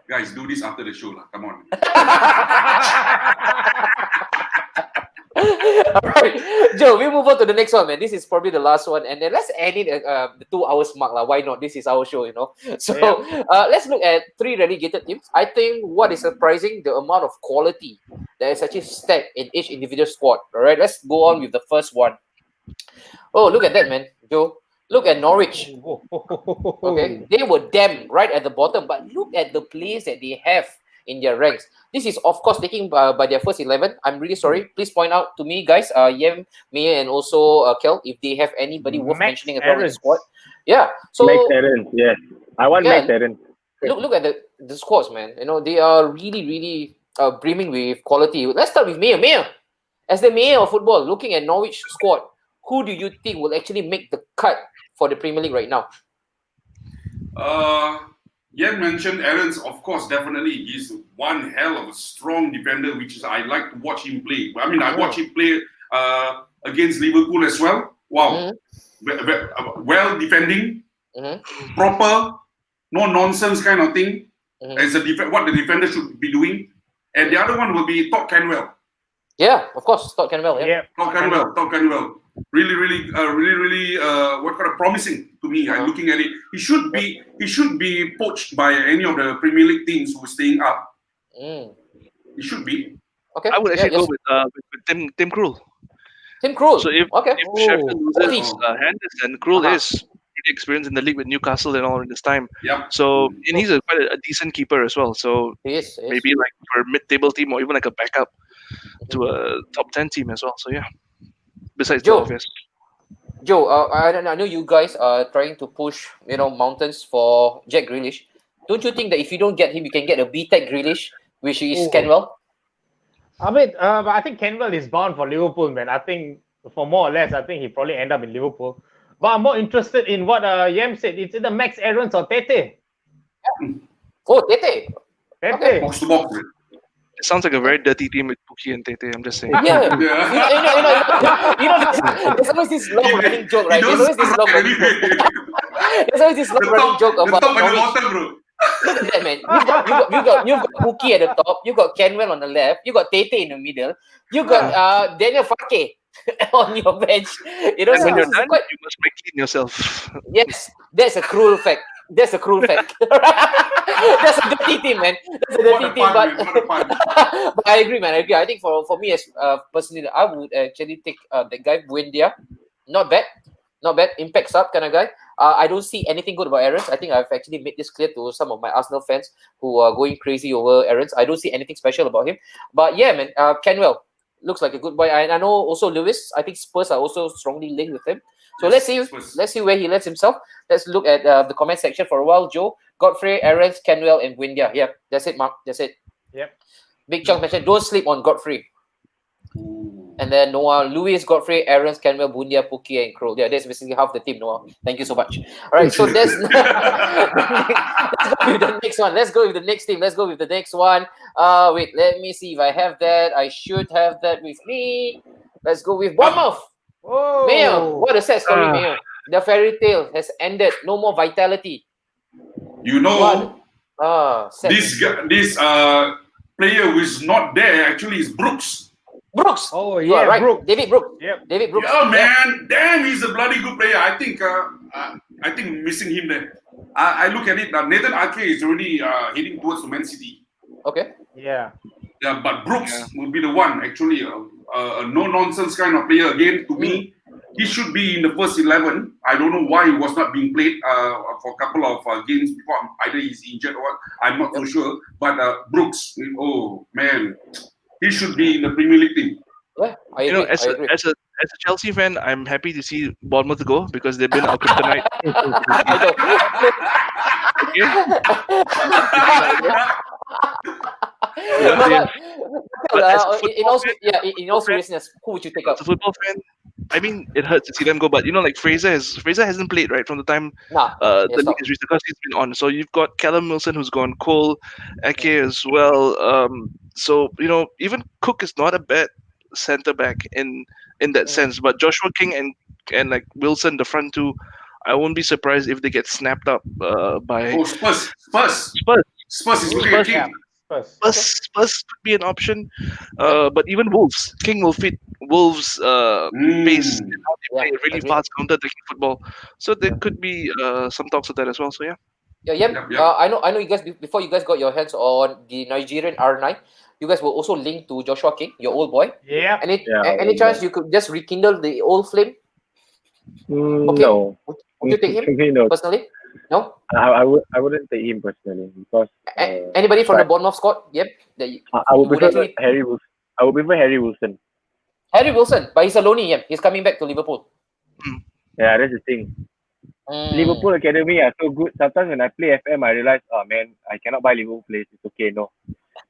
Guys, do this after the show, lah. Come on. All right, Joe, we move on to the next one, man. This is probably the last one, and then let's end it at the 2 hours mark. Why not? This is our show, So let's look at 3 relegated teams. I think what is surprising, the amount of quality that is actually stacked in each individual squad. All right, let's go on with the first one. Oh, look at that, man, Joe. Look at Norwich. Okay, they were damn right at the bottom, but look at the players that they have in their ranks. This is, of course, taking by their first 11. I'm really sorry. Please point out to me, guys, Yem, Mia, and also Kel, if they have anybody worth mentioning as well in the squad. Yeah. So Max Aaron, yes. I want Max Aaron. Look at the squads, man. They are really, really brimming with quality. Let's start with Mia. Mia, as the mayor of football, looking at Norwich squad, who do you think will actually make the cut for the Premier League right now? Yen mentioned Aaron's, of course, definitely. He's one hell of a strong defender, which is I like to watch him play. I mean, I watch him play against Liverpool as well. Wow. Well defending, proper, no nonsense kind of thing. As what the defender should be doing. And the other one will be Todd Cantwell. Yeah, of course, Todd Cantwell. Yeah. Todd Cantwell. Really, promising to me. I'm looking at it. He should be poached by any of the Premier League teams who are staying up. He should be. Okay. I would actually go with Tim Krul. Tim Krul. So if Sheffield loses Henderson, Krul is pretty experienced in the league with Newcastle and all in this time. Yeah. So and he's quite a decent keeper as well. So he is. Maybe like for a mid-table team or even like a backup to a top 10 team as well. So yeah. Besides Joe, the obvious. Joe, I know you guys are trying to push, mountains for Jack Grealish. Don't you think that if you don't get him, you can get a B-Tech Grealish, which is Canwell? I mean, I think Canwell is bound for Liverpool, man. I think for more or less, I think he probably end up in Liverpool. But I'm more interested in what Yem said. It's either Max Aarons or Tete. Oh, Tete. Okay. Box to box. It sounds like a very dirty team with Pookie and Tete. I'm just saying. Yeah. There's always this long running joke, right? There's always this long running joke about Norwich. Look at that, man. You got Pookie at the top. You got Canwell on the left. You got Tete in the middle. You got Daniel Farke on your bench. When you're done, you must make clean yourself. Yes, that's a cruel fact. That's a dirty team, man. That's a dirty team. But I agree, man. I agree. I think for me, as personally, I would actually take the guy Buendia. Not bad. Impact sub kind of guy. I don't see anything good about Aarons. I think I've actually made this clear to some of my Arsenal fans who are going crazy over Aarons. I don't see anything special about him. But yeah, man, Canwell looks like a good boy. I know also Lewis. I think Spurs are also strongly linked with him. So let's see where he lets himself. Let's look at the comment section for a while. Joe, Godfrey, Aarons, Canwell, and Buendia. Yep, that's it, Mark. That's it. Yep. Big Chunk mentioned, don't sleep on Godfrey. Ooh. And then Noah, Luis, Godfrey, Aaron, Canwell, Bundia, Puki, and Kroll. Yeah, that's basically half the team, Noah. Thank you so much. All right, so let's go with the next one. Let's go with the next team. Let's go with the next one. Wait, let me see if I have that. I should have that with me. Let's go with Bournemouth. Oh. Mayo, what a sad story, Mayo. The fairy tale has ended. No more vitality. You know, this player who is not there actually is Brooks. Brooks. Oh yeah, right. Brooks. David Brooks. Yep. David Brooks. Yeah, man. Damn, he's a bloody good player. I think missing him there. I look at it. Nathan Ake is already heading towards Man City. Okay. Yeah. Yeah, but Brooks will be the one actually. A no-nonsense kind of player again. To me, he should be in the first 11. I don't know why he was not being played for a couple of games before. Either he's injured or what. I'm not so sure. But Brooks, oh man, he should be in the Premier League team. Yeah, I agree. As a Chelsea fan, I'm happy to see Bournemouth go because they've been our kryptonite. In all seriousness, who would you take up? As a football fan, I mean, it hurts to see them go, but like Fraser hasn't played right from the time the league is reached because he's been on. So you've got Callum Wilson who's gone, Cole, Ake as well. So even Cook is not a bad centre back in that sense, but Joshua King and like Wilson, the front two, I won't be surprised if they get snapped up by Spurs is looking at King. Spurs could be an option, but even Wolves. King will fit Wolves' pace and how they play really fast counter-attacking football. So there could be some talks of that as well. So yeah. I know you guys, before you guys got your hands on the Nigerian R9, you guys were also linked to Joshua King, your old boy. Yeah. Any chance you could just rekindle the old flame? Okay. No. Would you take him personally? No? I wouldn't take him personally because anybody from the Bournemouth squad? Yep. I would prefer Harry Wilson. I would prefer Harry Wilson. Harry Wilson, but he's a loanee. Yeah. He's coming back to Liverpool. Yeah, that's the thing. Liverpool Academy are so good. Sometimes when I play FM, I realize, oh man, I cannot buy Liverpool players. It's okay, no.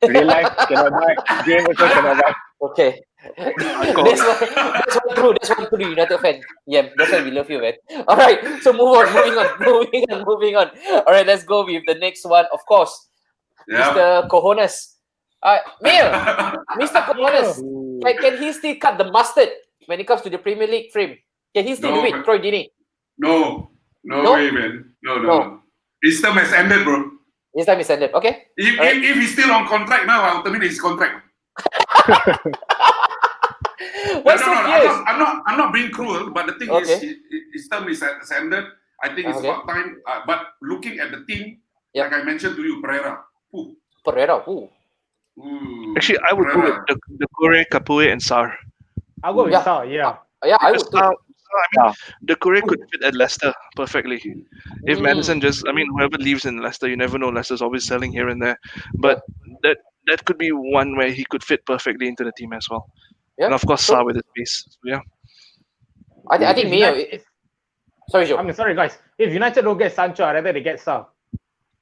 Real life cannot buy. Game also cannot buy. Okay. That's one true United fan. Yeah, that's why we love you, man. All right, so moving on. All right, let's go with the next one. Of course, Mr. Cojones. Mr. Cojones, can he still cut the mustard when it comes to the Premier League frame? Can he still do it, Troy Deeney? No way, man. No. His term has ended, bro. His time is ended. Okay. If he's still on contract now, I'll terminate his contract. I'm not being cruel, but the thing is, his term is ended. I think it's about time. But looking at the team, like I mentioned to you, Pereira. Actually, I would go with the Kore, Kapue, and Sar. I'll go with Sar. Yeah. Yeah, I would too. The Kore could fit at Leicester perfectly. If Madison whoever leaves in Leicester, you never know. Leicester's always selling here and there, but that could be one where he could fit perfectly into the team as well. Yeah. And of course, Sar with his pace. So, yeah. I think Mio. Sorry, Joe. Sorry, guys. If United don't get Sancho, I'd rather they get Sar.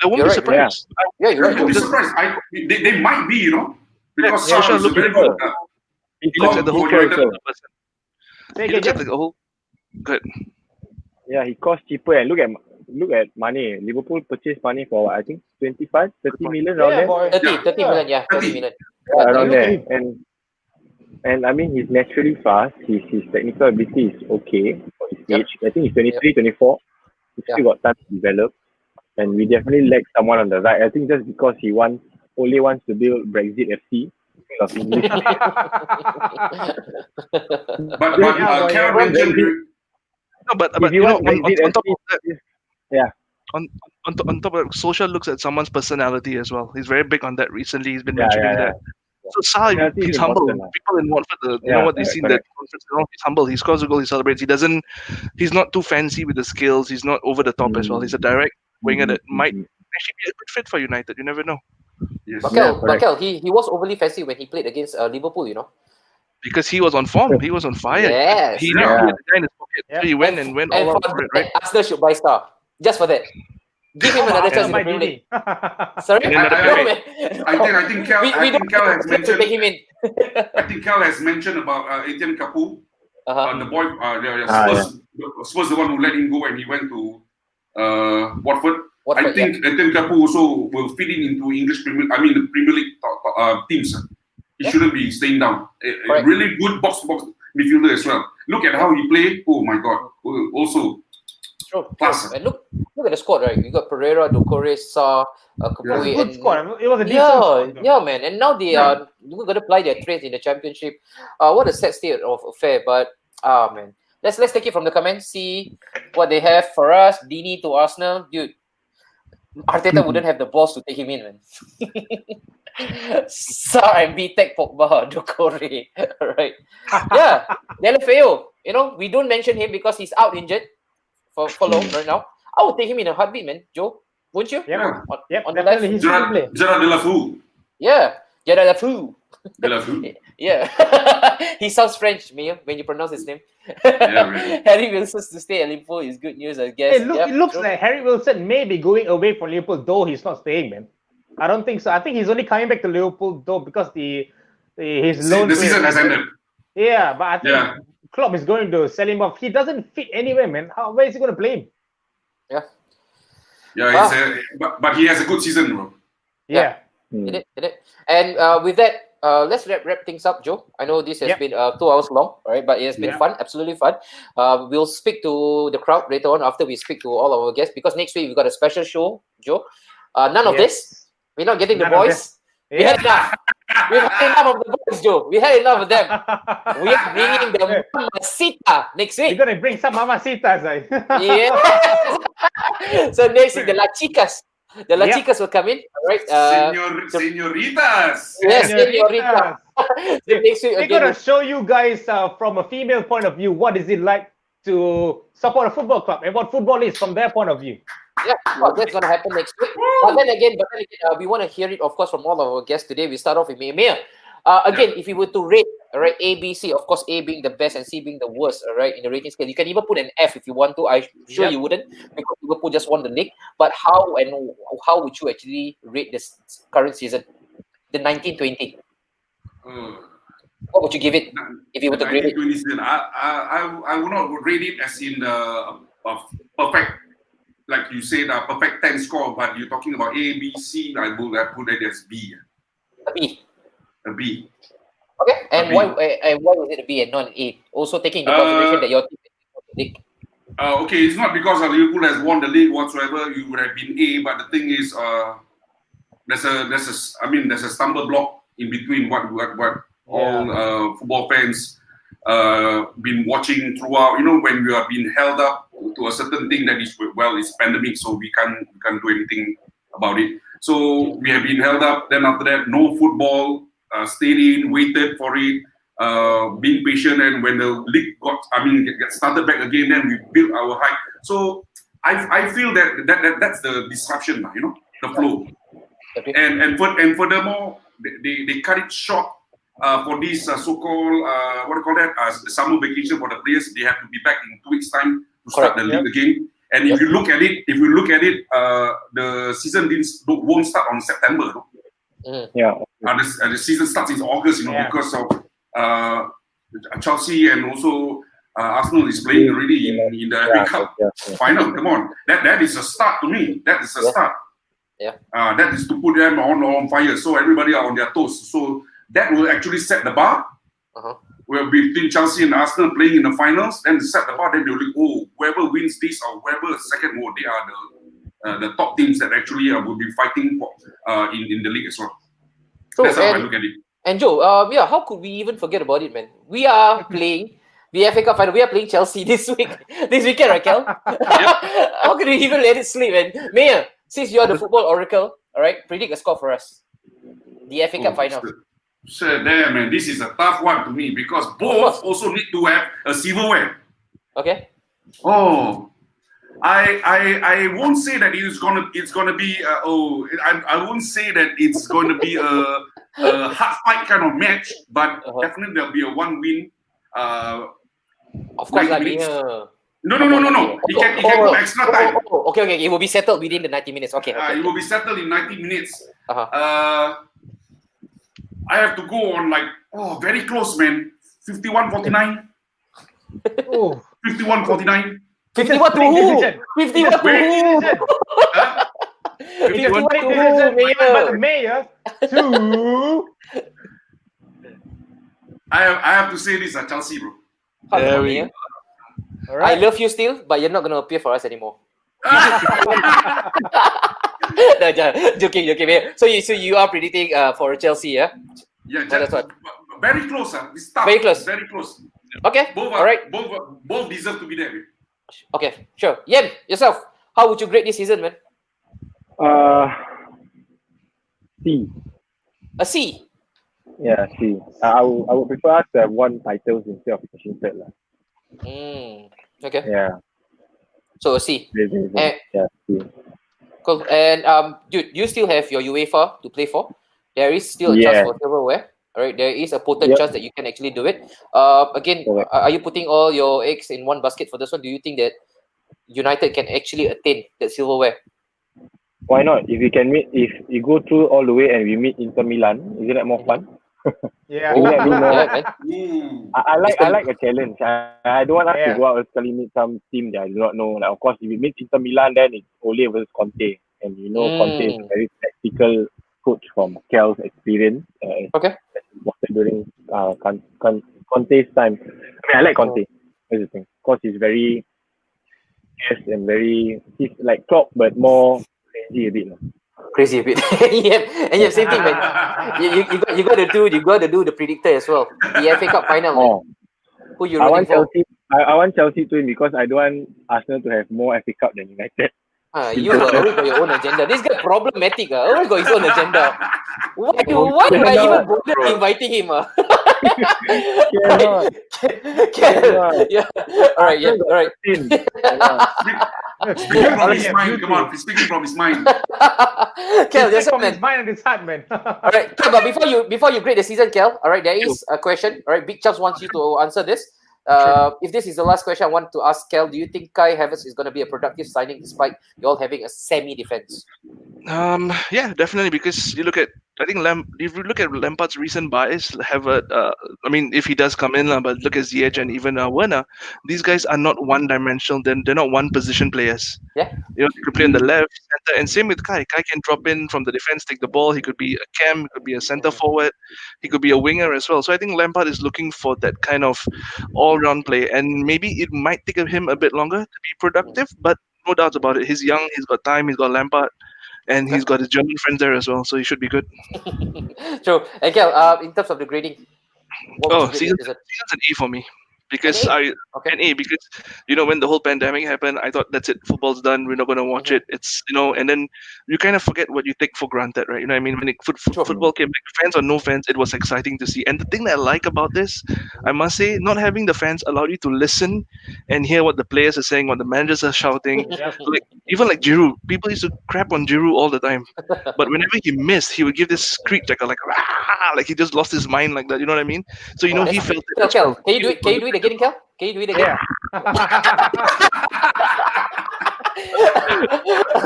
I won't be surprised. Yeah, you're right. I won't be surprised. They might be, because Sar is very good. He looks at the whole character of the person. He looks at the whole. Good. Yeah, he costs cheaper, and look at money. Liverpool purchased money for I think 25, 30 million around there. 30 million, yeah, 30 million. Around there, and I mean he's naturally fast. His technical ability is okay for his age. I think he's 23, 24. He's still got time to develop, and we definitely lack someone on the right. I think just because he only wants to build Brexit FC. Of English. but Carol mentioned. No, but on top of that, on top of that, Social looks at someone's personality as well. He's very big on that recently. He's been mentioning that. So Sar, he's humble. People in Watford, you know what they've seen that conference. He's humble. He scores a goal, he celebrates. He's not too fancy with the skills. He's not over the top as well. He's a direct winger that might actually be a good fit for United. You never know. Yes. Bakel, he was overly fancy when he played against Liverpool, Because he was on form. He was on fire. Yes. He knew the guy in his pocket. So he went all out for it, right? Arsenal should buy Star. Just for that. Give him another chance in the Premier League. Sorry? I think Cal has mentioned. Take him in. I think Cal has mentioned about Etienne Capoue. The boy, Spurs the one who let him go and he went to Watford. I think Etienne Capoue also will fit in into the Premier League teams. He shouldn't be staying down. A really good box-to-box midfielder as well. Look at how he played. Oh my God! Also, class. And look at the squad, right? You got Pereira, Doucouré, Sarr, Capoue, good squad. It was a decent squad. Yeah, man. And now they are going to play their trades in the Championship. What a sad state of affair. But man, let's take it from the comments. See what they have for us. Dini to Arsenal, dude. Arteta wouldn't have the balls to take him in, man. Sarr and B-Tech Pogba, Doucouré, right? Yeah, Delafeu. You know, we don't mention him because he's out injured for long right now. I would take him in a heartbeat, man. Joe, wouldn't you? Yeah. On the left. Gerard Delafeu. Yeah, Gerard Delafeu. Delafeu. Yeah. He sounds French, Mia, when you pronounce his name. Really. Harry Wilson to stay at Liverpool is good news, I guess. It looks like Harry Wilson may be going away from Liverpool, though he's not staying, man. I don't think so. I think he's only coming back to Liverpool, though, because his loan. The season has ended. Yeah, but I think Klopp is going to sell him off. He doesn't fit anywhere, man. Where is he going to play him? Yeah. Yeah, but he has a good season, bro. Yeah. Did it. And with that, let's wrap things up, Joe. I know this has been 2 hours long, right? But it has been fun, absolutely fun. We'll speak to the crowd later on after we speak to all our guests, because next week we've got a special show, Joe. None of this. We're not getting the boys. We had enough. We've had enough of the boys, Joe. We had enough of them. We are bringing the Mamacita next week. We're going to bring some Mamacitas, right? Yeah. So next week, the La Chicas. The La Chicas will come in, right? Senoritas. Yes, senoritas. So next week, we're going to show you guys from a female point of view what is it like to support a football club and what football is from their point of view. Yeah, well, that's going to happen next week. But then again, we want to hear it, of course, from all of our guests today. We start off with Mia. Again, if you were to rate, right, A, B, C, of course, A being the best and C being the worst, right, in the rating scale. You can even put an F if you want to. I'm sure you wouldn't, because Liverpool just won the league. But how would you actually rate this current season, the 1920? What would you give it if you were to grade it? Season, I would not rate it as in perfect. Like you said, a perfect 10 score, but you're talking about A, B, C. I put it as B. A B. A B. Okay, and why is it a B and not an A? Also taking into consideration that your team is won the league. Okay, it's not because Liverpool has won the league whatsoever. You would have been A, but the thing is, there's a stumble block in between what all football fans been watching throughout. You know, when we are being held up to a certain thing that is, it's pandemic, so we can't do anything about it. So we have been held up. Then after that, no football. Stayed in, waited for it, being patient, and when the league get started back again, then we built our hype. So I feel that's the disruption, you know, the flow. Okay. And furthermore, they cut it short for this so-called summer vacation for the players. They have to be back in 2 weeks' time to start the league again. And if you look at it, the season won't start on September. The season starts in August, because of Chelsea and also Arsenal is playing already in the FA Cup final. Come on, that is a start to me. That is a start. That is to put them on fire, so everybody are on their toes. So that will actually set the bar. We'll be between Chelsea and Arsenal playing in the finals, then set the bar. Then they'll like, whoever wins this or whoever second, they are the top teams that actually will be fighting for in the league as well. So, that's how I look at it. And Joe, how could we even forget about it, man? We are playing the FA Cup final. We are playing Chelsea this weekend, Raquel. How could we even let it slip? And Mayor, since you are the football oracle, all right, predict a score for us. The FA Cup final. Sure, there, man. This is a tough one to me because both also need to have a silverware. Okay. I won't say that it's gonna be I won't say that it's going to be a hard fight kind of match, but definitely there'll be a 1 win. Of course, No. He can go extra time. Okay. It will be settled within the 90 minutes. Okay. It will be settled in 90 minutes. Uh-huh. I have to go on very close, man. 51-49. Oh. 51-49. 51 to who? 51 to who? 51 to who? But the mayor to... I have to say this at Chelsea, bro. There we go. Right. I love you still, but you're not going to appear for us anymore. No, joking. So you are predicting for Chelsea, yeah? Yeah, that's what. Very close, This tough. Very close. Very close. Okay. All right. Both deserve to be there. Okay, sure. Yen, yourself, how would you grade this season, man? C. A C. Yeah, C. I would prefer us to have won titles instead of finishing third, lah. Okay. Yeah. So a C. Yeah, C. Cool. And dude, you still have your UEFA to play for. There is still a chance for silverware. All right, there is a potent chance that you can actually do it. Again, are you putting all your eggs in one basket for this one? Do you think that United can actually attain that silverware? Why not? If we can meet, if we go through all the way and we meet Inter Milan, isn't that more fun? Yeah. I like a challenge. I don't want us to go out and suddenly meet some team that I do not know. Like, of course, if we meet Inter Milan, then it's Ole versus Conte, and Conte is a very tactical coach from Kel's experience. During Conte's time. I like Conte. That's the thing. Of course, he's very and he's like Klopp, but more crazy a bit. Crazy a bit. yeah, same thing, man. You got to do the predictor as well. The FA Cup final, man. Who you rooting for? I want Chelsea to win because I don't want Arsenal to have more FA Cup than United. You always got your own agenda. This guy problematic. Always got his own agenda. Why am I even bother inviting him? Yeah. All right. Speaking from his mind. Come on, he's speaking from his mind. Kel, just from his mind and his heart, man. All right, Kel, but before you grade the season, Kel, all right, there is a question. All right, Big Chubbs wants you to answer this. If this is the last question, I want to ask Kel, do you think Kai Havertz is going to be a productive signing despite you all having a semi-defense? Yeah, definitely, because if you look at Lampard's recent buys, if he does come in, but look at Ziyech and even Werner, these guys are not one-dimensional. They're not one-position players. Yeah. They could play on the left, center, and same with Kai. Kai can drop in from the defense, take the ball. He could be a cam, he could be a center forward, he could be a winger as well. So I think Lampard is looking for that kind of all-round play, and maybe it might take him a bit longer to be productive, but no doubt about it. He's young, he's got time, he's got Lampard, and he's got his German friends there as well, so he should be good. True. And Kel, in terms of the grading, season's an A for me. Because an A, because when the whole pandemic happened, I thought that's it, football's done, we're not going to watch it. It's and then you kind of forget what you take for granted, right? You know what I mean? When football came back, fans or no fans, it was exciting to see. And the thing that I like about this, I must say, not having the fans allowed you to listen and hear what the players are saying, what the managers are shouting. Even like Giroud, people used to crap on Giroud all the time, but whenever he missed, he would give this screech like he just lost his mind like that. You know what I mean? So he felt it. Kel, can you do it again, Kel? Can you do it again? Yeah.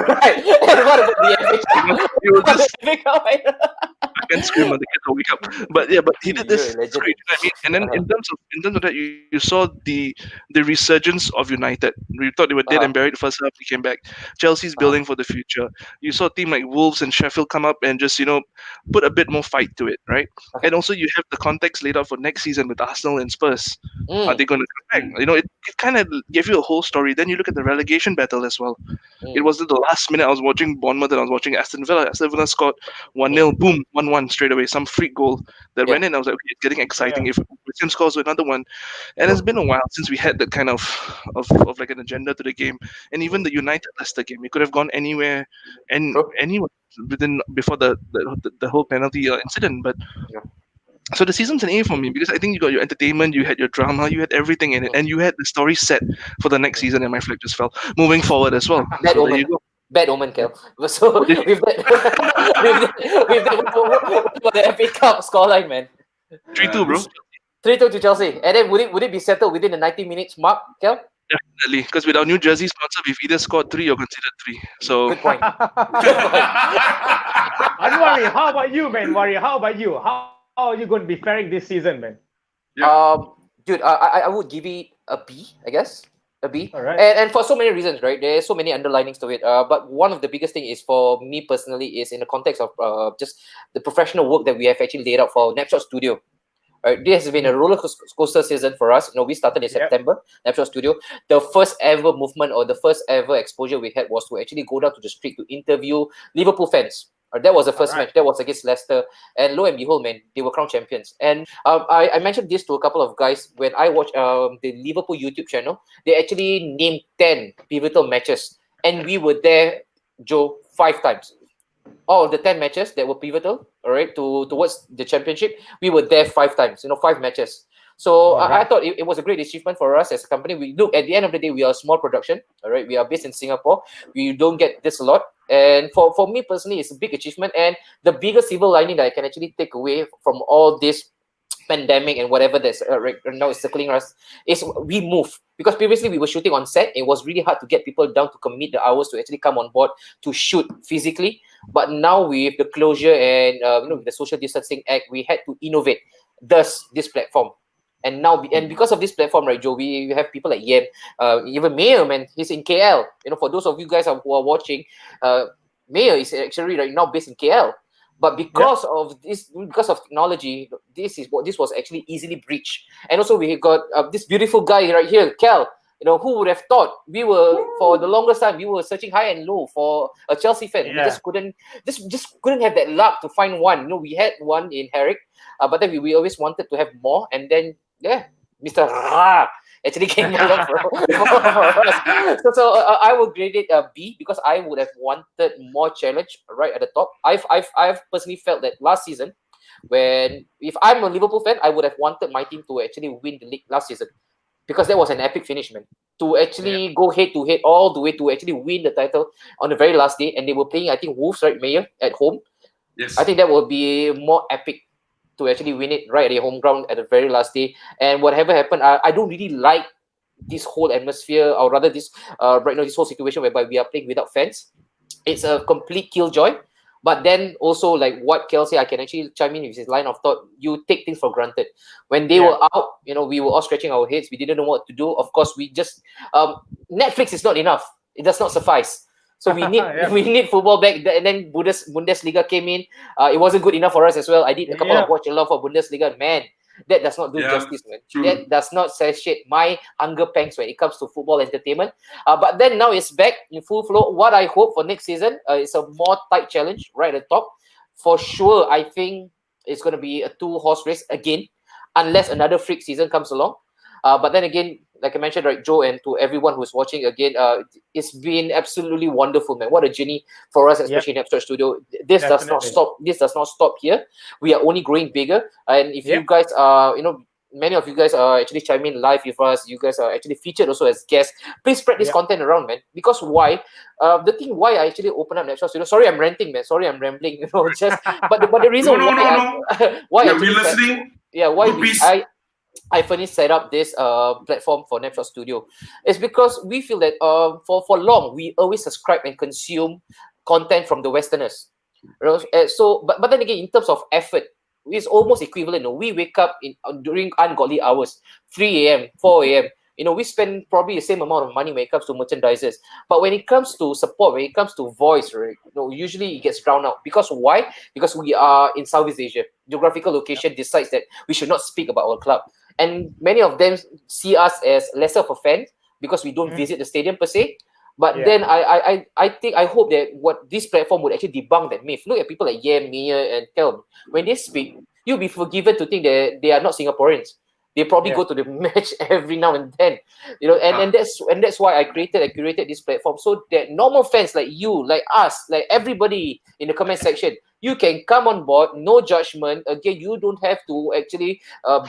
Right. And what about the FA Cup? I can scream when the kids will wake up. But he did this great, you know what I mean? And then in terms of that, you saw the resurgence of United. We thought they were dead and buried the first half. They came back. Chelsea's building for the future. You saw a team like Wolves and Sheffield come up and just put a bit more fight to it, right? And also you have the context laid out for next season with Arsenal and Spurs. Are they going to come back? It kind of gave you a whole story. Then you look at the relegation battle as well. It was the last minute. I was watching Bournemouth and I was watching Aston Villa. Aston Villa scored 1-0, boom, 1-1 straight away. Some freak goal that went in. I was like, okay, it's getting exciting. If Wickham scores another one, and it's been a while since we had that kind of like an agenda to the game. And even the United Leicester game, it could have gone anywhere and anywhere before the whole penalty incident. But so the season's an A for me because I think you got your entertainment, you had your drama, you had everything in it, and you had the story set for the next season. And my flag just fell. Moving forward as well. Bad omen, Kel. So with that, what the FA Cup scoreline, man? 3-2, bro. 3-2 to Chelsea. And then would it be settled within the 90 minutes mark, Kel? Definitely, because with our new jersey sponsor, we've either scored 3 or conceded 3. So good point. Anwari, how about you, man? Worry, how about you? How are you going to be faring this season, man? Dude, I would give it a B, I guess. A B. All right. And for so many reasons, right? There's so many underlinings to it. But one of the biggest thing is for me personally is in the context of just the professional work that we have actually laid out for Napshot Studio. Right, this has been a roller coaster season for us. We started in September, Napshot Studio. The first ever movement or the first ever exposure we had was to actually go down to the street to interview Liverpool fans. That was the first match. That was against Leicester. And lo and behold, man, they were crowned champions. And I mentioned this to a couple of guys when I watched the Liverpool YouTube channel. They actually named 10 pivotal matches. And we were there, Joe, 5 times. All of the 10 matches that were pivotal, all right, towards the championship, we were there 5 times, 5 matches. So I thought it was a great achievement for us as a company. We look at the end of the day, we are a small production, all right. We are based in Singapore. We don't get this a lot, and for me personally, it's a big achievement. And the biggest silver lining that I can actually take away from all this pandemic and whatever that's right now is circling us is we move, because previously we were shooting on set. It was really hard to get people down to commit the hours to actually come on board to shoot physically. But now with the closure and with the social distancing act, we had to innovate. Thus, this platform. And now, and because of this platform, right, Joe, we have people like Yem, even Mayor, man, he's in KL. For those of you guys who are watching, Mayor is actually right now based in KL. But because of this, because of technology, this was actually easily breached. And also we got this beautiful guy right here, Kel. Who would have thought? We were for the longest time we were searching high and low for a Chelsea fan. We just couldn't have that luck to find one. We had one in Herrick, but then we always wanted to have more. And then Mr. Ra actually came along for us. So I will grade it a B, because I would have wanted more challenge right at the top. I've personally felt that last season, if I'm a Liverpool fan, I would have wanted my team to actually win the league last season, because that was an epic finish, man. To actually go head to head all the way to actually win the title on the very last day, and they were playing, I think, Wolves, right, Mayor, at home. Yes. I think that would be more epic to actually win it right at their home ground at the very last day. And whatever happened, I don't really like this whole atmosphere, or rather this right now, this whole situation whereby we are playing without fans. It's a complete killjoy. But then also, like what Kel said, I can actually chime in with his line of thought. You take things for granted. When they were out, we were all scratching our heads. We didn't know what to do. Of course, we just Netflix is not enough. It does not suffice. So we need we need football back. And then Bundesliga came in. It wasn't good enough for us as well. I did a couple of watch a lot for Bundesliga. Man, that does not do justice, man. True. That does not satiate my hunger pangs when it comes to football entertainment. But then now it's back in full flow. What I hope for next season is a more tight challenge right at the top. For sure, I think it's going to be a 2-horse race again, unless another freak season comes along. But then again, like I mentioned, right, Joe, and to everyone who's watching again, it's been absolutely wonderful, man. What a journey for us, especially in Napshot Studio. This does not stop. This does not stop here. We are only growing bigger. And if you guys are, many of you guys are actually chiming in live with us. You guys are actually featured also as guests. Please spread this content around, man. Because why? The thing why I actually open up Napshot Studio. Sorry, I'm ranting, man. Sorry, I'm rambling. But the reason why we're listening. I finally set up this platform for Napshot Studio is because we feel that for long we always subscribe and consume content from the Westerners. So, but then again, in terms of effort, it's almost equivalent. We wake up during ungodly hours, 3 a.m., 4 a.m. We spend probably the same amount of money when it comes to merchandises. But when it comes to support, when it comes to voice, right, usually it gets drowned out. Because why? Because we are in Southeast Asia. Geographical location decides that we should not speak about our club. And many of them see us as lesser of a fan because we don't visit the stadium per se. But then I hope that what this platform would actually debunk that myth. Look at people like Yem, Mia, and Kel. When they speak, you'll be forgiven to think that they are not Singaporeans. They probably go to the match every now and then, and that's why I curated this platform so that normal fans like you, like us, like everybody in the comment section, you can come on board, no judgment. Again, you don't have to actually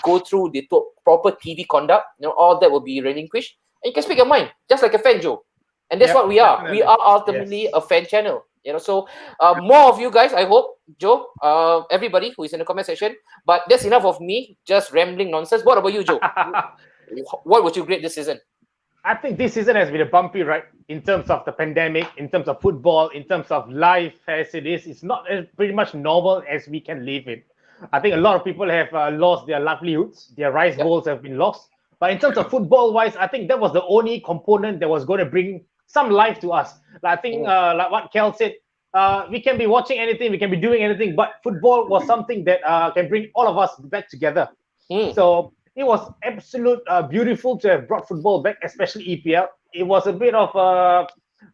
go through the proper TV conduct. All that will be relinquished, and you can speak your mind just like a fan, Joe. And that's what we are. Definitely. We are ultimately a fan channel. So more of you guys, I hope, Joe, everybody who is in the comment section. But that's enough of me just rambling nonsense. What about you, Joe? What would you grade this season? I think this season has been a bumpy ride in terms of the pandemic, in terms of football, in terms of life as it is. It's not as pretty much normal as we can live in. I think a lot of people have lost their livelihoods. Their rice bowls have been lost. But in terms of football-wise, I think that was the only component that was going to bring some life to us. Like, I think, like what Kel said, we can be watching anything, we can be doing anything, but football was something that can bring all of us back together. So it was absolute beautiful to have brought football back, especially EPL. It was a bit of a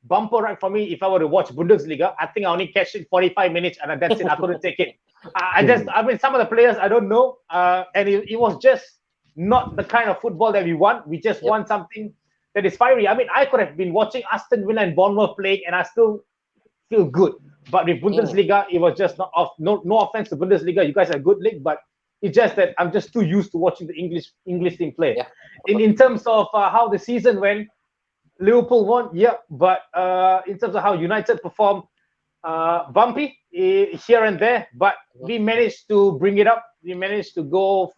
bumper ride for me if I were to watch Bundesliga. I think I only catch it 45 minutes and that's it. I couldn't take it. I mean, some of the players I don't know, and it was just not the kind of football that we want. We just want something that is fiery. I mean, I could have been watching Aston Villa and Bournemouth playing, and I still feel good. But with Bundesliga, it was just not off. No offense to Bundesliga, you guys are a good league, but it's just that I'm just too used to watching the English team play. Yeah. In terms of how the season went, Liverpool won, but in terms of how United performed, bumpy here and there, but we managed to bring it up. We managed to go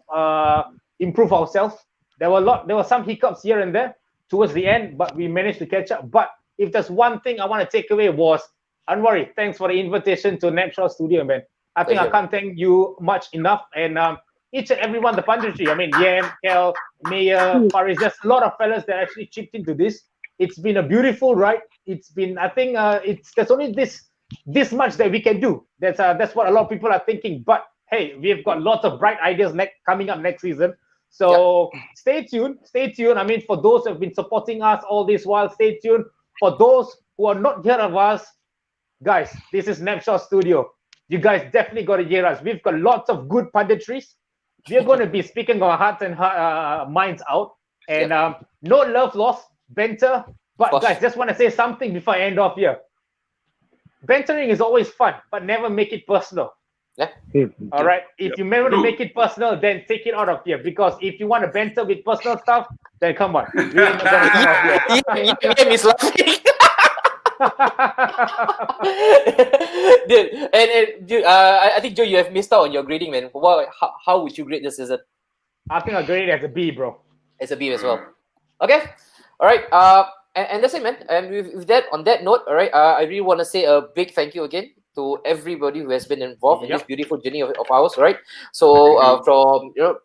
improve ourselves. There were some hiccups here and there towards the end, but we managed to catch up. But if there's one thing I want to take away was, Anwari, thanks for the invitation to Napshaw Studio, man. I think I can't thank you much enough. And each and every one, the punditry. I mean, Yam, Kel, Mayor, Faris, there's a lot of fellas that actually chipped into this. It's been a beautiful ride. It's been, I think, there's only this much that we can do. That's what a lot of people are thinking. But hey, we've got lots of bright ideas coming up next season. So stay tuned. I mean, for those who have been supporting us all this while, stay tuned. For those who are not here of us, guys, this is Napshaw Studio. You guys definitely got to hear us. We've got lots of good punditries. We're going to be speaking our hearts and minds out. And no love lost, banter. But guys, just want to say something before I end off here. Bantering is always fun, but never make it personal. All right. If you never make it personal, then take it out of here. Because if you want to banter with personal stuff, then come on. We ain't gonna come out here. He's laughing. Dude, I think Joe, you have missed out on your grading, man. How would you grade this season? I think I'll grade it as a B, bro. As a B as well. Okay. All right. And that's it, man. And with that, on that note, all right, I really want to say a big thank you again to everybody who has been involved in this beautiful journey of ours, right? So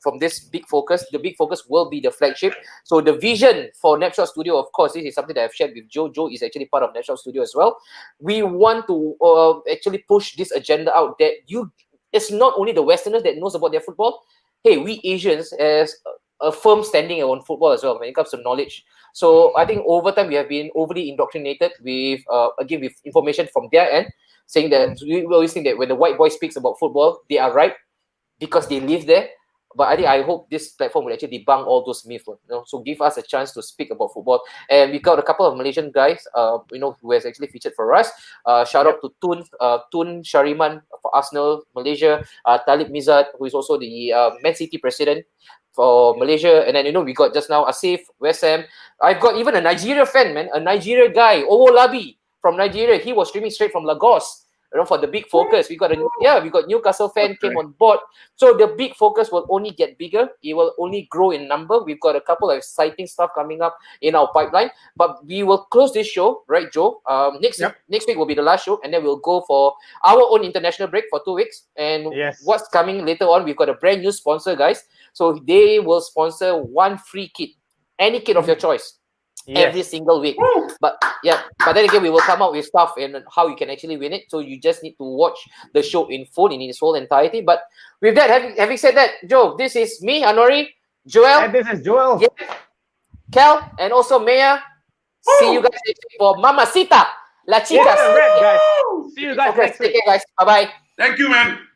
from this big focus, the big focus will be the flagship. So the vision for Napshaw Studio, of course, this is something that I've shared with Joe. Joe is actually part of Napshaw Studio as well. We want to actually push this agenda out that it's not only the Westerners that knows about their football. Hey, we Asians as a firm standing on football as well when it comes to knowledge. So I think over time we have been overly indoctrinated with with information from their end, saying that we always think that when the white boy speaks about football, they are right because they live there. But I hope this platform will actually debunk all those myths. So give us a chance to speak about football. And we got a couple of Malaysian guys, who has actually featured for us. Shout out to Tun Shariman for Arsenal, Malaysia. Talib Mizat, who is also the Man City president for Malaysia. And then, we got just now Asif, West Ham. I've got even a Nigeria fan, man. A Nigeria guy, Owo Labi from Nigeria. He was streaming straight from Lagos. For the big focus, we got Newcastle fan came on board. So the big focus will only get bigger. It will only grow in number. We've got a couple of exciting stuff coming up in our pipeline. But we will close this show, right, Joe? Next week will be the last show, and then we'll go for our own international break for 2 weeks. And what's coming later on? We've got a brand new sponsor, guys. So they will sponsor one free kit, any kit of your choice. Every single week. But then again, we will come up with stuff and how you can actually win it. So you just need to watch the show in full, in its whole entirety. But with that, having said that, Joe, this is me, Anori, Joel. And this is Joel. Cal, and also Maya. See you guys next week for Mamacita La Chica. Guys. See you guys next week. Take care, guys. Bye-bye. Thank you, man.